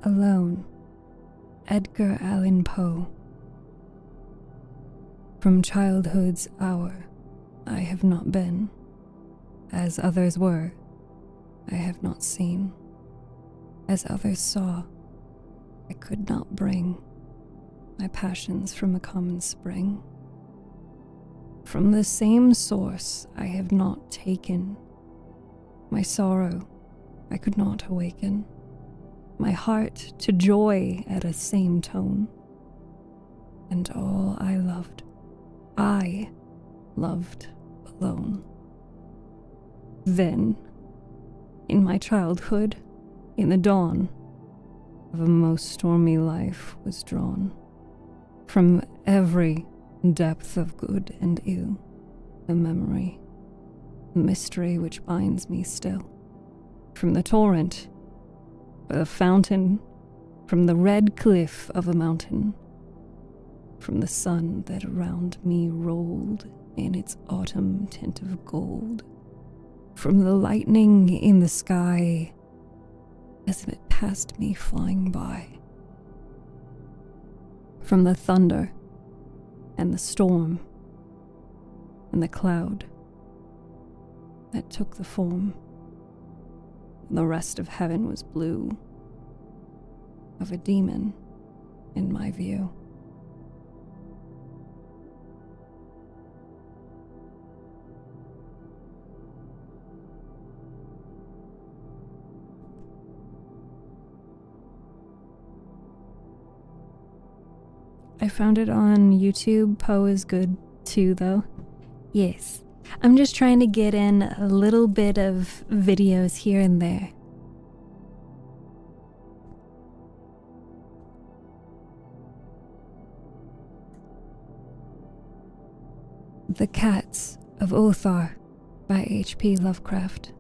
Alone, Edgar Allan Poe. From childhood's hour, I have not been, as others were, I have not seen, as others saw, I could not bring my passions from a common spring. From the same source I have not taken, my sorrow I could not awaken, my heart to joy at a same tone. And all I loved alone. Then, in my childhood, in the dawn of a most stormy life was drawn, from every depth of good and ill, the memory, the mystery which binds me still, from the torrent, the fountain, from the red cliff of a mountain, from the sun that around me rolled in its autumn tint of gold, from the lightning in the sky as it passed me flying by, from the thunder and the storm and the cloud that took the form The rest of heaven was blue. Of a demon, in my view. I found it on YouTube. Poe is good too, though. Yes. I'm just trying to get in a little bit of videos here and there. The Cats of Othar by H.P. Lovecraft.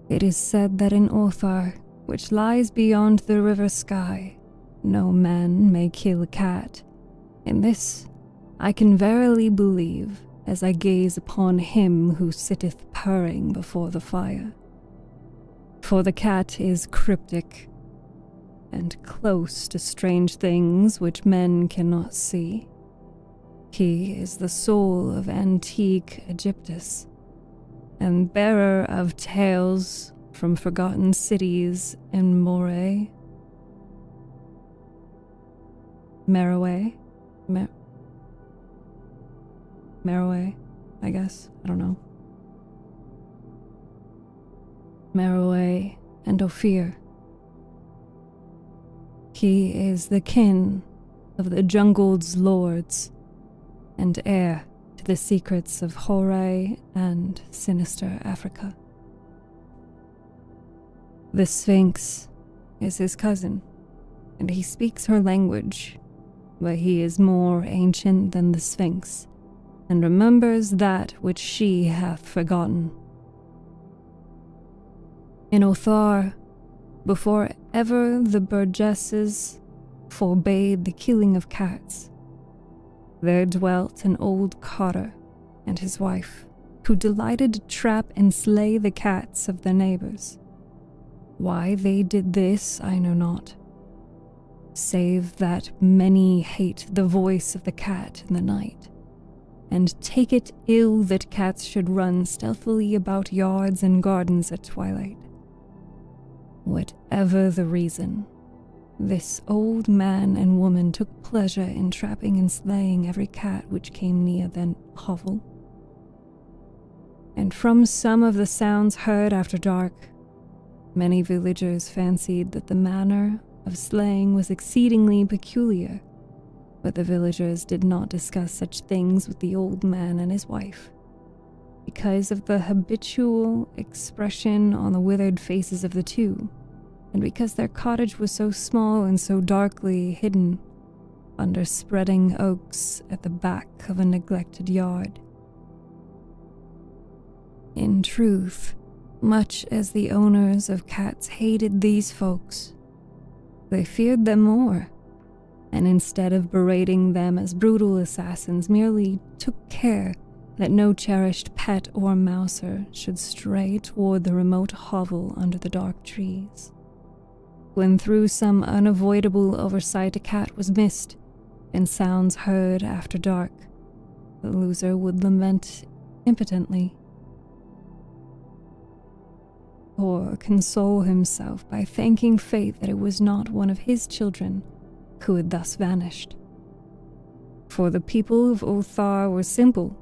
It is said that in Othar, which lies beyond the river Sky, no man may kill a cat. In this I can verily believe, as I gaze upon him who sitteth purring before the fire. For the cat is cryptic, and close to strange things which men cannot see. He is the soul of antique Egyptus, and bearer of tales from forgotten cities in Moray. Merowe, I guess. I don't know. Merowe and Ophir. He is the kin of the jungle's lords, and heir to the secrets of Horai and sinister Africa. The Sphinx is his cousin, and he speaks her language, but he is more ancient than the Sphinx, and remembers that which she hath forgotten. In Othar, before ever the burgesses forbade the killing of cats, there dwelt an old cotter and his wife, who delighted to trap and slay the cats of their neighbors. Why they did this I know not, save that many hate the voice of the cat in the night, and take it ill that cats should run stealthily about yards and gardens at twilight. Whatever the reason, this old man and woman took pleasure in trapping and slaying every cat which came near their hovel. And from some of the sounds heard after dark, many villagers fancied that the manner of slaying was exceedingly peculiar, but the villagers did not discuss such things with the old man and his wife, because of the habitual expression on the withered faces of the two, and because their cottage was so small and so darkly hidden under spreading oaks at the back of a neglected yard. In truth, much as the owners of cats hated these folks, they feared them more, and instead of berating them as brutal assassins, merely took care that no cherished pet or mouser should stray toward the remote hovel under the dark trees. When through some unavoidable oversight a cat was missed, and sounds heard after dark, the loser would lament impotently, or console himself by thanking fate that it was not one of his children who had thus vanished. For the people of Othar were simple,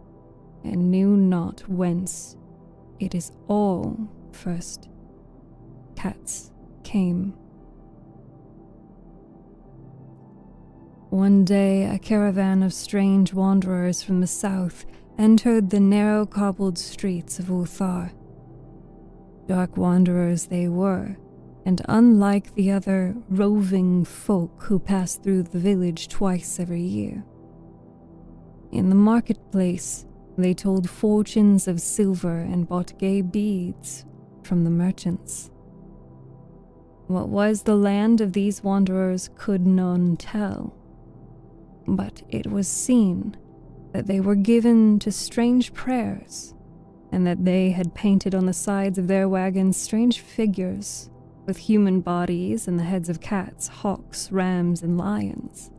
and knew not whence it is all first cats came. One day a caravan of strange wanderers from the south entered the narrow cobbled streets of Othar. Dark wanderers they were, and unlike the other roving folk who passed through the village twice every year. In the marketplace, they told fortunes of silver and bought gay beads from the merchants. What was the land of these wanderers could none tell, but it was seen that they were given to strange prayers, and that they had painted on the sides of their wagons strange figures with human bodies and the heads of cats, hawks, rams, and lions.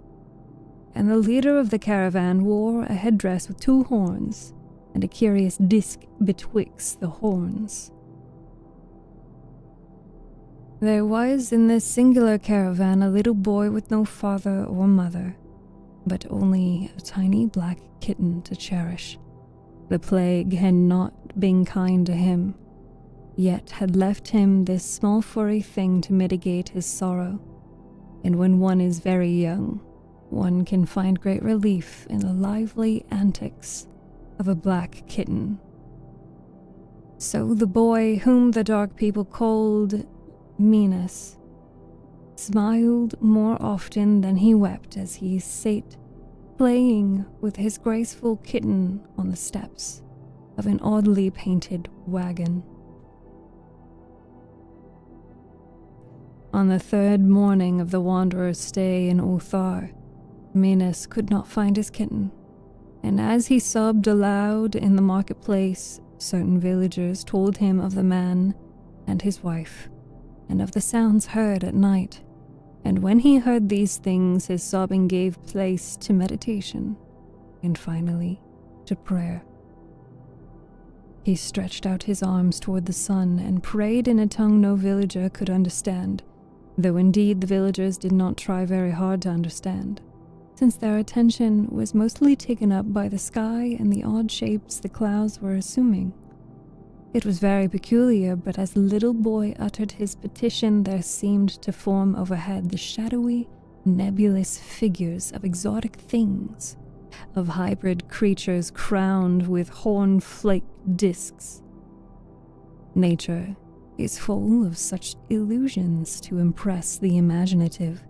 And the leader of the caravan wore a headdress with 2 horns and a curious disc betwixt the horns. There was in this singular caravan a little boy with no father or mother, but only a tiny black kitten to cherish. The plague had not been kind to him, yet had left him this small furry thing to mitigate his sorrow. And when one is very young, one can find great relief in the lively antics of a black kitten. So the boy, whom the dark people called Minas, smiled more often than he wept as he sat playing with his graceful kitten on the steps of an oddly painted wagon. On the third morning of the wanderer's stay in Uthar, Minas could not find his kitten, and as he sobbed aloud in the marketplace, certain villagers told him of the man and his wife, and of the sounds heard at night. And when he heard these things, his sobbing gave place to meditation, and finally to prayer. He stretched out his arms toward the sun and prayed in a tongue no villager could understand, though indeed the villagers did not try very hard to understand, since their attention was mostly taken up by the sky and the odd shapes the clouds were assuming. It was very peculiar, but as the little boy uttered his petition, there seemed to form overhead the shadowy, nebulous figures of exotic things, of hybrid creatures crowned with horn-flaked discs. Nature is full of such illusions to impress the imaginative.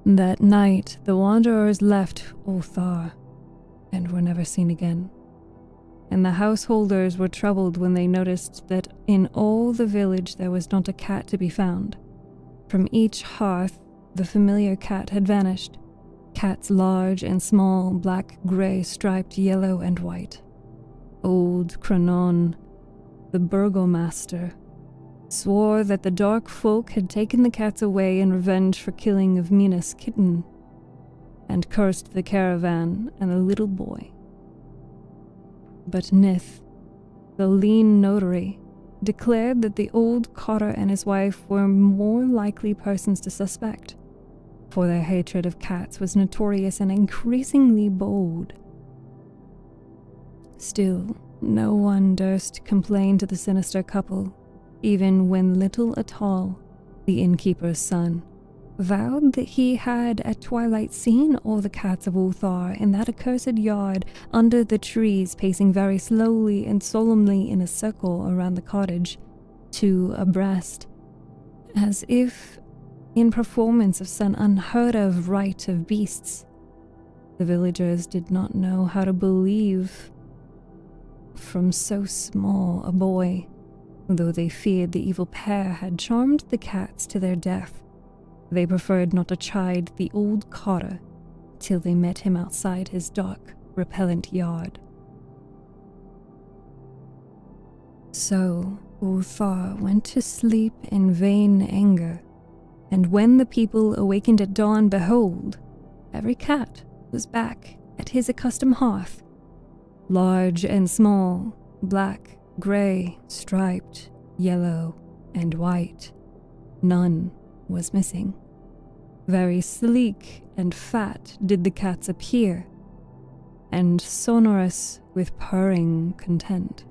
That night, the wanderers left Uthar and were never seen again. And the householders were troubled when they noticed that in all the village there was not a cat to be found. From each hearth, the familiar cat had vanished. Cats large and small, black, gray, striped, yellow, and white. Old Cronon, the burgomaster, swore that the dark folk had taken the cats away in revenge for killing of Minas' kitten, and cursed the caravan and the little boy. But Nith, the lean notary, declared that the old cotter and his wife were more likely persons to suspect, for their hatred of cats was notorious and increasingly bold. Still, no one durst complain to the sinister couple, even when little Atal, the innkeeper's son, vowed that he had at twilight seen all the cats of Uthar in that accursed yard under the trees, pacing very slowly and solemnly in a circle around the cottage, two abreast, as if in performance of some unheard of rite of beasts. The villagers did not know how to believe from so small a boy, though they feared the evil pair had charmed the cats to their death. They preferred not to chide the old cotter till they met him outside his dark, repellent yard. So Uthar went to sleep in vain anger, and when the people awakened at dawn, behold, every cat was back at his accustomed hearth, large and small, black, gray, striped, yellow, and white. None was missing. Very sleek and fat did the cats appear, and sonorous with purring content.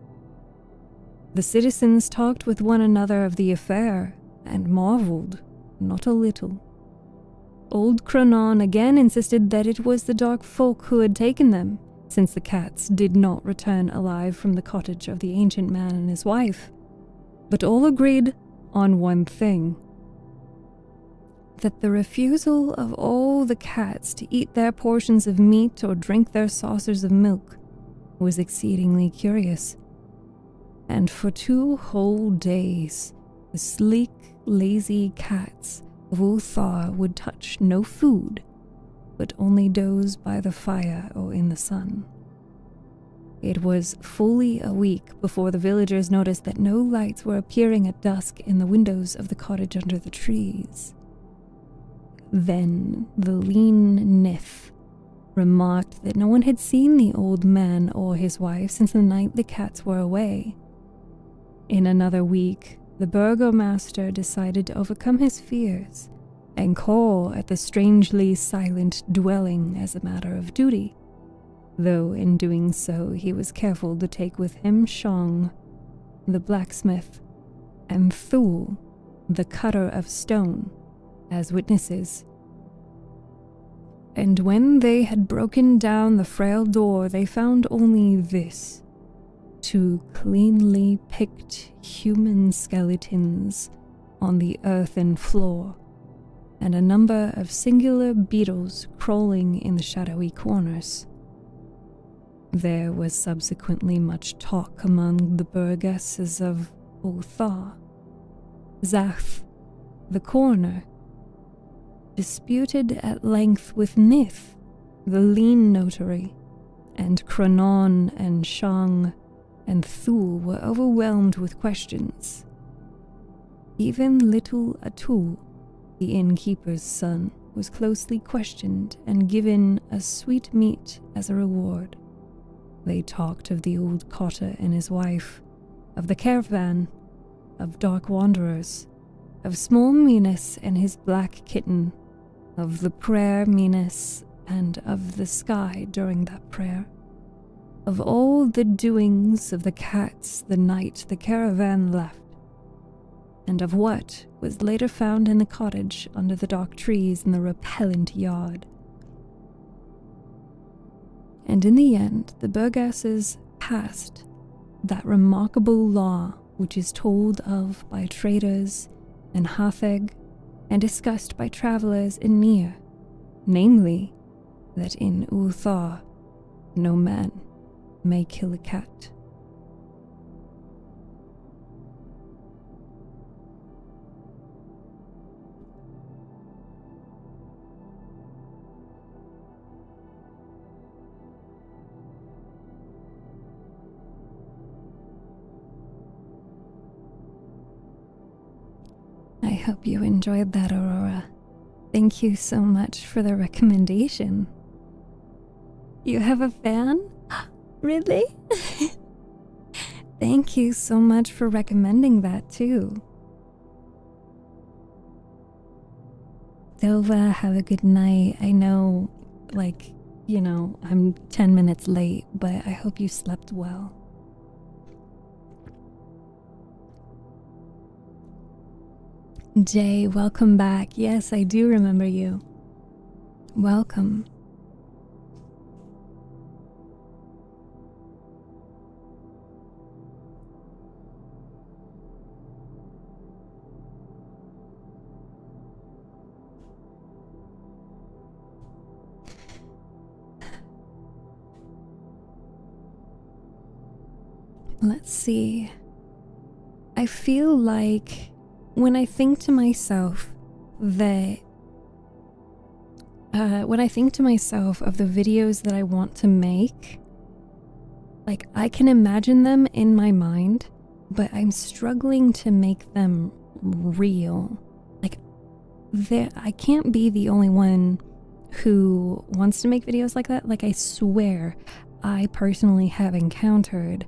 The citizens talked with one another of the affair, and marveled not a little. Old Cronon again insisted that it was the dark folk who had taken them, since the cats did not return alive from the cottage of the ancient man and his wife. But all agreed on one thing: that the refusal of all the cats to eat their portions of meat or drink their saucers of milk was exceedingly curious. And for 2 whole days, the sleek, lazy cats of Uthar would touch no food, but only doze by the fire or in the sun. It was fully a week before the villagers noticed that no lights were appearing at dusk in the windows of the cottage under the trees. Then the lean Nith remarked that no one had seen the old man or his wife since the night the cats were away. In another week, the burgomaster decided to overcome his fears and call at the strangely silent dwelling as a matter of duty, though in doing so he was careful to take with him Shang, the blacksmith, and Thul, the cutter of stone, as witnesses. And when they had broken down the frail door, they found only this: 2 cleanly picked human skeletons on the earthen floor, and a number of singular beetles crawling in the shadowy corners. There was subsequently much talk among the burgesses of Othar. Zath, the coroner, disputed at length with Nith, the lean notary, and Cronon and Shang and Thul were overwhelmed with questions. Even little Atul, the innkeeper's son, was closely questioned and given a sweet meat as a reward. They talked of the old cotter and his wife, of the caravan, of dark wanderers, of small Minas and his black kitten, of the prayer Minas and of the sky during that prayer, of all the doings of the cats the night the caravan left, and of what was later found in the cottage under the dark trees in the repellent yard. And in the end, the burgesses passed that remarkable law which is told of by traders in Hatheg and discussed by travelers in Nir, namely, that in Uthar no man may kill a cat. I hope you enjoyed that, Aurora. Thank you so much for the recommendation. You have a fan? Really? Thank you so much for recommending that too. Dova, have a good night. I know, I'm 10 minutes late, but I hope you slept well. Jay, welcome back. Yes, I do remember you. Welcome. Let's see. I feel like when I think to myself of the videos that I want to make, like I can imagine them in my mind, but I'm struggling to make them real. Like I can't be the only one who wants to make videos like that. Like I swear I personally have encountered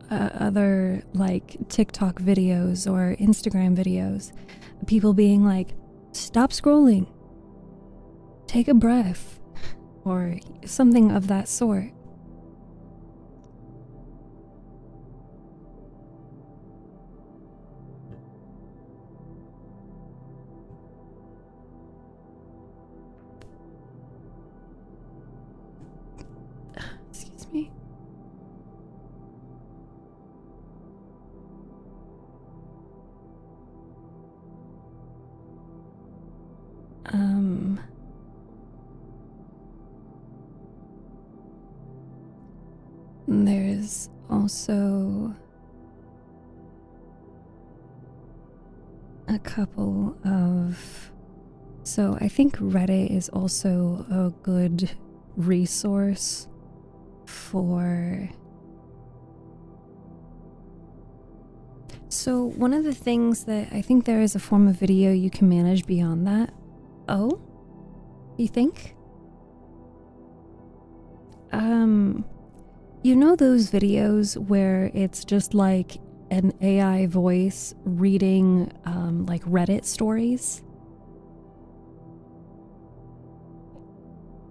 other like TikTok videos or Instagram videos, people being like, stop scrolling, take a breath, or something of that sort. Excuse me. There's also a couple of... So I think Reddit is also a good resource for... So one of the things that I think there is a form of video you can manage beyond that. Oh? You think? You know those videos where it's just like an AI voice reading like Reddit stories?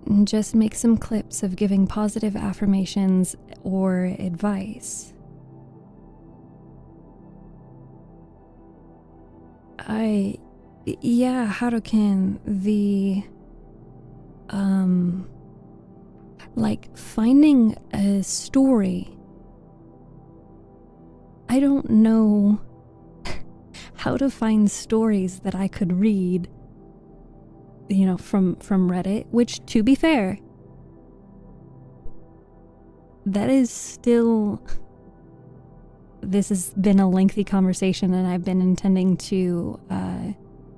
And just make some clips of giving positive affirmations or advice. Yeah, Harukin, like finding a story. I don't know how to find stories that I could read, you know, from Reddit, which, to be fair, that is still... This has been a lengthy conversation, and I've been intending to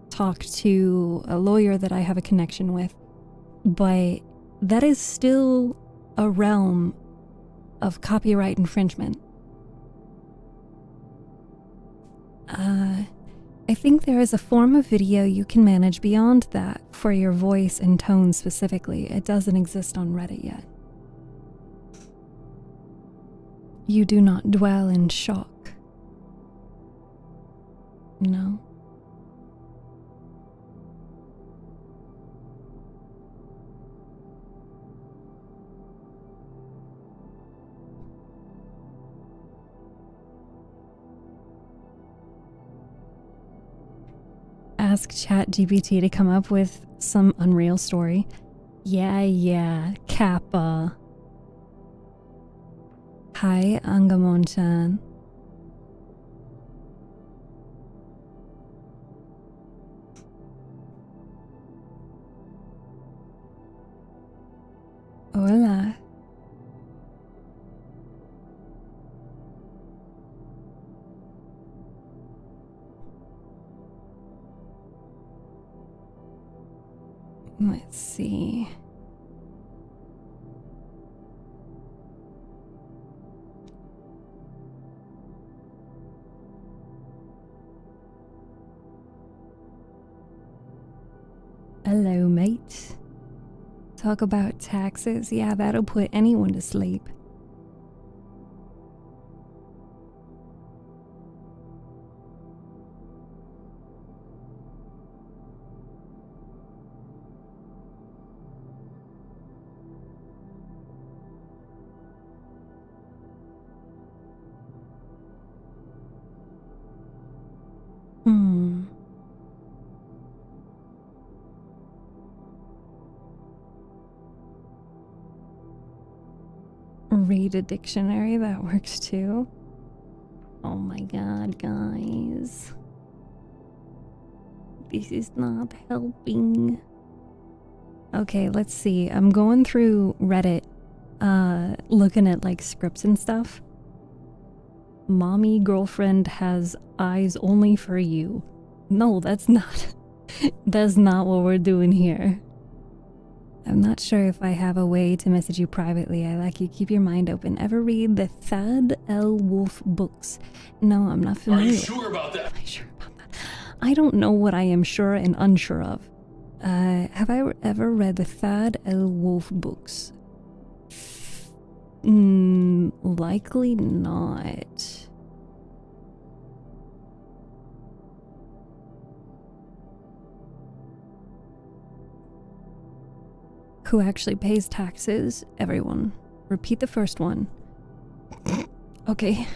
talk to a lawyer that I have a connection with, but that is still a realm of copyright infringement. I think there is a form of video you can manage beyond that for your voice and tone specifically. It doesn't exist on Reddit yet. You do not dwell in shock. No. Ask ChatGPT to come up with some unreal story. Yeah, Kappa. Hi, Angamon-chan. Hola. Let's see. Hello, mate. Talk about taxes? Yeah, that'll put anyone to sleep. Read a dictionary, that works too. Oh my god, guys. This is not helping. Okay, let's see. I'm going through Reddit, looking at like scripts and stuff. Mommy girlfriend has eyes only for you. No, that's not. That's not what we're doing here. I'm not sure if I have a way to message you privately. I like you. Keep your mind open. Ever read the Thad L. Wolf books? No, I'm not familiar. Are you sure about that? Am I sure about that? I don't know what I am sure and unsure of. Have I ever read the Thad L. Wolf books? Likely not. Who actually pays taxes? Everyone. Repeat the first one. Okay.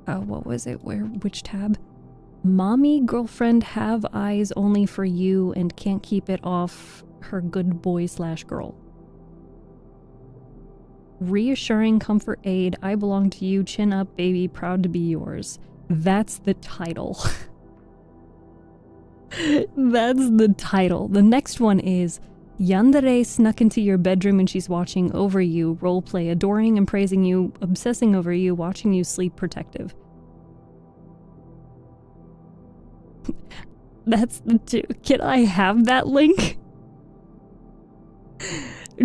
What was it? Which tab? Mommy girlfriend have eyes only for you and can't keep it off her good boy/girl. Reassuring comfort aid. I belong to you. Chin up, baby. Proud to be yours. That's the title. That's the title. The next one is Yandere snuck into your bedroom and she's watching over you. Roleplay, adoring and praising you, obsessing over you, watching you sleep, protective. That's the two. Can I have that link?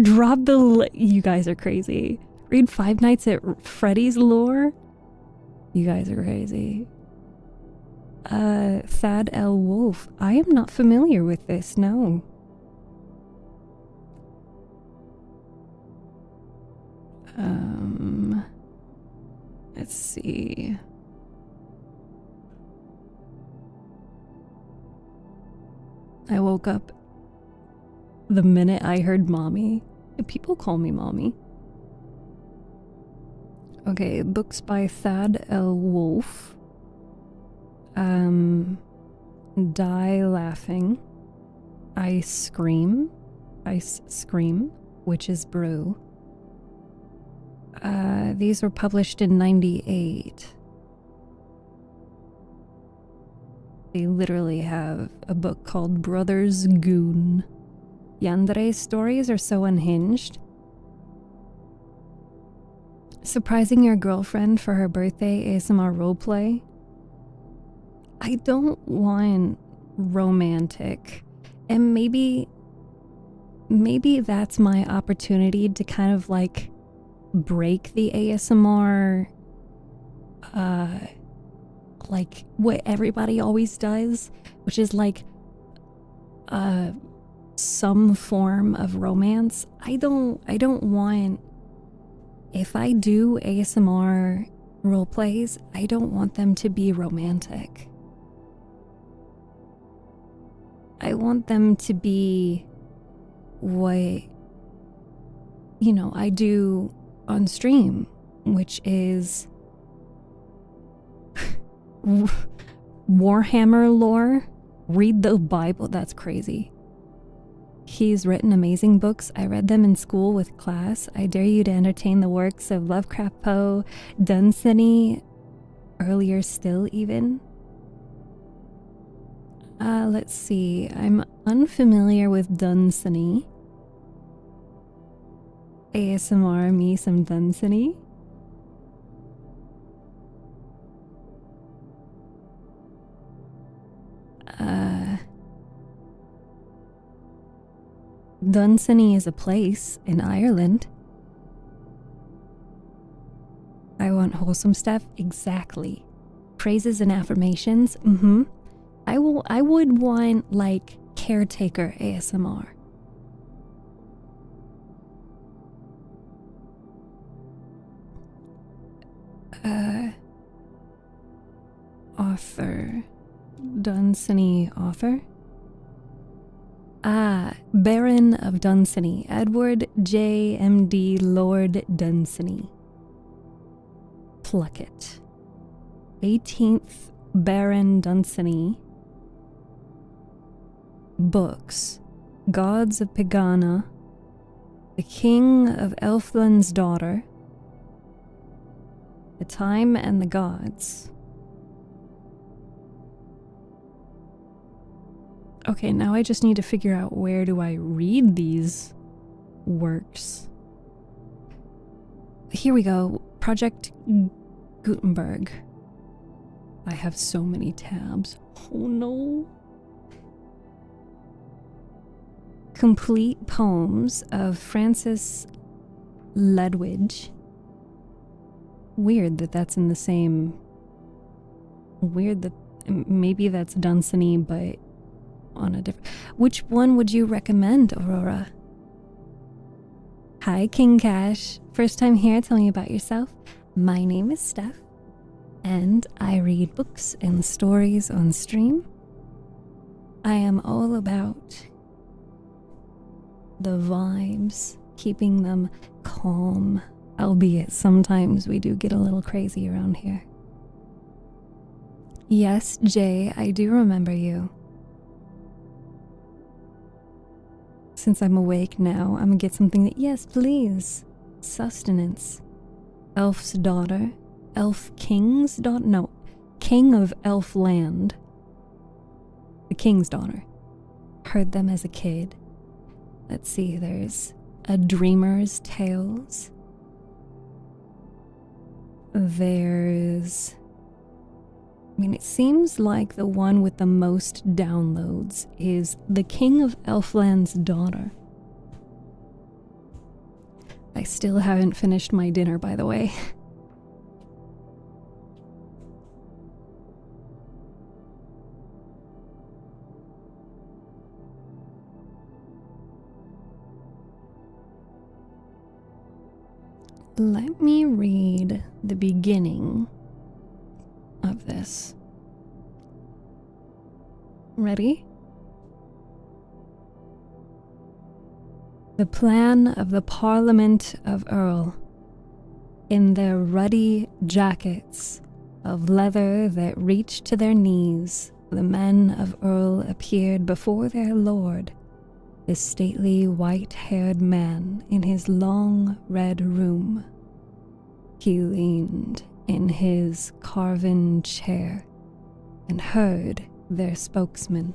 Drop the you guys are crazy. Read Five Nights at Freddy's lore? You guys are crazy. Thad L. Wolf. I am not familiar with this, no. Let's see. I woke up the minute I heard mommy. People call me mommy. Okay, books by Thad L. Wolf. Die Laughing. Ice Scream, Witch's Brew. These were published in 98. They literally have a book called Brothers Goon. Yandere's stories are so unhinged. Surprising your girlfriend for her birthday ASMR roleplay. I don't want romantic. And maybe that's my opportunity to kind of like break the ASMR, like what everybody always does, which is like some form of romance. I don't want, if I do ASMR role plays, I don't want them to be romantic. I want them to be what, you know, I do on stream, which is Warhammer lore. Read the Bible. That's crazy. He's written amazing books. I read them in school with class. I dare you to entertain the works of Lovecraft, Poe, Dunsany, earlier still even. Let's see. I'm unfamiliar with Dunsany. ASMR me some Dunsany. Dunsany is a place in Ireland. I want wholesome stuff. Exactly. Praises and affirmations. I would want like caretaker ASMR. Author. Dunsany author. Baron of Dunsany. Edward J. M.D. Lord Dunsany. Pluckett. 18th Baron Dunsany. Books. Gods of Pegana. The King of Elfland's Daughter. The Time and the Gods. Okay, now I just need to figure out where do I read these works. Here we go. Project Gutenberg. I have so many tabs. Oh no. Complete poems of Francis Ledwidge. Weird that that's in the same... Weird that maybe that's Dunsany, but on a different... Which one would you recommend, Aurora? Hi, King Cash. First time here, tell me about yourself. My name is Steph, and I read books and stories on stream. I am all about the vibes, keeping them calm, albeit sometimes we do get a little crazy around here. Yes, Jay, I do remember you. Since I'm awake now, I'm gonna get something that, yes, please. Sustenance. Elf's daughter. Elf king's daughter? No. King of Elf land. The king's daughter. Heard them as a kid. Let's see, there's A Dreamer's Tales. There's... I mean, it seems like the one with the most downloads is The King of Elfland's Daughter. I still haven't finished my dinner, by the way. Let me read the beginning of this. Ready? The plan of the Parliament of Earl. In their ruddy jackets of leather that reached to their knees, the men of Earl appeared before their lord, the stately white-haired man in his long red room. He leaned in his carven chair and heard their spokesman.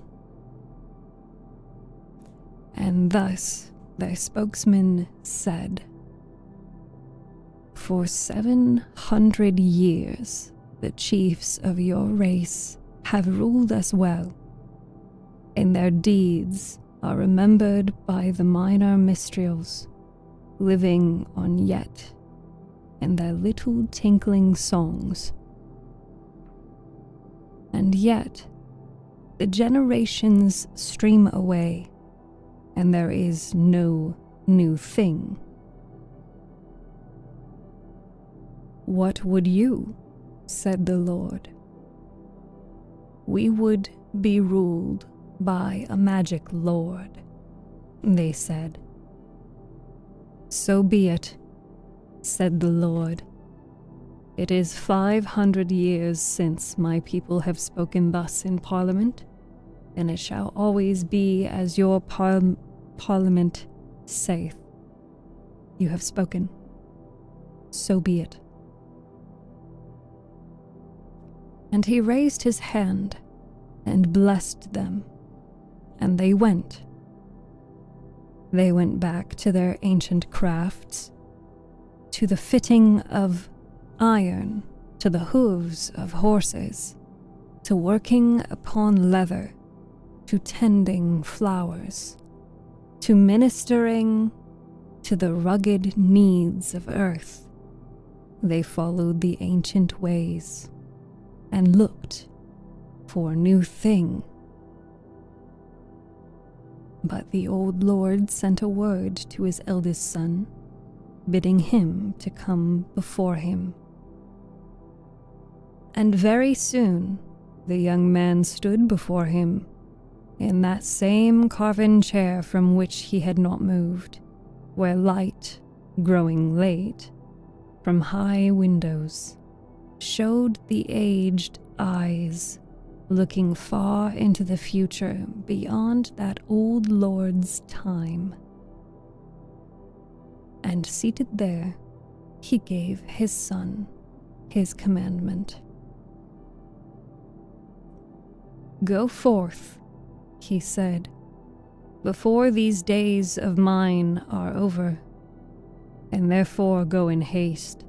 And thus their spokesman said, "For 700 years, the chiefs of your race have ruled us well, and their deeds are remembered by the minor minstrels living on yet and their little tinkling songs. And yet, the generations stream away, and there is no new thing. What would you?" said the Lord. "We would be ruled by a magic lord," they said. "So be it," said the Lord. "It is 500 years since my people have spoken thus in Parliament, and it shall always be as your Parliament saith. You have spoken. So be it." And he raised his hand and blessed them, and they went. They went back to their ancient crafts, to the fitting of iron, to the hooves of horses, to working upon leather, to tending flowers, to ministering to the rugged needs of earth. They followed the ancient ways and looked for a new thing. But the old lord sent a word to his eldest son, bidding him to come before him. And very soon the young man stood before him, in that same carven chair from which he had not moved, where light, growing late, from high windows, showed the aged eyes looking far into the future beyond that old lord's time. And seated there, he gave his son his commandment. "Go forth," he said, "before these days of mine are over, and therefore go in haste,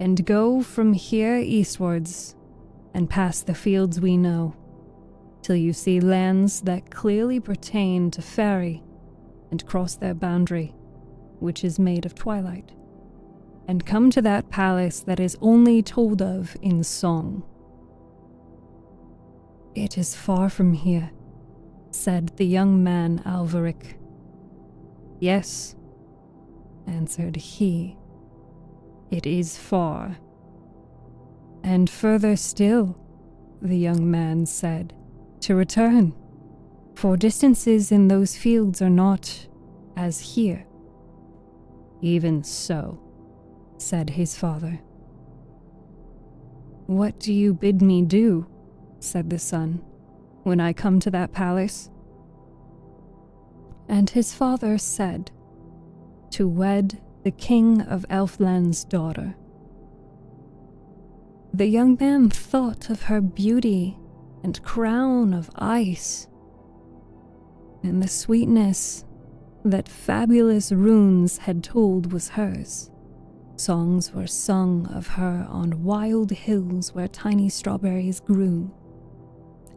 and go from here eastwards, and past the fields we know, till you see lands that clearly pertain to Fairy, and cross their boundary, which is made of twilight, and come to that palace that is only told of in song." "It is far from here," said the young man Alveric. "Yes," answered he, "it is far." "And further still," the young man said, "to return, for distances in those fields are not as here." "Even so," said his father. "What do you bid me do?" said the son, "when I come to that palace?" And his father said, "To wed the king of Elfland's daughter." The young man thought of her beauty and crown of ice, and the sweetness that fabulous runes had told was hers. Songs were sung of her on wild hills where tiny strawberries grew,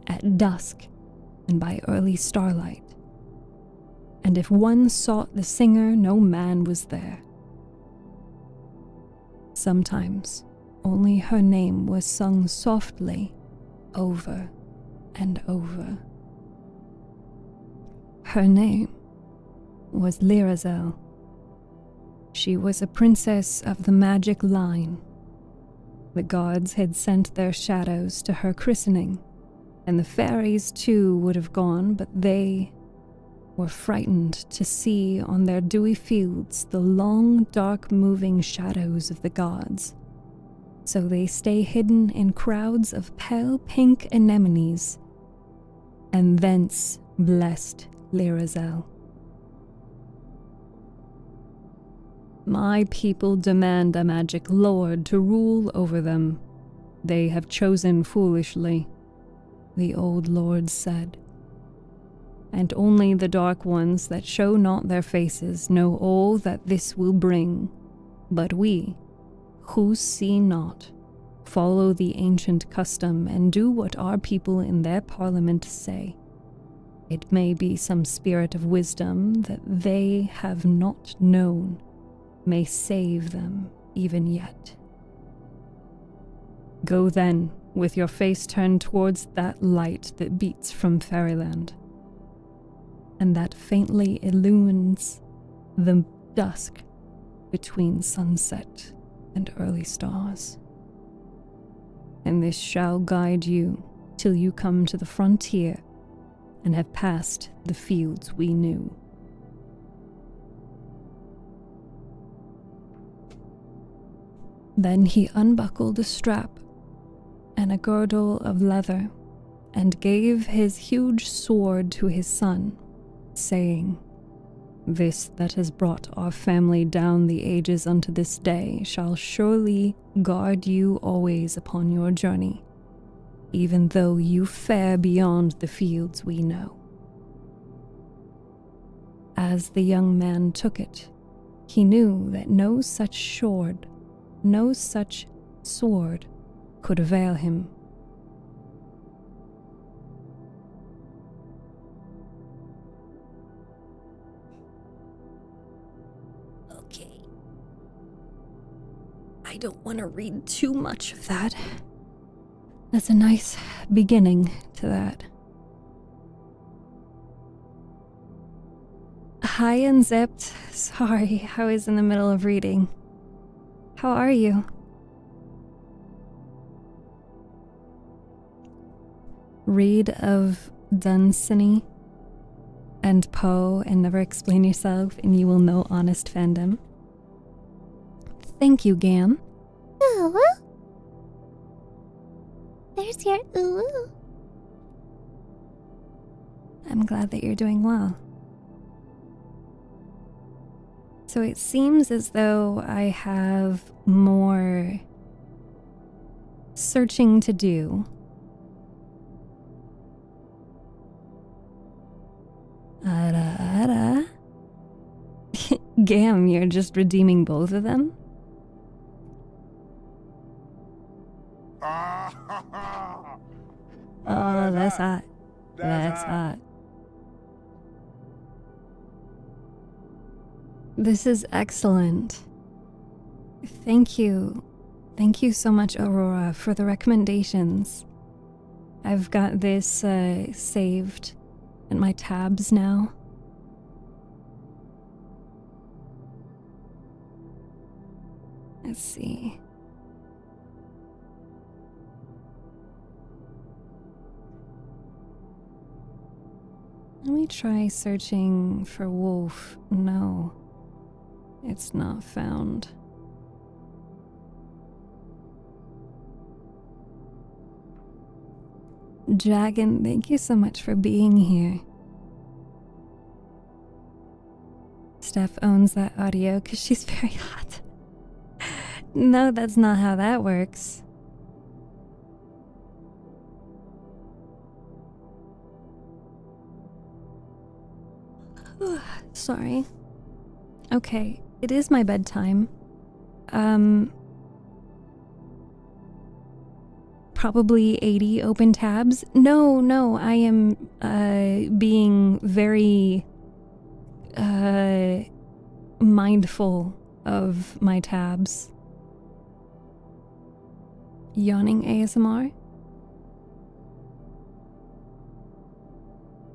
at dusk and by early starlight. And if one sought the singer, no man was there. Sometimes only her name was sung softly over and over. Her name was Lyrazel. She was a princess of the magic line. The gods had sent their shadows to her christening, and the fairies too would have gone, but they were frightened to see on their dewy fields the long, dark moving shadows of the gods. So they stay hidden in crowds of pale pink anemones, and thence blessed Lyrazel. My people demand a magic lord to rule over them. They have chosen foolishly, the old lord said. And only the dark ones that show not their faces know all that this will bring. But we, who see not, follow the ancient custom and do what our people in their parliament say. It may be some spirit of wisdom that they have not known may save them even yet. Go then, with your face turned towards that light that beats from fairyland, and that faintly illumines the dusk between sunset and early stars. And this shall guide you till you come to the frontier and have passed the fields we knew. Then he unbuckled a strap and a girdle of leather, and gave his huge sword to his son, saying, This that has brought our family down the ages unto this day shall surely guard you always upon your journey, even though you fare beyond the fields we know. As the young man took it, he knew that no such sword could avail him. Okay. I don't want to read too much of that. That's a nice beginning to that. Hi, Unzipped. Sorry, I was in the middle of reading. How are you? Read of Dunsany and Poe and never explain yourself, and you will know honest fandom. Thank you, Gam. Ooh. There's your ooh. I'm glad that you're doing well. So it seems as though I have more searching to do. Gam, you're just redeeming both of them? Oh, that's hot. That's hot. This is excellent. Thank you. Thank you so much, Aurora, for the recommendations. I've got this saved in my tabs now. Let's see. Let me try searching for wolf. No, it's not found. Dragon, thank you so much for being here. Steph owns that audio because she's very hot. No, that's not how that works. Sorry. Okay, it is my bedtime. Probably 80 open tabs. No, I am being very mindful of my tabs. Yawning ASMR.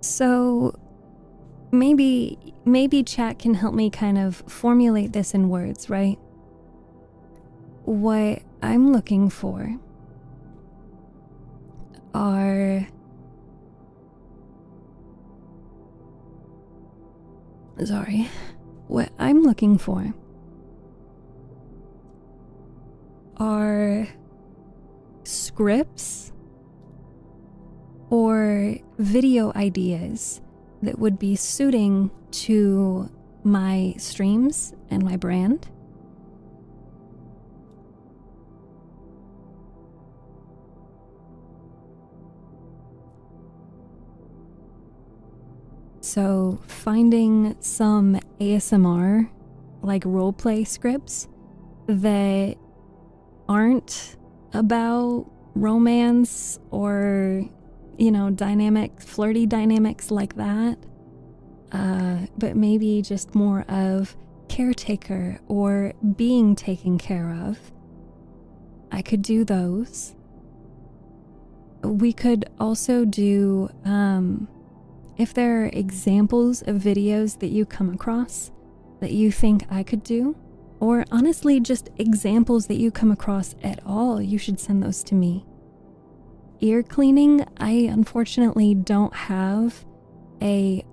So maybe chat can help me kind of formulate this in words, right? What I'm looking for are... Sorry. What I'm looking for are scripts or video ideas that would be suiting to my streams and my brand. So finding some ASMR, like roleplay scripts that aren't about romance or, you know, flirty dynamics like that, but maybe just more of caretaker or being taken care of. I could do those. We could also do, if there are examples of videos that you come across that you think I could do, or honestly just examples that you come across at all, you should send those to me. Ear cleaning, I unfortunately don't have a,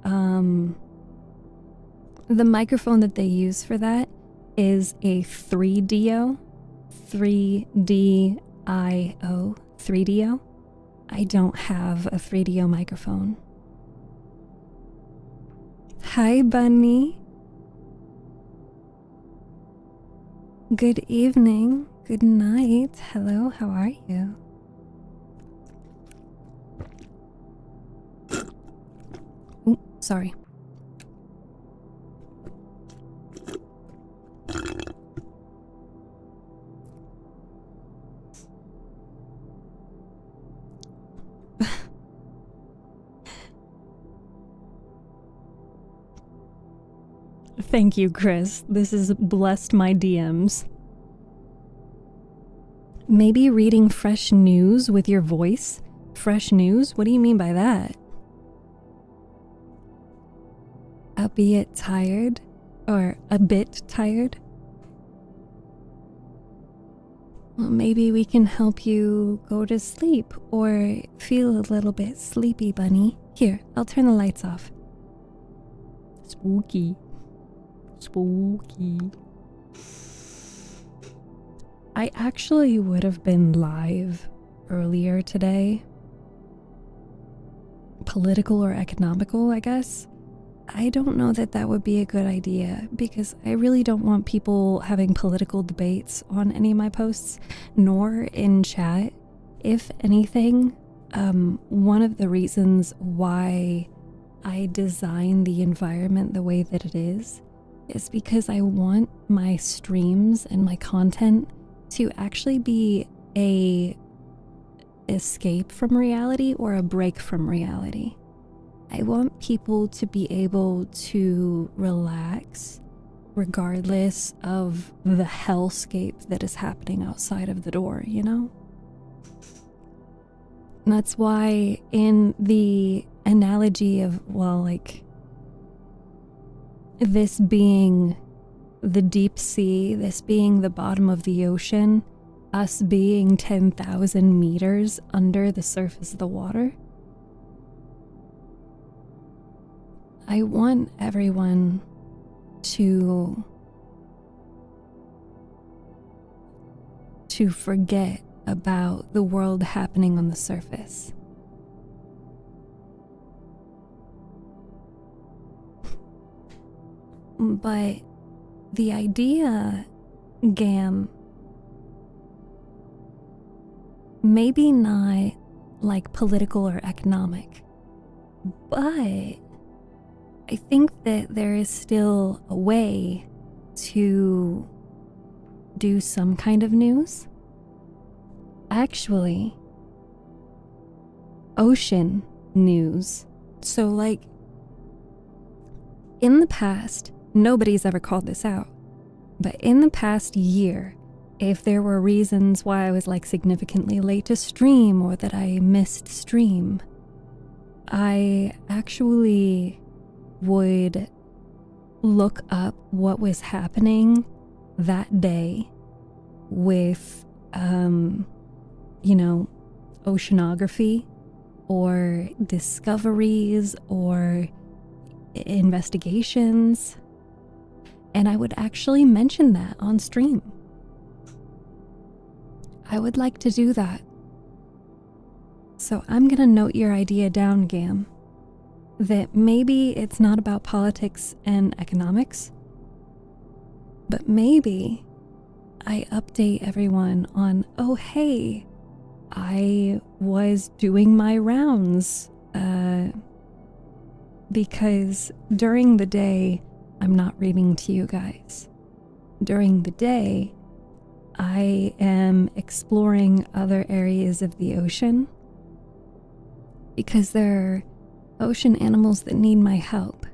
the microphone that they use for that is a 3DO, 3DIO, 3DO. I don't have a 3DO microphone. Hi, Bunny. Good evening, good night. Hello, how are you? Ooh, sorry. Thank you, Chris. This has blessed my DMs. Maybe reading fresh news with your voice? Fresh news? What do you mean by that? Albeit tired? Or a bit tired? Well, maybe we can help you go to sleep or feel a little bit sleepy, Bunny. Here, I'll turn the lights off. Spooky. Spooky. I actually would have been live earlier today. Political or economical, I guess. I don't know that that would be a good idea because I really don't want people having political debates on any of my posts, nor in chat. If anything, one of the reasons why I design the environment the way that it is because I want my streams and my content to actually be a escape from reality or a break from reality. I want people to be able to relax regardless of the hellscape that is happening outside of the door, you know? And that's why in the analogy of, well, like, this being the deep sea, this being the bottom of the ocean, us being 10,000 meters under the surface of the water, I want everyone to forget about the world happening on the surface. But the idea, Gam, maybe not like political or economic, but I think that there is still a way to do some kind of news. Actually, ocean news. So like, in the past, nobody's ever called this out, but in the past year, if there were reasons why I was like significantly late to stream or that I missed stream, I actually would look up what was happening that day with, oceanography or discoveries or investigations. And I would actually mention that on stream. I would like to do that. So I'm gonna note your idea down, Gam, that maybe it's not about politics and economics, but maybe I update everyone on, oh hey, I was doing my rounds, because during the day, I'm not reading to you guys. During the day, I am exploring other areas of the ocean because there are ocean animals that need my help.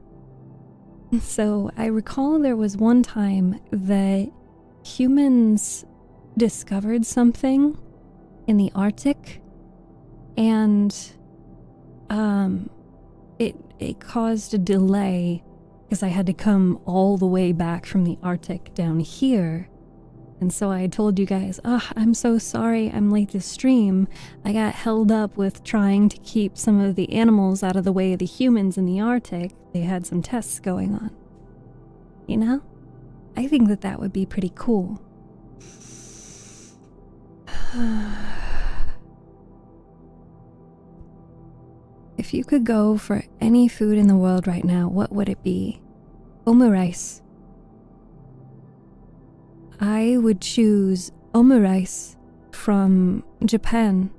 So I recall there was one time that humans discovered something in the Arctic, and it caused a delay because I had to come all the way back from the Arctic down here. And so I told you guys, I'm so sorry I'm late to stream. I got held up with trying to keep some of the animals out of the way of the humans in the Arctic. They had some tests going on. You know? I think that that would be pretty cool. If you could go for any food in the world right now, what would it be? Omurice. I would choose omurice from Japan.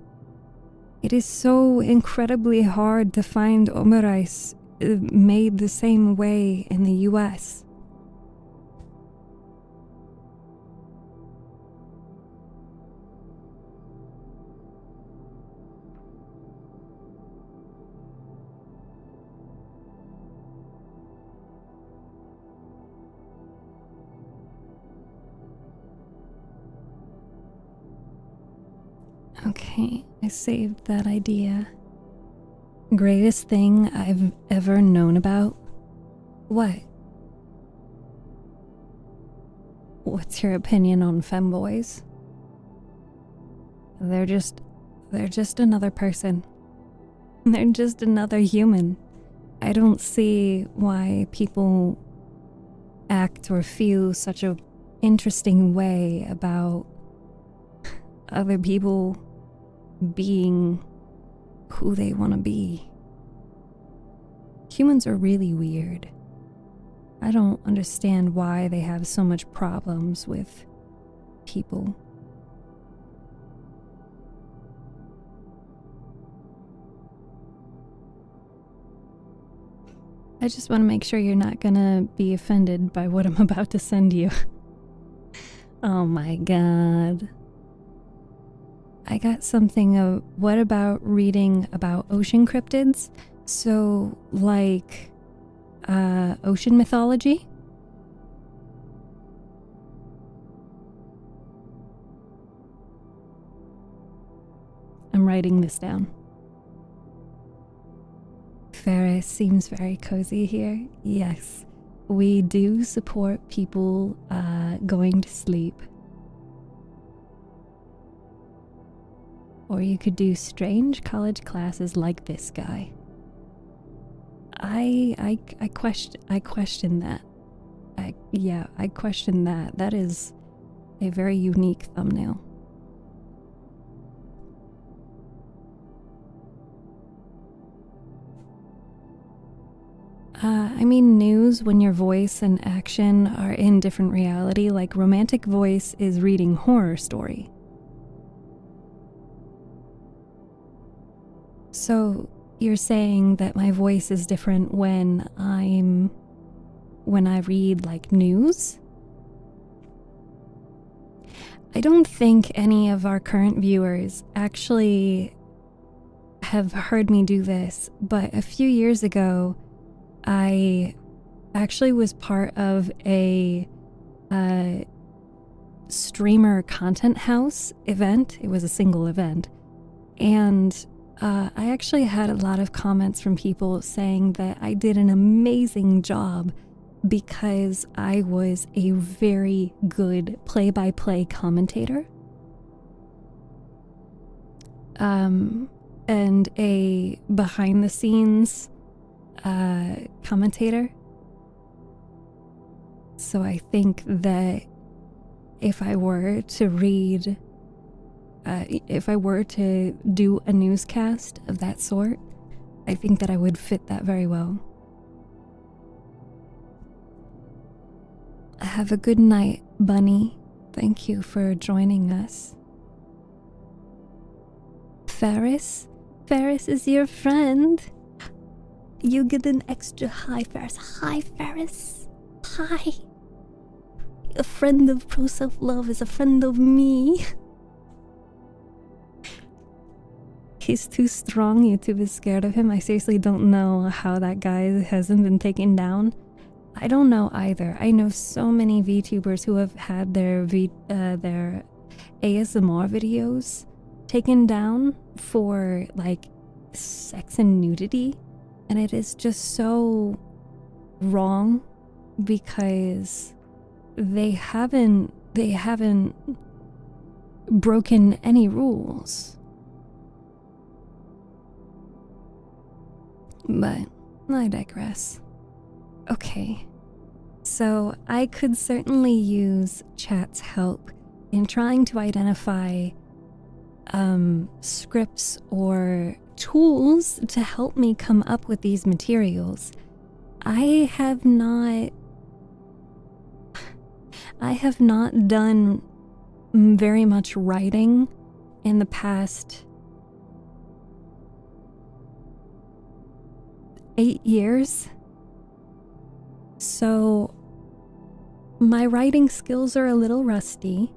It is so incredibly hard to find omurice made the same way in the US. Okay, I saved that idea. Greatest thing I've ever known about? What? What's your opinion on femboys? They're just another person. They're just another human. I don't see why people act or feel such a interesting way about other people being who they want to be. Humans are really weird. I don't understand why they have so much problems with people. I just want to make sure you're not gonna be offended by what I'm about to send you. Oh my god. I got something of, what about reading about ocean cryptids? So, like, ocean mythology? I'm writing this down. Ferris seems very cozy here. Yes, we do support people going to sleep. Or you could do strange college classes like this guy. I question that. I question that. That is a very unique thumbnail. I mean, news when your voice and action are in different reality, like romantic voice is reading horror story. So you're saying that my voice is different when I read like news? I don't think any of our current viewers actually have heard me do this, but a few years ago, I actually was part of a streamer content house event. It was a single event. And I actually had a lot of comments from people saying that I did an amazing job because I was a very good play-by-play commentator. And a behind-the-scenes commentator. So I think that if I were to read, if I were to do a newscast of that sort, I think that I would fit that very well. Have a good night, Bunny. Thank you for joining us. Ferris? Ferris is your friend. You get an extra hi, Ferris. Hi, Ferris. Hi. A friend of Pro Self-Love is a friend of me. He's too strong. YouTube is scared of him. I seriously don't know how that guy hasn't been taken down. I don't know either. I know so many VTubers who have had their ASMR videos taken down for like sex and nudity, and it is just so wrong because they haven't broken any rules. But I digress. Okay, so I could certainly use chat's help in trying to identify scripts or tools to help me come up with these materials. I have not done very much writing in the past 8 years. So my writing skills are a little rusty,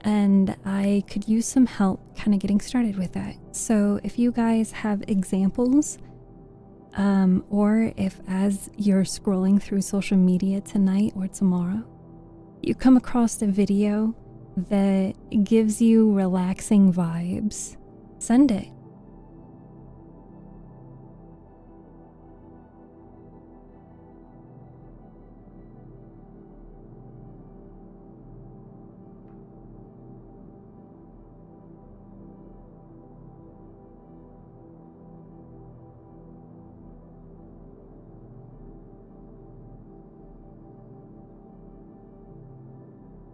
and I could use some help kind of getting started with that. So if you guys have examples, or if as you're scrolling through social media tonight or tomorrow, you come across a video that gives you relaxing vibes, send it.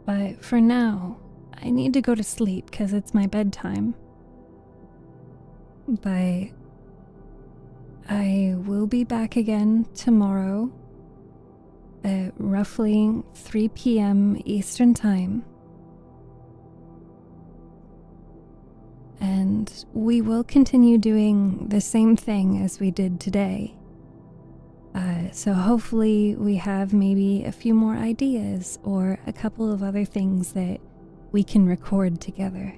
But for now, I need to go to sleep because it's my bedtime. But I will be back again tomorrow at roughly 3 p.m. Eastern Time. And we will continue doing the same thing as we did today. So hopefully we have maybe a few more ideas or a couple of other things that we can record together.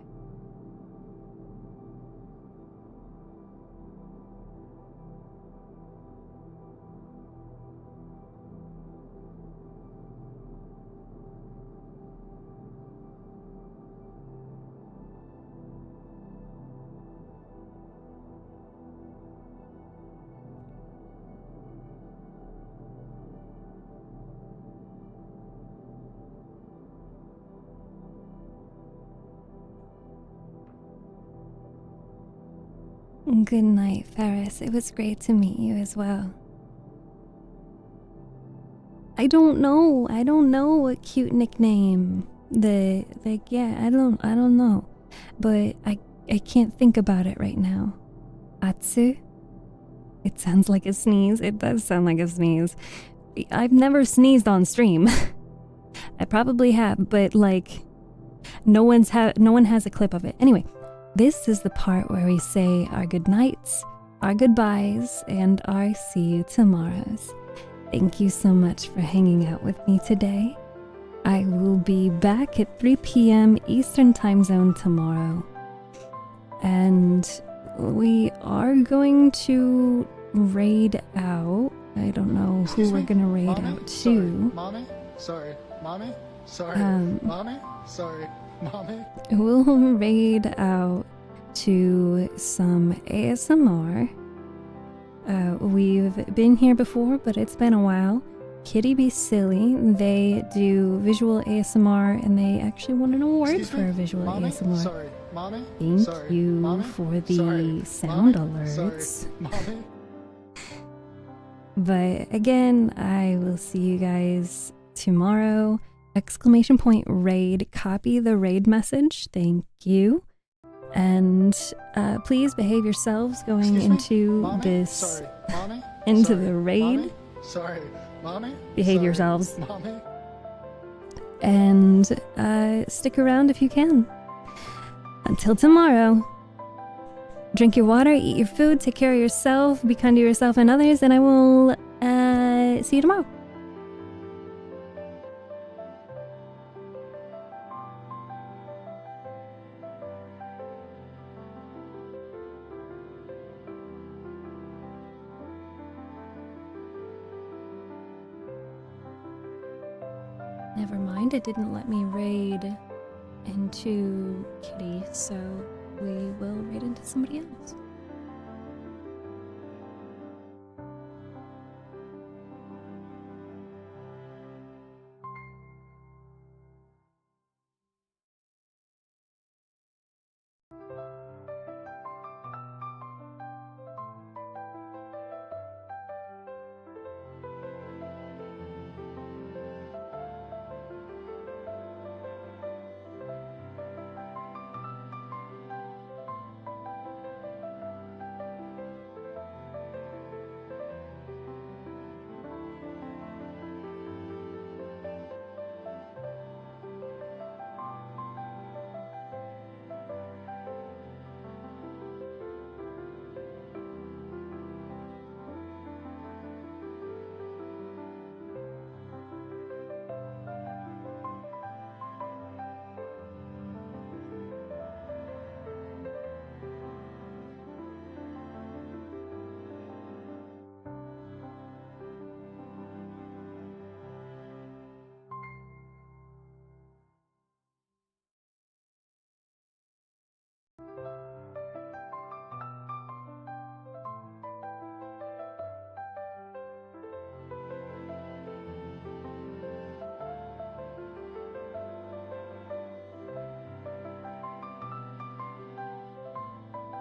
Good night, Ferris. It was great to meet you as well. I don't know what cute nickname. I don't know. But I can't think about it right now. Atsu? It sounds like a sneeze. It does sound like a sneeze. I've never sneezed on stream. I probably have, but like no one has a clip of it. Anyway, this is the part where we say our good nights, our goodbyes, and our see you tomorrows. Thank you so much for hanging out with me today. I will be back at 3 p.m. Eastern Time Zone tomorrow. And we are going to raid out. I don't know who we're going to raid out to. Mommy? Sorry. Mommy? Sorry. Mommy? Sorry. Mommy? We'll raid out to some ASMR. We've been here before, but it's been a while. Kitty Be Silly, they do visual ASMR, and they actually won an award Excuse for me? visual Mommy? ASMR. Sorry, Mommy? Thank Sorry, you Mommy? for the Sorry, sound Mommy? alerts. Sorry, Mommy? But again, I will see you guys tomorrow. ! Raid. Copy the raid message. Thank you. And please behave yourselves going Excuse me? into Mommy? this, Sorry, Mommy? into Sorry, the raid. Mommy? Sorry, Mommy? Behave Sorry, yourselves. Mommy? And stick around if you can. Until tomorrow. Drink your water, eat your food, take care of yourself, be kind to yourself and others, and I will see you tomorrow. Never mind, it didn't let me raid into Kitty, so we will raid into somebody else.